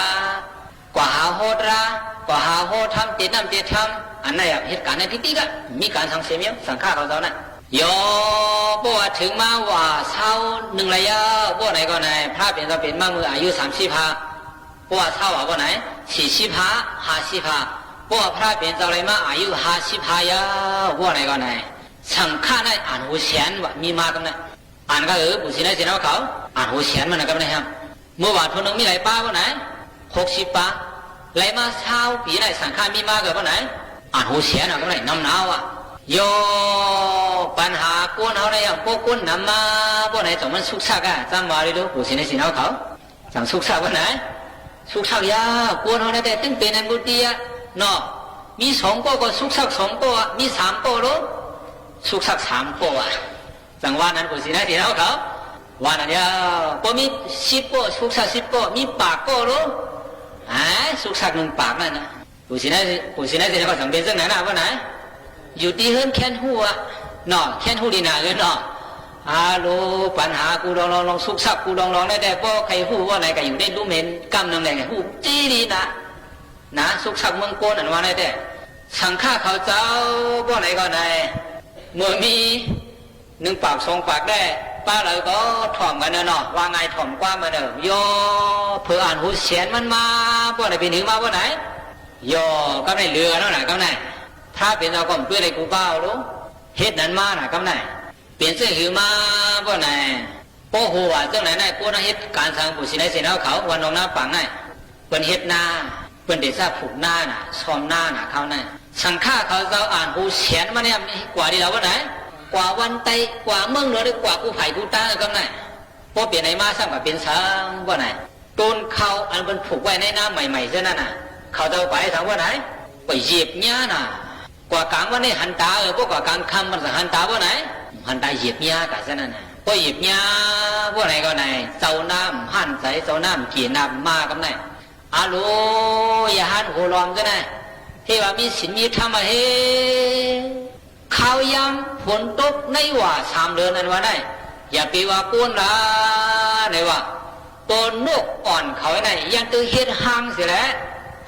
กว่าหาโหดรากว่าหาโหดทำติดน้ำติดทำอันนั้นเหตุการณ์ในติ๊กๆอ่ะมีการสังเสียมสังฆาเขาจะเนี่ยโยบ่ว่าถึงมาว่าเช้า1 ระยะบ่ไหนก็ไหนพระเป็นจะเป็นมามืออายุ30 พาบ่ว่าเช้าว่าบ่ไหน40 พา50 พาบ่ว่าพระเป็นจะอะไรมาอายุ50 พายาบ่ไหนก็ไหนสังฆาได้อ่านหูเสียนว่ามีมากันนะอ่านก็บุษินะสินะเขาอ่านหูเสียนมันกันนะครับเมื่อว่าทนนึงมีหลายป้าบ่ไหน60 ป้าไหลมาเช้าปีไหนสังฆามีมากับบ่ไหนอ่านหูเสียนกันไหนน้ำหนาวอ่ะโยปัญหาก้นเขาได้ยังพวกก้นนำมาพวกไหนต้องมันสุกซักอ่ะจำมาเลยดูผู้สินสินเขาจังสุกซักวันไหนสุกซักยาก้นเขาได้แต่ตึ้งเป็นอันบุตรีอ่ะเนาะมี2 ก็สุกซัก2 ก็มี3 ก็รู้สุกซัก3 ก็อ่ะจังว่านั้นผู้สินสินเขาว่านั้นยาพอมี10 ก็สุกซัก10 ก็มีปากก็รู้สุกซัก1 ปากนั่นนะผู้สินสินเขาสังเป็นจังไหนนะวันไหนอยู่ที่เฮิรนแค้นหัวเนาะแค้นหูดีนาเลยเนาะฮัลโหลปัญหากูลองสุกซักกูลองได้เพราะใครหูว่าไหนก็อยู่ได้รู้เหม็นกำนำไหนหูจีดีนะสุกซักเมืองโกนอันว่าไหนแต่สังฆาเขาเจ้าว่าไหนก็ไหนเมื่อมี1 ปาก2 ปากได้ป้าเลยก็ถ่อมกันเนาะว่าไงถ่อมกว่ามาเนอะโยเพื่ออ่านหูเสียนมันมาว่าไหนเป็นหนึ่งมาว่าไหนโยก็ได้เรือแล้วไหนก็ไหนถ้าเป็นเราก็เพื่ออะไรกูเปล่ารู้เหตุนั้นมาน่ะกำไหน เปลี่ยนเสื้อหือมาบ่ไหนโป้หัวเจ้าไหนไหนโป้นักเฮ็ดการทางผู้สิไหนเสียเขาวันนองน้าปังไหนเปิ้นเฮ็ดนาเปิ้นเดซ่าผูกหน้าน่ะซ้อมหน้าน่ะเขาไหนสังฆาเขาเจ้าอ่านหูเขียนมาเนี่ยกว่าดีแล้วว่าไหนกว่าวันไตกว่าเมืองเหนือหรือกว่าผู้ไผ่ผู้ตาก็ไหนโป้เปลี่ยนไหนมาสร้างมาเป็นช้างว่าไหนต้นเขาอันเป็นผูกไว้ในน้ำใหม่ๆเจ้านั่นน่ะเขาเจ้าไปทางว่าไหนไปเหยียบเนี้ยน่ะกว่ากลางวันนี้หันตาพวกกว่ากลางค่ำมันจะหันตาว่าไหนหันตาเหยียบเนี้ยกับเจ้านั่นน่ะพอเหยียบเนี้ยว่าไหนก็ไหนเจ้าน้ำหันใส่เจ้าน้ำกี่น้ำมากับไหนอาโลอย่าหันหัวล้อมเจ้าไหนที่ว่ามีศีลมีธรรมะเฮข้าวยำฝนตกในว่า3 เดือนนั้นว่าได้อย่าไปว่าป้วนละในว่าตัวนกอ่อนเขาไหนยังตื้อเฮ็ดห่างเสียแล้ว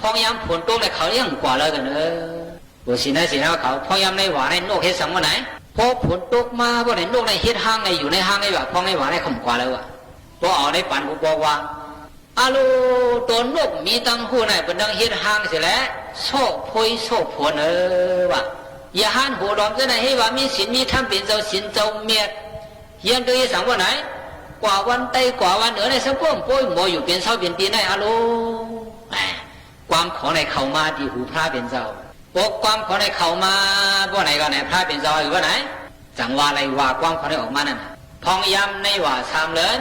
พองยำฝนตกในเขายังกว่าเลยกันบุษีนั่นสินะเขาพองยำในว่าในนกเฮ็ดสังว่าไหนพอฝนตกมาว่าในนกในเฮ็ดห่างในอยู่ในห่างในว่าพองในว่าในขมกว่าเลยว่ะพอเอาในปันกูบอกว่าอาลูตัวนกมีตังหูไหนเป็นดังเฮ็ดห่างเสียแล้วโซ่พอยโซ่ผลว่ะอย่าหันหัวล้อมจะไหนให้ว่ามีศีลมีธรรมเป็นเจ้าศีลเจ้าเมียยังตื้อสังว่าไหนกว่าวันไตกว่าวันเหนือในสังคมป่วยหมออยู่เป็นเศร้าเป็นปีในอาลูความขอในเขามาที่หูพระเป็นเจ้าปกความขอในเขามาบ่ไหนก็ไหนพระเป็นเจ้าอยู่ว่าไหนจังว่าอะไรว่าความขอในออกมานั่นพองยำในว่า3 เดือน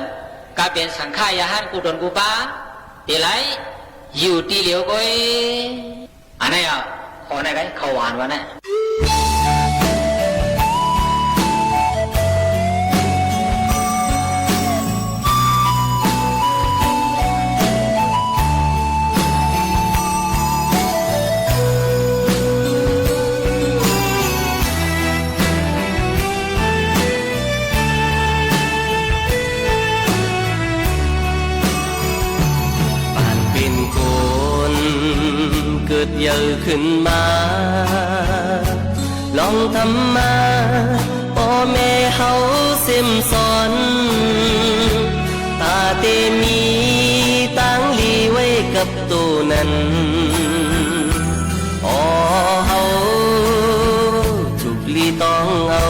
ก็เป็นสังฆายาหันกูตนกูป้าตีไรอยู่ตีเหลียวก้อยอันไหนอ่ะขอในไรเขาหวานวะเนี่ยเกิดเยอะขึ้นมาลองทำมาพ่อแม่เฮาเสิมสอนตาเตมีตั้งลีไว้กับตัวนั้นอ๋อเฮาถูกลีต้องเอา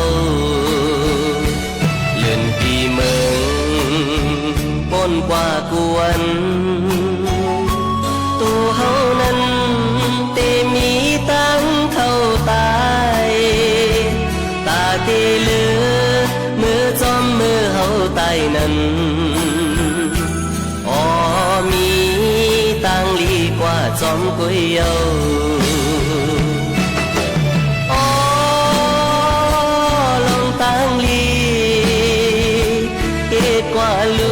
เลื่อนปีเมืองปนกว่ากวนตัวเฮานั้นเตมีตั้งเท่าตายตาเตเลือมือจอมมือเฮาตายนั้นอ๋อมีตั้งลีกว่าจอมกุยเยาอ๋อลองตั้งลีเอ็ดกว่าลู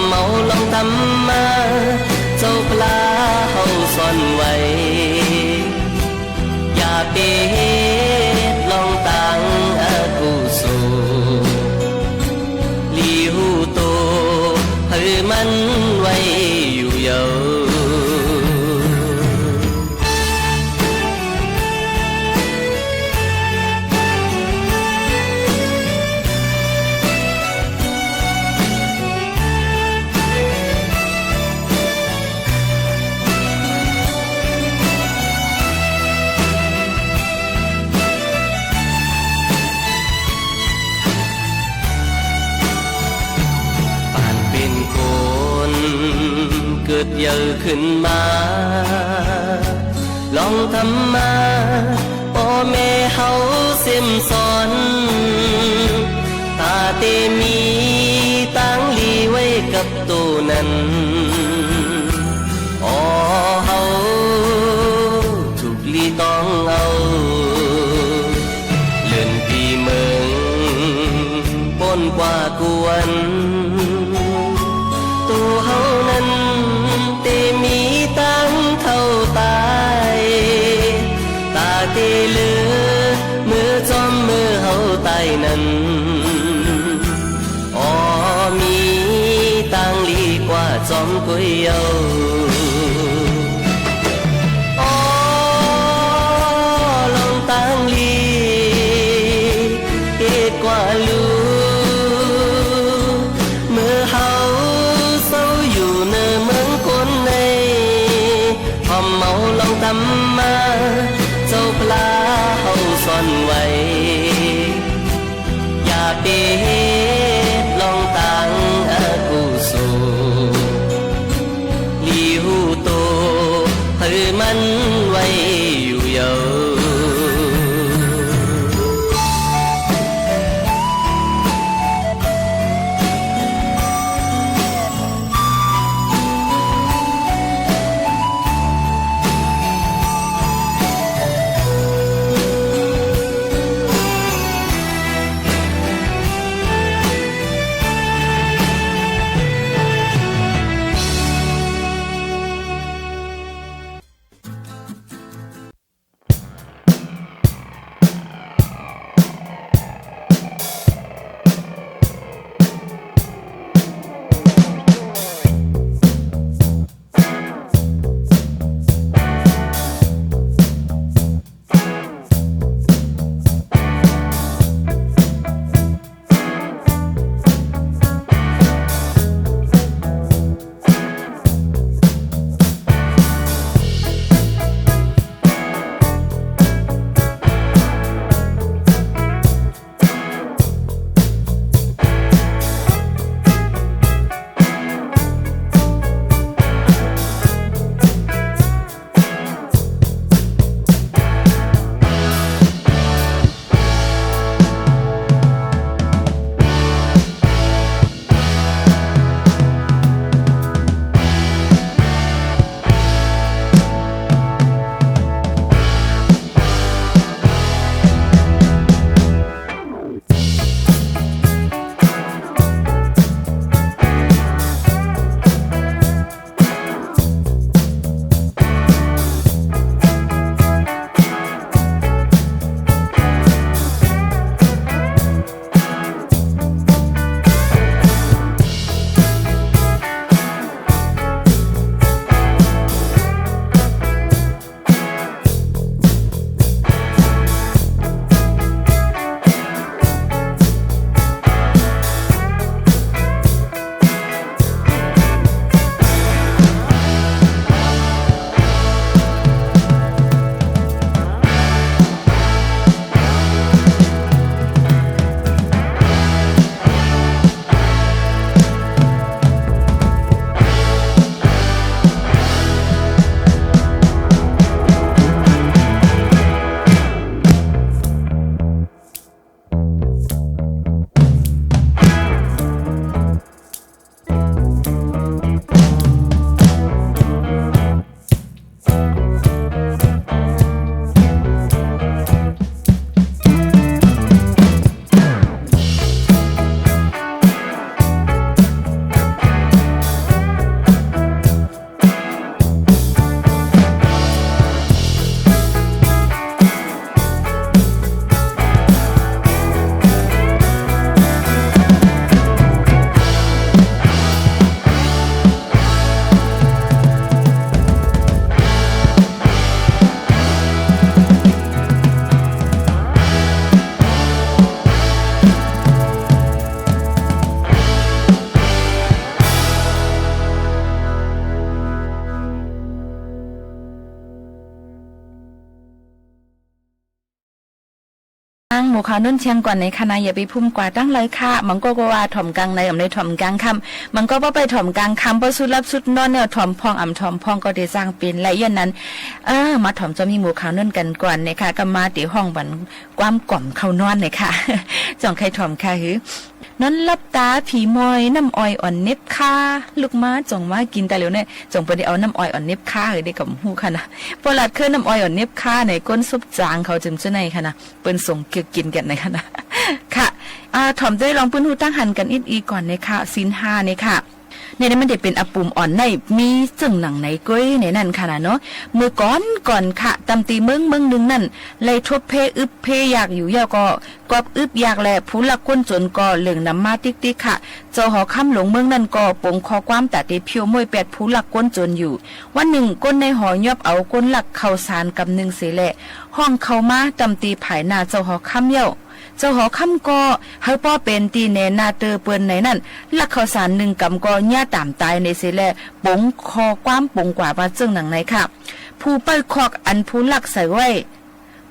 เมาลองทำมาเจ้าปลาเฮาซ่อนไว้อย่าเปลองตังอากูสูลีหูโตให้มันไว้อยู่เยาเกิดเยอะขึ้นมาลองทำมาพ่อแม่เฮาเสิมสอนตาเตมีตั้งลีไว้กับตัวนั้นอ๋อเฮาถูกลีต้องเอาเลื่อนปีเมืองปนกว่ากวนตัวเฮานั้นเตมีตั้งเท่าตายตาเตเลือมือจอมมือเฮาตายนั้นอ๋อมีตั้งลีกว่าจอมกุยเยาอ๋อลองตั้งลีเอ็ดกว่าลูเ เปลองตังอากูโซลีหูโตเธอมันไว้อยู่เยาหมู่เขานุ่นเชียงก่อนในคณะอย่าไปพุ่มกว่าตั้งเลยค่ะมันก็ว่าถ่อมกลางในอำในถ่อมกลางคำมันก็ว่าไปถ่อมกลางคำเพราะสุดรับสุดนอนเนี่ยถ่อมพองอ่ำถ่อมพองก็ได้สร้างเป็นและยันนั้นมาถ่อมจะมีหมู่เขานุ่นกันก่อนนะคะก็มาตีห้องบันความกล่อมเขานอนเลยค่ะจ่องใครถ่อมค่ะหือนั้นรับตาผีมอยน้ำอ้อยอ่อนเน็บค่าลูกม้าจ่องมากินแต่เร็วเนี่ยจ่องไปได้เอาน้ำอ้อยอ่อนเน็บค่าได้กับหูค่ะนะพอหลัดเคลื่อนน้ำอ้อยอ่อนเน็บค่าในก้นซุปจางเขาจึงจะในค่ะนะเปิ้นส่งเกี่ยวกินกันในค่ะนะค่ะถ่อมได้ลองเปิ้นหูตั้งหันกันอีกก่อนในค่ะศีล5ในค่ะในนั้นมันเด็ดเป็นอปุ่มอ่อนในมีจึงหนังไหนก้อยในนั่นค่ะนะเนาะมือก่อนค่ะตำตีเมืองนึงนั่นเลยทบเพอึบเพอยากอยู่ยาวก็กอบอึบอยากแหละผู้ลักก้นจนก็เหลืองน้ำมาติ๊กค่ะเจ้าหอค่ำหลงเมืองนั่นก็ปงคอความแต่เตเพียวมวยแปดผู้ลักก้นจนอยู่วันหนึ่งก้นในหอยอบเอาก้นหลักเข้าสารกับหนึ่งเสแหละห้องเข้ามาตำตีผายหน้าเจ้าหอค่ำเย้าเจ้าหอค่ำก็เฮาป้อเป็นตีแนนาเตอเปิ้นไหนนั่นลักข้าวสารหนึ่งกำก็ย่าตามตายในเสแลปงคอความปงกว่ามาจึงหนังไหนค่ะผู้ไปคอกอันผู้ลักใส่ไว้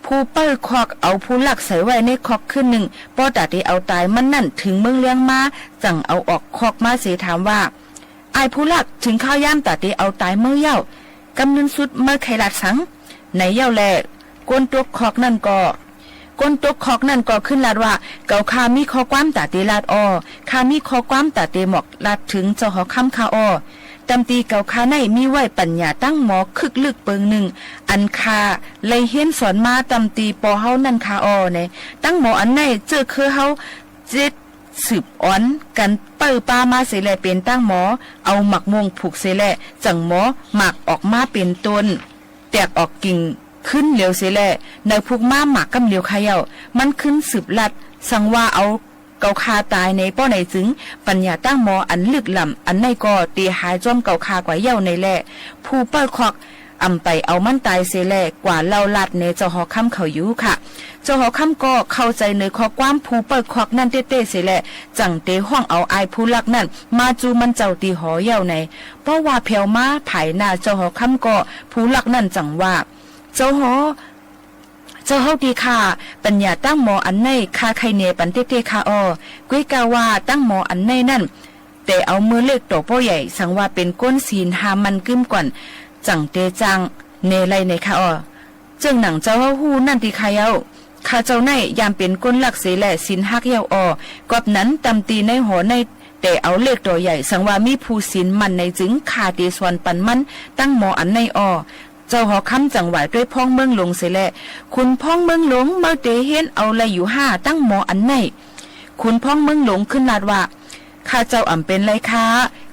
ผู้เปิ้ลคอกเอาผู้หลักใส่ไว้ในคอกขึ้นหนึ่งป้อตาตีเอาตายมันนั่นถึงเมืองเลี้ยงมาจังเอาออกคอกมาเสียถามว่าไอ้ผู้หลักถึงข้าวย่ามตาตีเอาตายเมื่อเย้ากำนันสุดเมื่อไขลาดสังในเย้าแลก้นตัวคอกนั่นก็ก้นตัวคอกนั่นก็ขึ้นลาดว่าเก่าคามีข้อความตาตีลาดออคามีข้อความตาตีหมอกลาดถึงเจ้าหอคำคาออตำตีเก่าคาในมีไว้ปัญญาตั้งหมอคึกลึกเปิงหนึ่งอันคาเลยเห็นสอนมาตำตีปอเฮานั่นคาออเนี่ยตั้งหมออันในเจอคือเฮาเจ็ดสืบอ้อนกันเปิ่ปามาเสแลเป็นตั้งหมอเอาหมักม่วงผูกเสแลจังหมอหมักออกมาเป็นต้นแตกออกกิ่งขึ้นเหลียวเสแลในผูกมาหมักกำเหลียวขยาวมันขึ้นสืบลัดสังว่าเอาเกาคาตายในป้อในจึงปัญญาตั้งหมออันลึกล่ำอันในก็ตีหายจอมเกาคากว่าเย้าในแหละผู้เปิ้ลคอกอำไปเอามันตายเสแลกว่าเล่าลัดในเจ้าหอค่ำเขาอยู่ค่ะเจ้าหอค่ำก็เข้าใจในข้อความผู้เปิ้ลคอกนั่นเต้ๆเสแลจังเตห้องเอาไอผู้ลักนั่นมาจูมันเจ้าตีหอเย้าในเพราะว่าเพียวมาไผ่หน้าเจ้าหอค่ำก็ผู้ลักนั่นจังว่าเจ้าหอเจ้าเฮาดีค่ะปัญญาตั้งหมออันในคาไคเนปันเต้ๆค่ะอ้อกุ้ยกาว่าตั้งหมออันในนั่นแต่เอามือเล็กโตป้อใหญ่สังว่าเป็นก้นศีลหามันกึ้มก่อนจังเตจังเนไลในค่ะอ้อจึงหนังเจ้าเฮาฮู้นั่นที่ค่ะเย้าข้าเจ้าในยามเป็นก้นหลักเสแลศีลฮักเย้าอ้อกอบนั้นตำตีในหอในแต่เอาเล็กตัวใหญ่สังว่ามีผู้ศีลมันในจึงคาตีส่วนปันมันตั้งหมออันในอ้อเจ้าหอคำจังหวายด้วยพ้องเมืองหลงเสียแลคุณพ้องเมืองหลงเมื่อเตเห็นเอาอะไรอยู่ห้าตั้งหมออันไหนคุณพ้องเมืองหลงขึ้นลาดว่าข้าเจ้าอ่ำเป็นไรค้า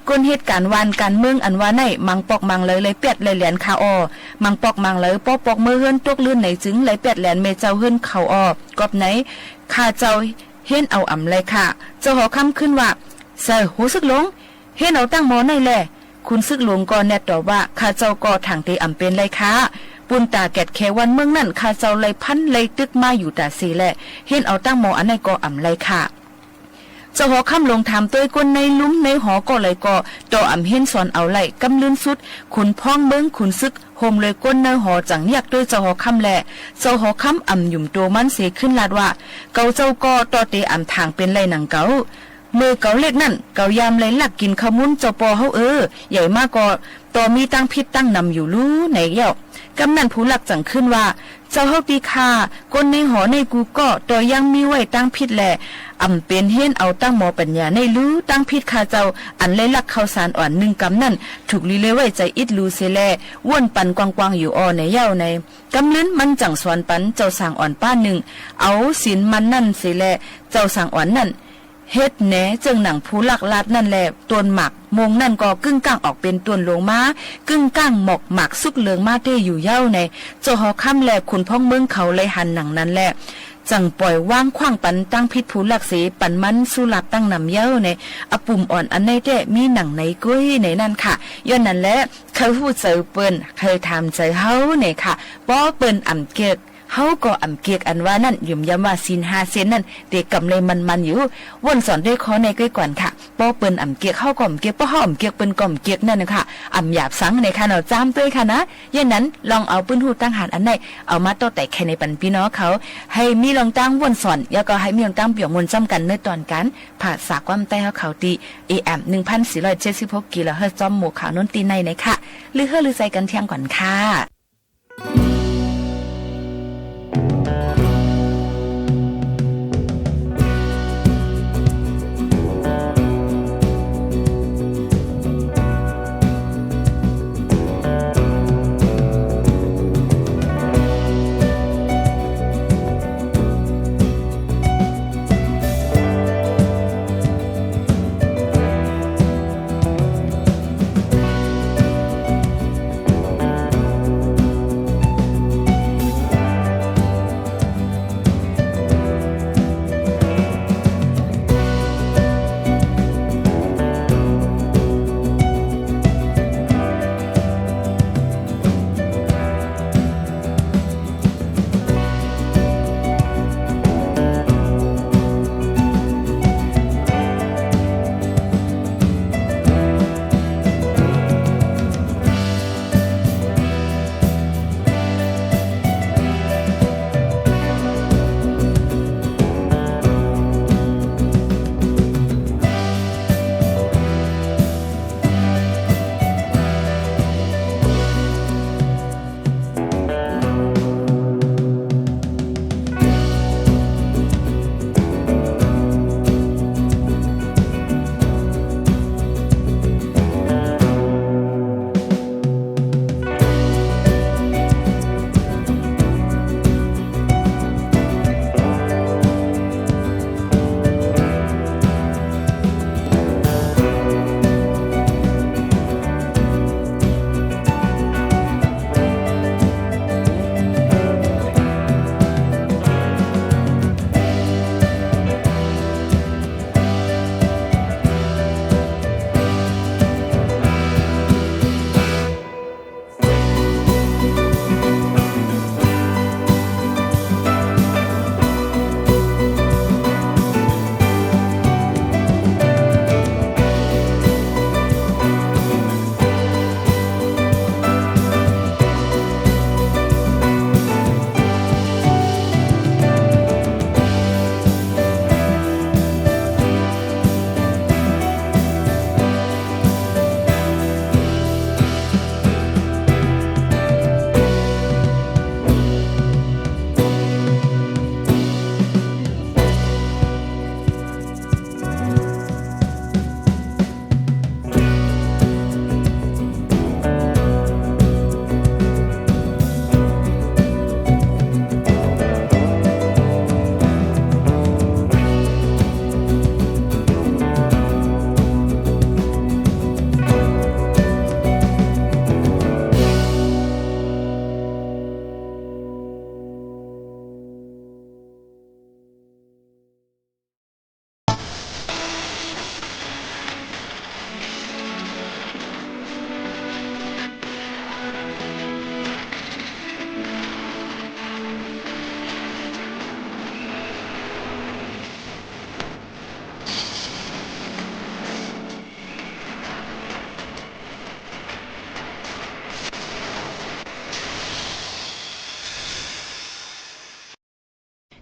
ก้นเหตุการณ์วานการเมืองอันว่าไหนมังปอกมังเลยเปียดเลยเหรียญคาออมังปอกมังเลยปอกปอกมือเฮือนตกลื่นไหนจึงเลยเปียดแหลนเมเจ้าเฮือนเขาออกอบไหนข้าเจ้าเห็นเอาอ่ำเลยค่ะเจ้าหอคำขึ้นว่าเสือหูซึกหลงเห็นเอาตั้งหมอไหนแหละคุณซึกหลวงก็แนตตอบว่าข้าเจ้าก็ถังเตอ่ำเป็นไรคะปุนตาแกดแควันเมืองนั่นข้าเจ้าเลยพันเลยตึกมาอยู่แต่สีแหละเห็นเอาตั้งหมออันไหนก็อ่ำไรค่ะเจ้าหอค่ำลงถามตัวก้นในลุ้มในหอก็เลยก็ต่ออ่ำเห็นสอนเอาไหลกำลื่นสุดขุนพ้องเมืองขุนซึกโฮมเลยก้นในหอจังอยากด้วยเจ้าหอค่ำแหละเจ้าหอค่ำอ่ำหยุ่มตัวมันเสียขึ้นลาดว่าเกาเจ้าก็ต่อเตอ่ำทางเป็นไรหนังเกามือเกาเล็กนั่นเกายามเลยหลักกินขมุนเจ้าปอเฮาใหญ่มากก็ต่อมีตั้งพิษตั้งนำอยู่รู้ไหนเย้ากำนันผู้หลักจังขึ้นว่าเจ้าเฮาตีคาก้นในหอในกูก็ต่อยังมีไว้ตั้งพิษแหละอ่ำเป็นเฮ็นเอาตั้งหมอปัญญาในรู้ตั้งพิษคาเจ้าอันเลยหลักข้าวสารอ่อน1กำนั่นถูกลีเลยไว้ใจอิดรูเสแลว่วนปันกวางๆอยู่อ้อในเย้าในกำลิ้นมันจังสวนปันเจ้าสางอ่อนป้าหนึ่งเอาศีลมันนั่นเสแลเจ้าสางอ่อนนั่นเฮ็ดแหนจึงหนังผู้หลักลาดนั่นแหละตวนหมักมงนั่นก็กึ่งก้างออกเป็นตวนลงมากึ่งก้างหมอกหมักสุกเหลืองมาเตอยู่เย้าในเจ้าหอค่ำแลขุนพ้องเมืองเขาเลยหันหนังนั้นแหละจังปล่อยว่างขว้างปันตั้งพิษผู้หลักเสปันมันสุลับตั้งนำเย้าในอปุ่มอ่อนอันในแต่มีหนังในกุ้ยในนั่นค่ะย้อนนั้นแหละเคยพูดเจอเปิ้นเคยทำใจเฮาในค่ะป้อเปิ้นอ่ำเกกเฮาก็อ่ำเกียกอันว่านั่นยุ่มยำว่าศีล5เซนนั่นเด็กกำเลยมันอยู่วนสอนด้วยขอในก้อยก่อนค่ะป้อเปิ้นอ่ำเกียกเฮาก็อ่ำเกียกป้อเฮาอ่ำเกียกเปิ้นก็อ่ำเกียกนั่นนะคะอ่ำหยาบสังในค่ะเนาะจ้ามด้วยค่ะนะยันนั้นลองเอาปืนหูตั้งหารอันไหนเอามาโตแต่แค่ในปันพี่น้องเขาให้มีลองตั้งวนสอนแล้วก็ให้มีลองตั้งเปี่ยมมนจ้ำกันในตอนกันผ่าสากความใต้เฮาเขาตี AM 1476กิโลเฮิรตซ์จอมหมู่ขาวนนตีในค่ะลือเฮือลือใจกันเที่ยงก่อนค่ะ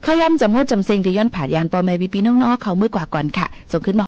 ข้าย่ำจำโหดจำเซงที่ย้อนผ่านยานปอแม่ปีน้องๆเขามือกว่าก่อนค่ะส่งขึ้นมา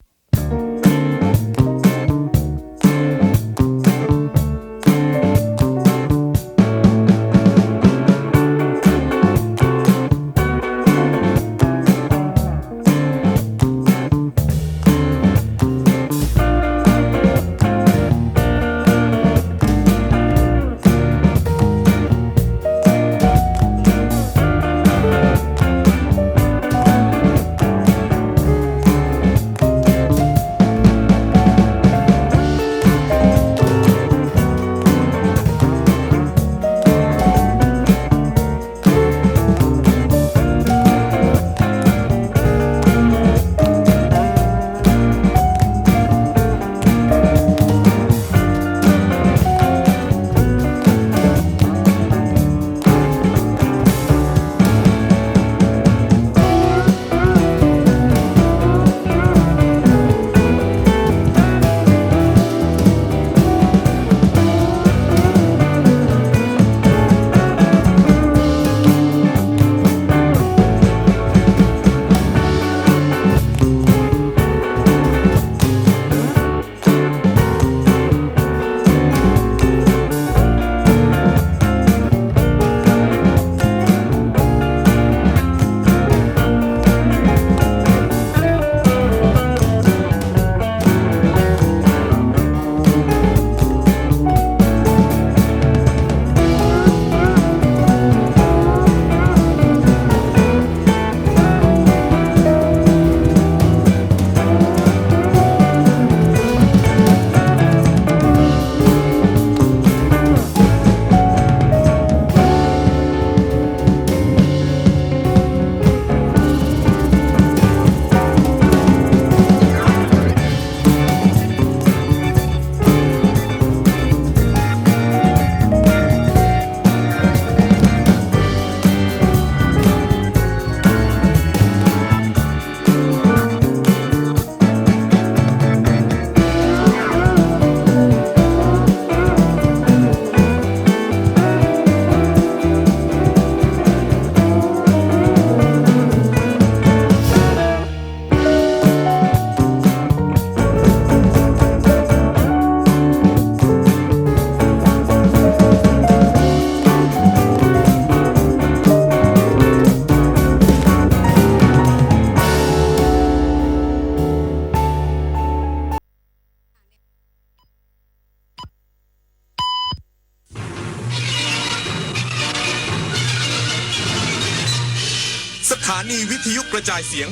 สถานีวิทยุกระจายเสียง